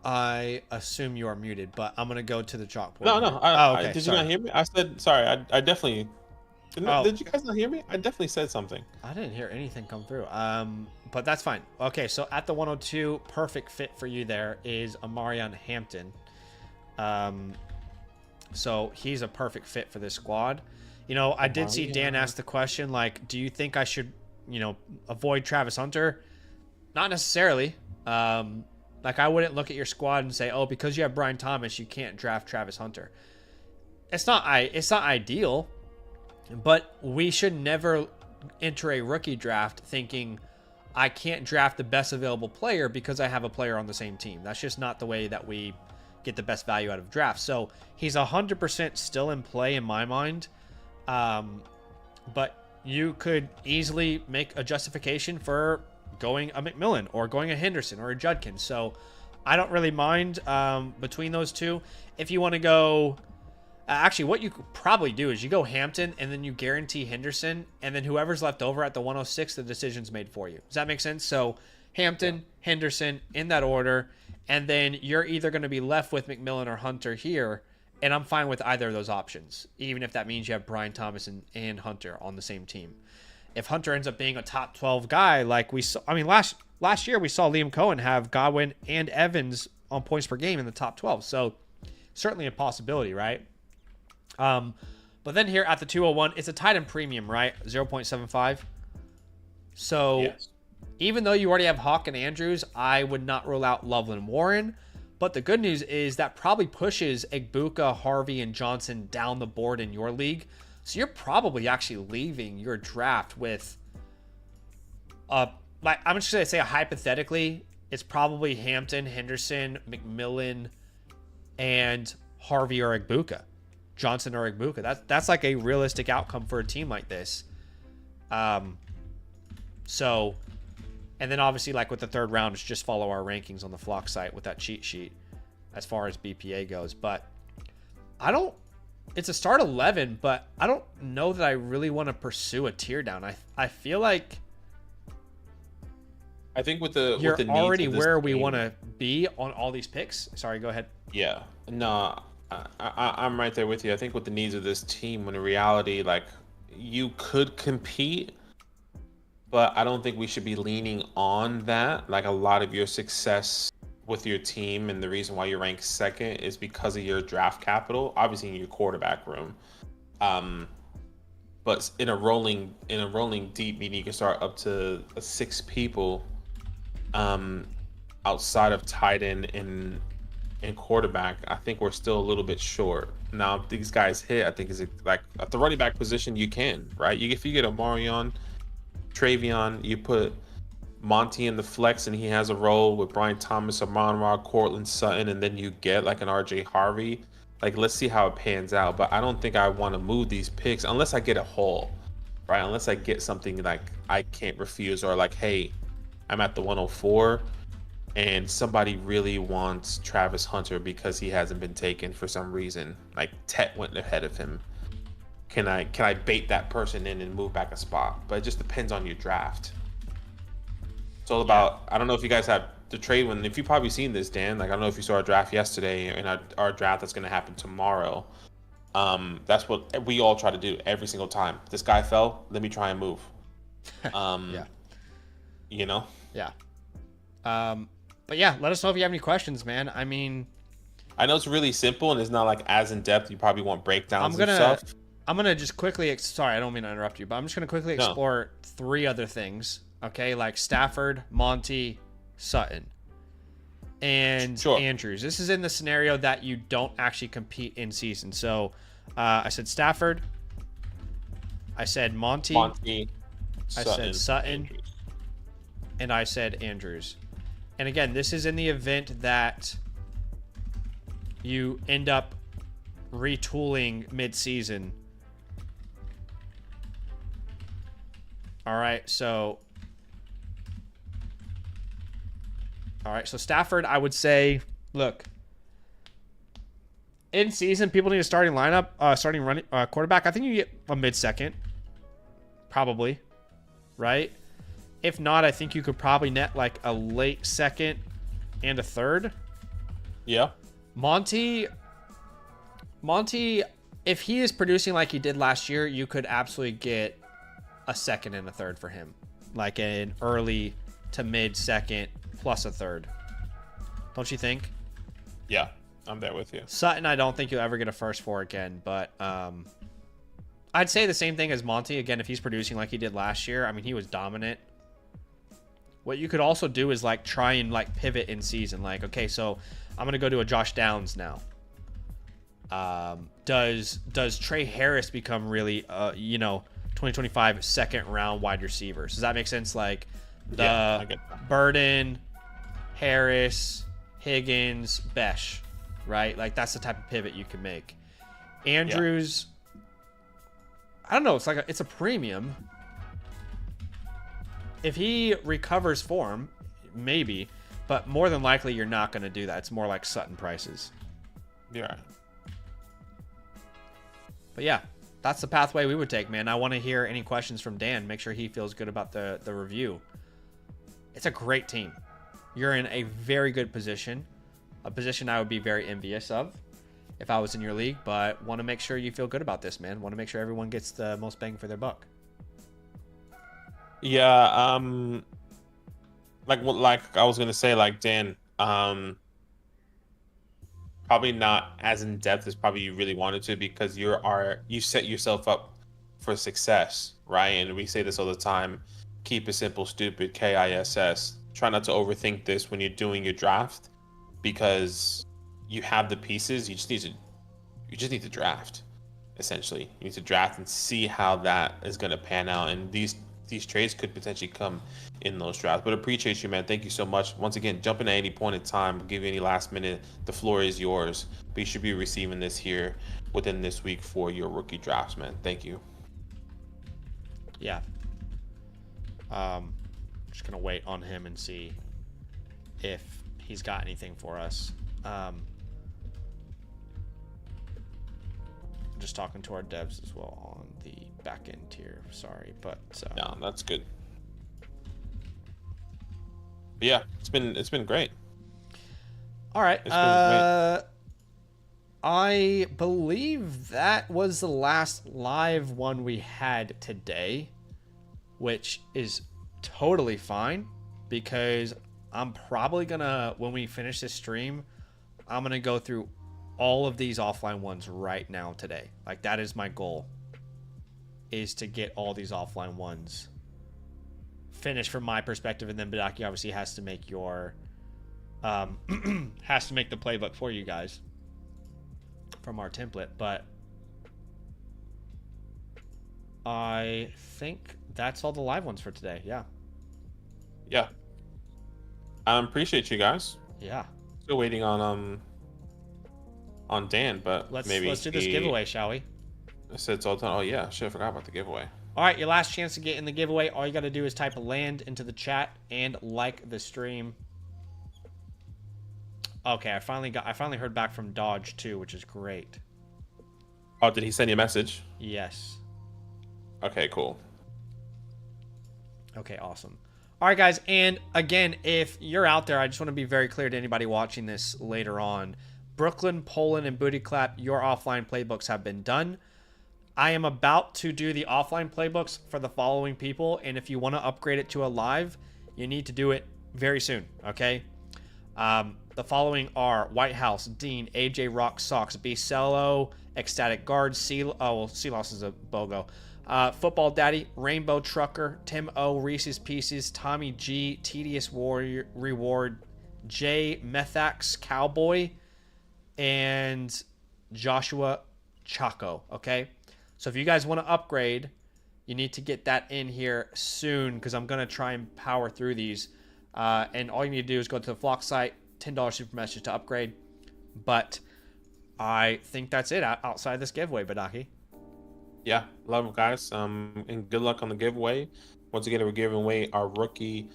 I assume you are muted, but I'm gonna go to the chalkboard. No. Okay, did sorry. you not hear me? I said sorry. I definitely. Did you guys not hear me? I definitely said something. I didn't hear anything come through. But that's fine. Okay, so at the 102, perfect fit for you there is Amarion Hampton. So he's a perfect fit for this squad. You know, I did see Dan ask the question, like, do you think I should, avoid Travis Hunter? Not necessarily. Like, I wouldn't look at your squad and say, oh, because you have Brian Thomas, you can't draft Travis Hunter. It's not ideal, but we should never enter a rookie draft thinking I can't draft the best available player because I have a player on the same team. That's just not the way that we get the best value out of drafts. So he's 100% still in play in my mind. But you could easily make a justification for going a McMillan or going a Henderson or a Judkins. So I don't really mind between those two. If you want to go... actually, what you could probably do is you go Hampton and then you guarantee Henderson, and then whoever's left over at the 106, the decision's made for you. Does that make sense? So Hampton, Henderson, in that order, and then you're either going to be left with McMillan or Hunter here, and I'm fine with either of those options, even if that means you have Brian Thomas and Hunter on the same team. If Hunter ends up being a top 12 guy, like we saw, last year we saw Liam Cohen have Godwin and Evans on points per game in the top 12. So certainly a possibility, right? But then here at the 201, it's a tight end premium, right? 0.75. So Yes. Even though you already have Hawk and Andrews, I would not rule out Loveland Warren. But the good news is that probably pushes Egbuka, Harvey, and Johnson down the board in your league. So you're probably actually leaving your draft with like I'm just gonna say hypothetically, it's probably Hampton, Henderson, McMillan, and Harvey or Egbuka. Johnson or Egbuka. That's like a realistic outcome for a team like this. So, and then obviously like with the third round, it's just follow our rankings on the Flock site with that cheat sheet as far as BPA goes. But it's a start 11, but I don't know that I really want to pursue a tear down. I feel like I think with the you're with the needs already of this where we team- want to be on all these picks. Sorry, go ahead. Yeah, no, I'm right there with you. I think with the needs of this team, when in reality, like you could compete, but I don't think we should be leaning on that. Like a lot of your success with your team and the reason why you rank second is because of your draft capital, obviously in your quarterback room. But in a rolling deep, meaning you can start up to 6 people, outside of tight end and quarterback, I think we're still a little bit short. Now, if these guys hit, I think is like at the running back position, you can, right? If you get a Marion, Travion, you put Monty in the flex and he has a role with Brian Thomas, Amon-Ra, Cortland Sutton, and then you get like an RJ Harvey. Like, let's see how it pans out. But I don't think I want to move these picks unless I get a haul, right? Unless I get something like I can't refuse, or like, hey, I'm at the 104 and somebody really wants Travis Hunter because he hasn't been taken for some reason. Like Tet went ahead of him. Can I bait that person in and move back a spot? But it just depends on your draft. It's all about, I don't know if you guys have the trade one. If you've probably seen this, Dan, like I don't know if you saw our draft yesterday and our draft that's going to happen tomorrow. That's what we all try to do every single time. This guy fell, let me try and move. Yeah. You know? Yeah. But yeah, let us know if you have any questions, man. I know it's really simple and it's not like as in depth. You probably want breakdowns I'm gonna and stuff. I'm gonna just quickly. Sorry, I don't mean to interrupt you, but I'm just gonna quickly explore 3 other things. Okay, like Stafford, Monty, Sutton, and Andrews. This is in the scenario that you don't actually compete in season. So, I said Stafford. I said Monty. I said Sutton. Andrews. And I said Andrews. And again, this is in the event that you end up retooling mid-season. All right, so Stafford, I would say, look, in season, people need a starting lineup, starting running quarterback. I think you get a mid-second, probably, right? If not, I think you could probably net like a late second and a third. Yeah. Monty, if he is producing like he did last year, you could absolutely get a second and a third for him. Like an early to mid second plus a third. Don't you think? Yeah, I'm there with you. Sutton, I don't think you'll ever get a first for again, but I'd say the same thing as Monty. Again, if he's producing like he did last year, I mean, he was dominant. What you could also do is like try and like pivot in season. Like, okay, so I'm gonna go to a Josh Downs now. Does Trey Harris become really 2025 second round wide receivers? Does that make sense? Like the Burden, Harris, Higgins, Besh, right? Like that's the type of pivot you can make. Andrews, I don't know. It's a premium. If he recovers form, maybe, but more than likely you're not going to do that. It's more like Sutton prices. Yeah. But yeah, that's the pathway we would take, man. I want to hear any questions from Dan. Make sure he feels good about the review. It's a great team. You're in a very good position, a position I would be very envious of if I was in your league, but want to make sure you feel good about this, man. Want to make sure everyone gets the most bang for their buck. Yeah, like I was gonna say, like Dan, probably not as in depth as probably you really wanted to, because you set yourself up for success, right? And we say this all the time: keep it simple, stupid. KISS. Try not to overthink this when you're doing your draft, because you have the pieces. You just need to draft. Essentially, you need to draft and see how that is gonna pan out, and these trades could potentially come in those drafts. But appreciate you, man. Thank you so much. Once again, jump in at any point in time. We'll give you any last minute. The floor is yours. But you should be receiving this here within this week for your rookie drafts, man. Thank you. Yeah. Just going to wait on him and see if he's got anything for us. Just talking to our devs as well on the back end here. Sorry, but no, that's good. But yeah, it's been great. All right. It's been great. I believe that was the last live one we had today, which is totally fine, because I'm probably gonna, when we finish this stream, I'm gonna go through all of these offline ones right now today. Like, that is my goal, is to get all these offline ones finished from my perspective, and then Badaki obviously has to make your has to make the playbook for you guys from our template. But I think that's all the live ones for today. Yeah. Appreciate you guys. Yeah. Still waiting on Dan, but let's do this giveaway, shall we? I said it's all done. Oh yeah, shit, I forgot about the giveaway. All right, your last chance to get in the giveaway. All you got to do is type a land into the chat and like the stream. Okay, I finally heard back from Dodge too, which is great. Oh, did he send you a message? Yes. Okay, cool. Okay, awesome. All right, guys, and again, if you're out there, I just want to be very clear to anybody watching this later on. Brooklyn, Poland, and Booty Clap, your offline playbooks have been done. I am about to do the offline playbooks for the following people, and if you want to upgrade it to a live, you need to do it very soon, okay? The following are White House, Dean, AJ Rock Sox, Bicello, Ecstatic Guard, Sealoss is a BOGO. Football Daddy, Rainbow Trucker, Tim O, Reese's Pieces, Tommy G, Tedious Warrior Reward, J Methax Cowboy, and Joshua Chaco. Okay, so if you guys want to upgrade, you need to get that in here soon because I'm gonna try and power through these. And all you need to do is go to the Flock site, $10 super message to upgrade. But I think that's it outside this giveaway, Badaki. Yeah, love it, guys. And good luck on the giveaway. Once again, we're giving away our rookie,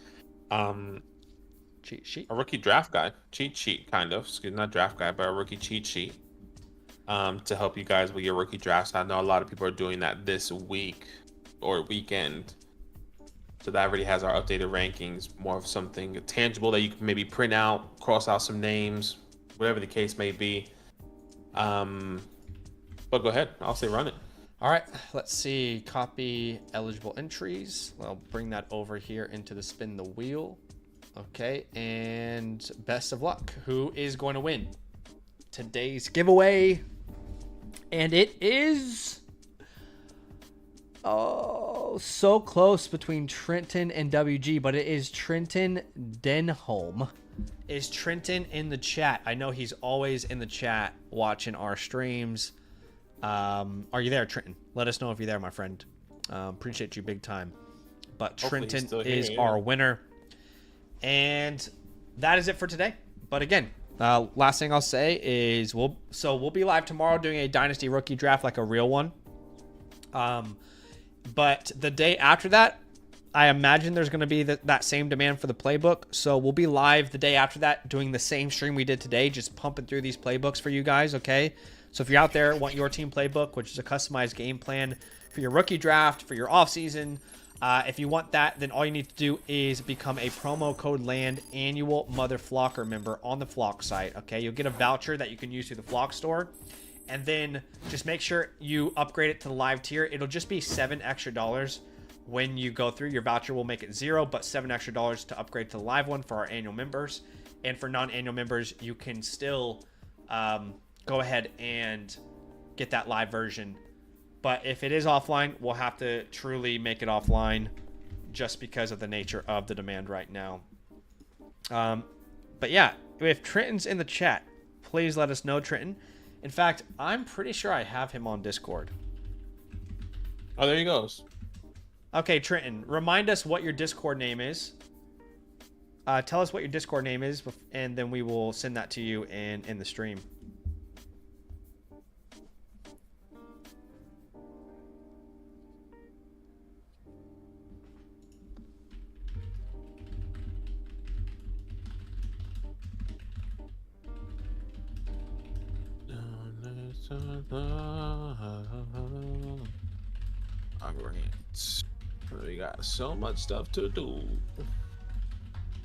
cheat sheet. A rookie draft guide, cheat sheet, kind of. Excuse me, not draft guide, but a rookie cheat sheet. To help you guys with your rookie drafts. I know a lot of people are doing that this week or weekend. So that already has our updated rankings, more of something tangible that you can maybe print out, cross out some names, whatever the case may be. But go ahead, I'll say run it. All right, let's see. Copy eligible entries. I'll bring that over here into the spin the wheel. Okay, and best of luck. Who is going to win today's giveaway? And it is... oh, so close between Trenton and WG, but it is Trenton Denholm. Is Trenton in the chat? I know he's always in the chat watching our streams. Are you there, Trenton? Let us know if you're there, my friend. Appreciate you big time. But Hopefully Trenton is our winner. And that is it for today. But again, last thing I'll say is we'll be live tomorrow doing a Dynasty rookie draft, like a real one. But the day after that, I imagine there's going to be that same demand for the playbook. So we'll be live the day after that doing the same stream we did today, just pumping through these playbooks for you guys, okay? So if you're out there, want your team playbook, which is a customized game plan for your rookie draft, for your offseason, if you want that, then all you need to do is become a promo code LAND annual Mother Flocker member on the Flock site, okay? You'll get a voucher that you can use through the Flock store. And then just make sure you upgrade it to the live tier. It'll just be $7 extra when you go through. Your voucher will make it $0, but $7 extra to upgrade to the live one for our annual members. And for non-annual members, you can still go ahead and get that live version. But if it is offline, we'll have to truly make it offline just because of the nature of the demand right now. But yeah, if Trenton's in the chat, please let us know, Trenton. In fact, I'm pretty sure I have him on Discord. Oh, there he goes. Okay, Trenton, remind us what your Discord name is. Tell us what your Discord name is, and then we will send that to you in the stream. Alright. We got so much stuff to do.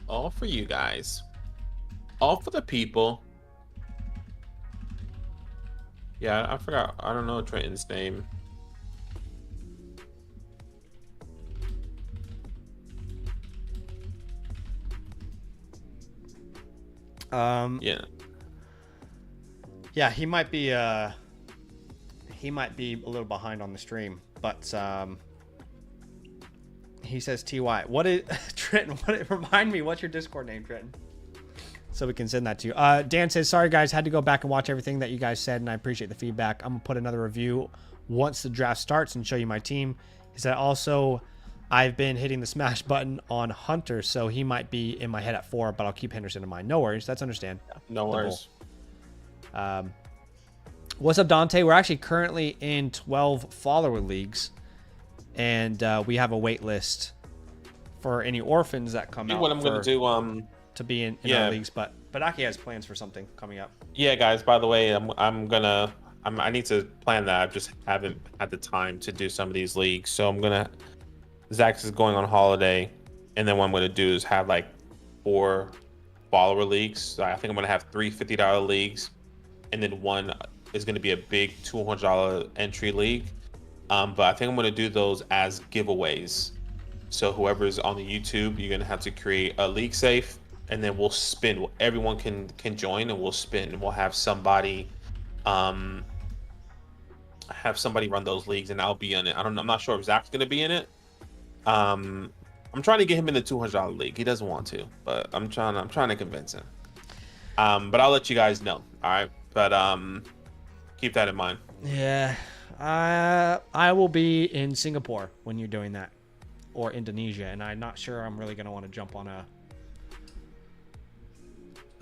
All for you guys. All for the people. Yeah, I forgot. I don't know Trenton's name. Yeah. Yeah, he might be a little behind on the stream, but he says TY. What is Trenton? Remind me, what's your Discord name, Trenton? So we can send that to you. Dan says, sorry guys, had to go back and watch everything that you guys said, and I appreciate the feedback. I'm gonna put another review once the draft starts and show you my team. He said also, I've been hitting the smash button on Hunter, so he might be in my head at 4, but I'll keep Henderson in mind. No worries, that's understand. No worries. What's up, Dante? We're actually currently in 12 follower leagues, and we have a wait list for any orphans that come out. What I'm going to do, to be in our leagues, but Aki has plans for something coming up. Yeah, guys. By the way, I need to plan that. I just haven't had the time to do some of these leagues, so I'm gonna. Zach is going on holiday, and then what I'm gonna do is have like 4 follower leagues. So I think I'm gonna have 3 $50 leagues, and then one is gonna be a big $200 entry league. But I think I'm gonna do those as giveaways. So whoever's on the YouTube, you're gonna have to create a league safe, and then we'll spin. Everyone can join, and we'll spin, and we'll have somebody run those leagues, and I'll be in it. I'm not sure if Zach's gonna be in it. I'm trying to get him in the $200 league. He doesn't want to, but I'm trying to convince him. But I'll let you guys know. All right, but keep that in mind. Yeah, I will be in Singapore when you're doing that, or Indonesia, and I'm not sure I'm really gonna want to jump on a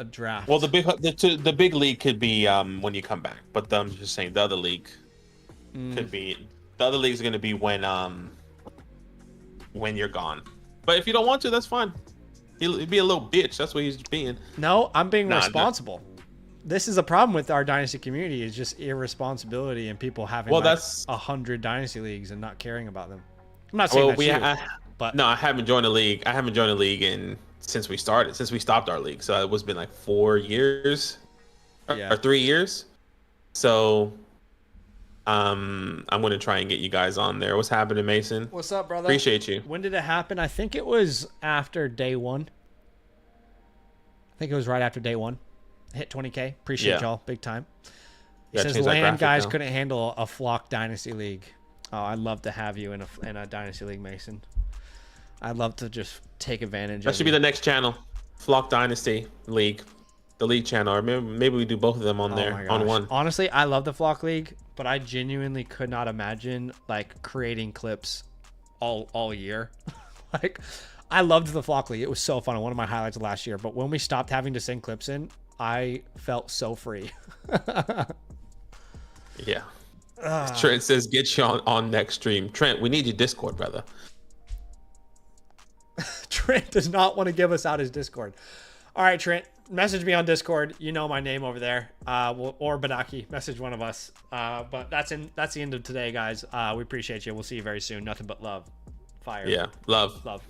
draft. Well, the big league could be when you come back, but I'm just saying the other league could be going to be when you're gone. But if you don't want to, that's fine. He'll be a little bitch. That's what he's being. No, I'm being responsible. This is a problem with our Dynasty community, is just irresponsibility and people having 100 Dynasty leagues and not caring about them. I'm not saying but no, I haven't joined a league. Since we stopped our league. So it was been like 4 years or 3 years. So I'm going to try and get you guys on there. What's happening, Mason? What's up, brother? Appreciate you. When did it happen? I think it was after day 1. I think it was right after day 1. Hit 20K. Appreciate y'all big time. It says land guys couldn't handle a flock Dynasty league. Oh, I'd love to have you in a Dynasty league, Mason. I'd love to just take advantage. That should be the next channel, Flock Dynasty League, the league channel, or maybe we do both of them on there on one. Honestly, I love the Flock League, but I genuinely could not imagine like creating clips all year. Like, I loved the Flock League; it was so fun. One of my highlights of last year. But when we stopped having to send clips in, I felt so free. Yeah. Trent says, "Get you on next stream." Trent, we need your Discord, brother. Trent does not want to give us out his Discord. All right, Trent, message me on Discord. You know my name over there, or Badaki. Message one of us. But that's the end of today, guys. We appreciate you. We'll see you very soon. Nothing but love. Fire. Yeah, love.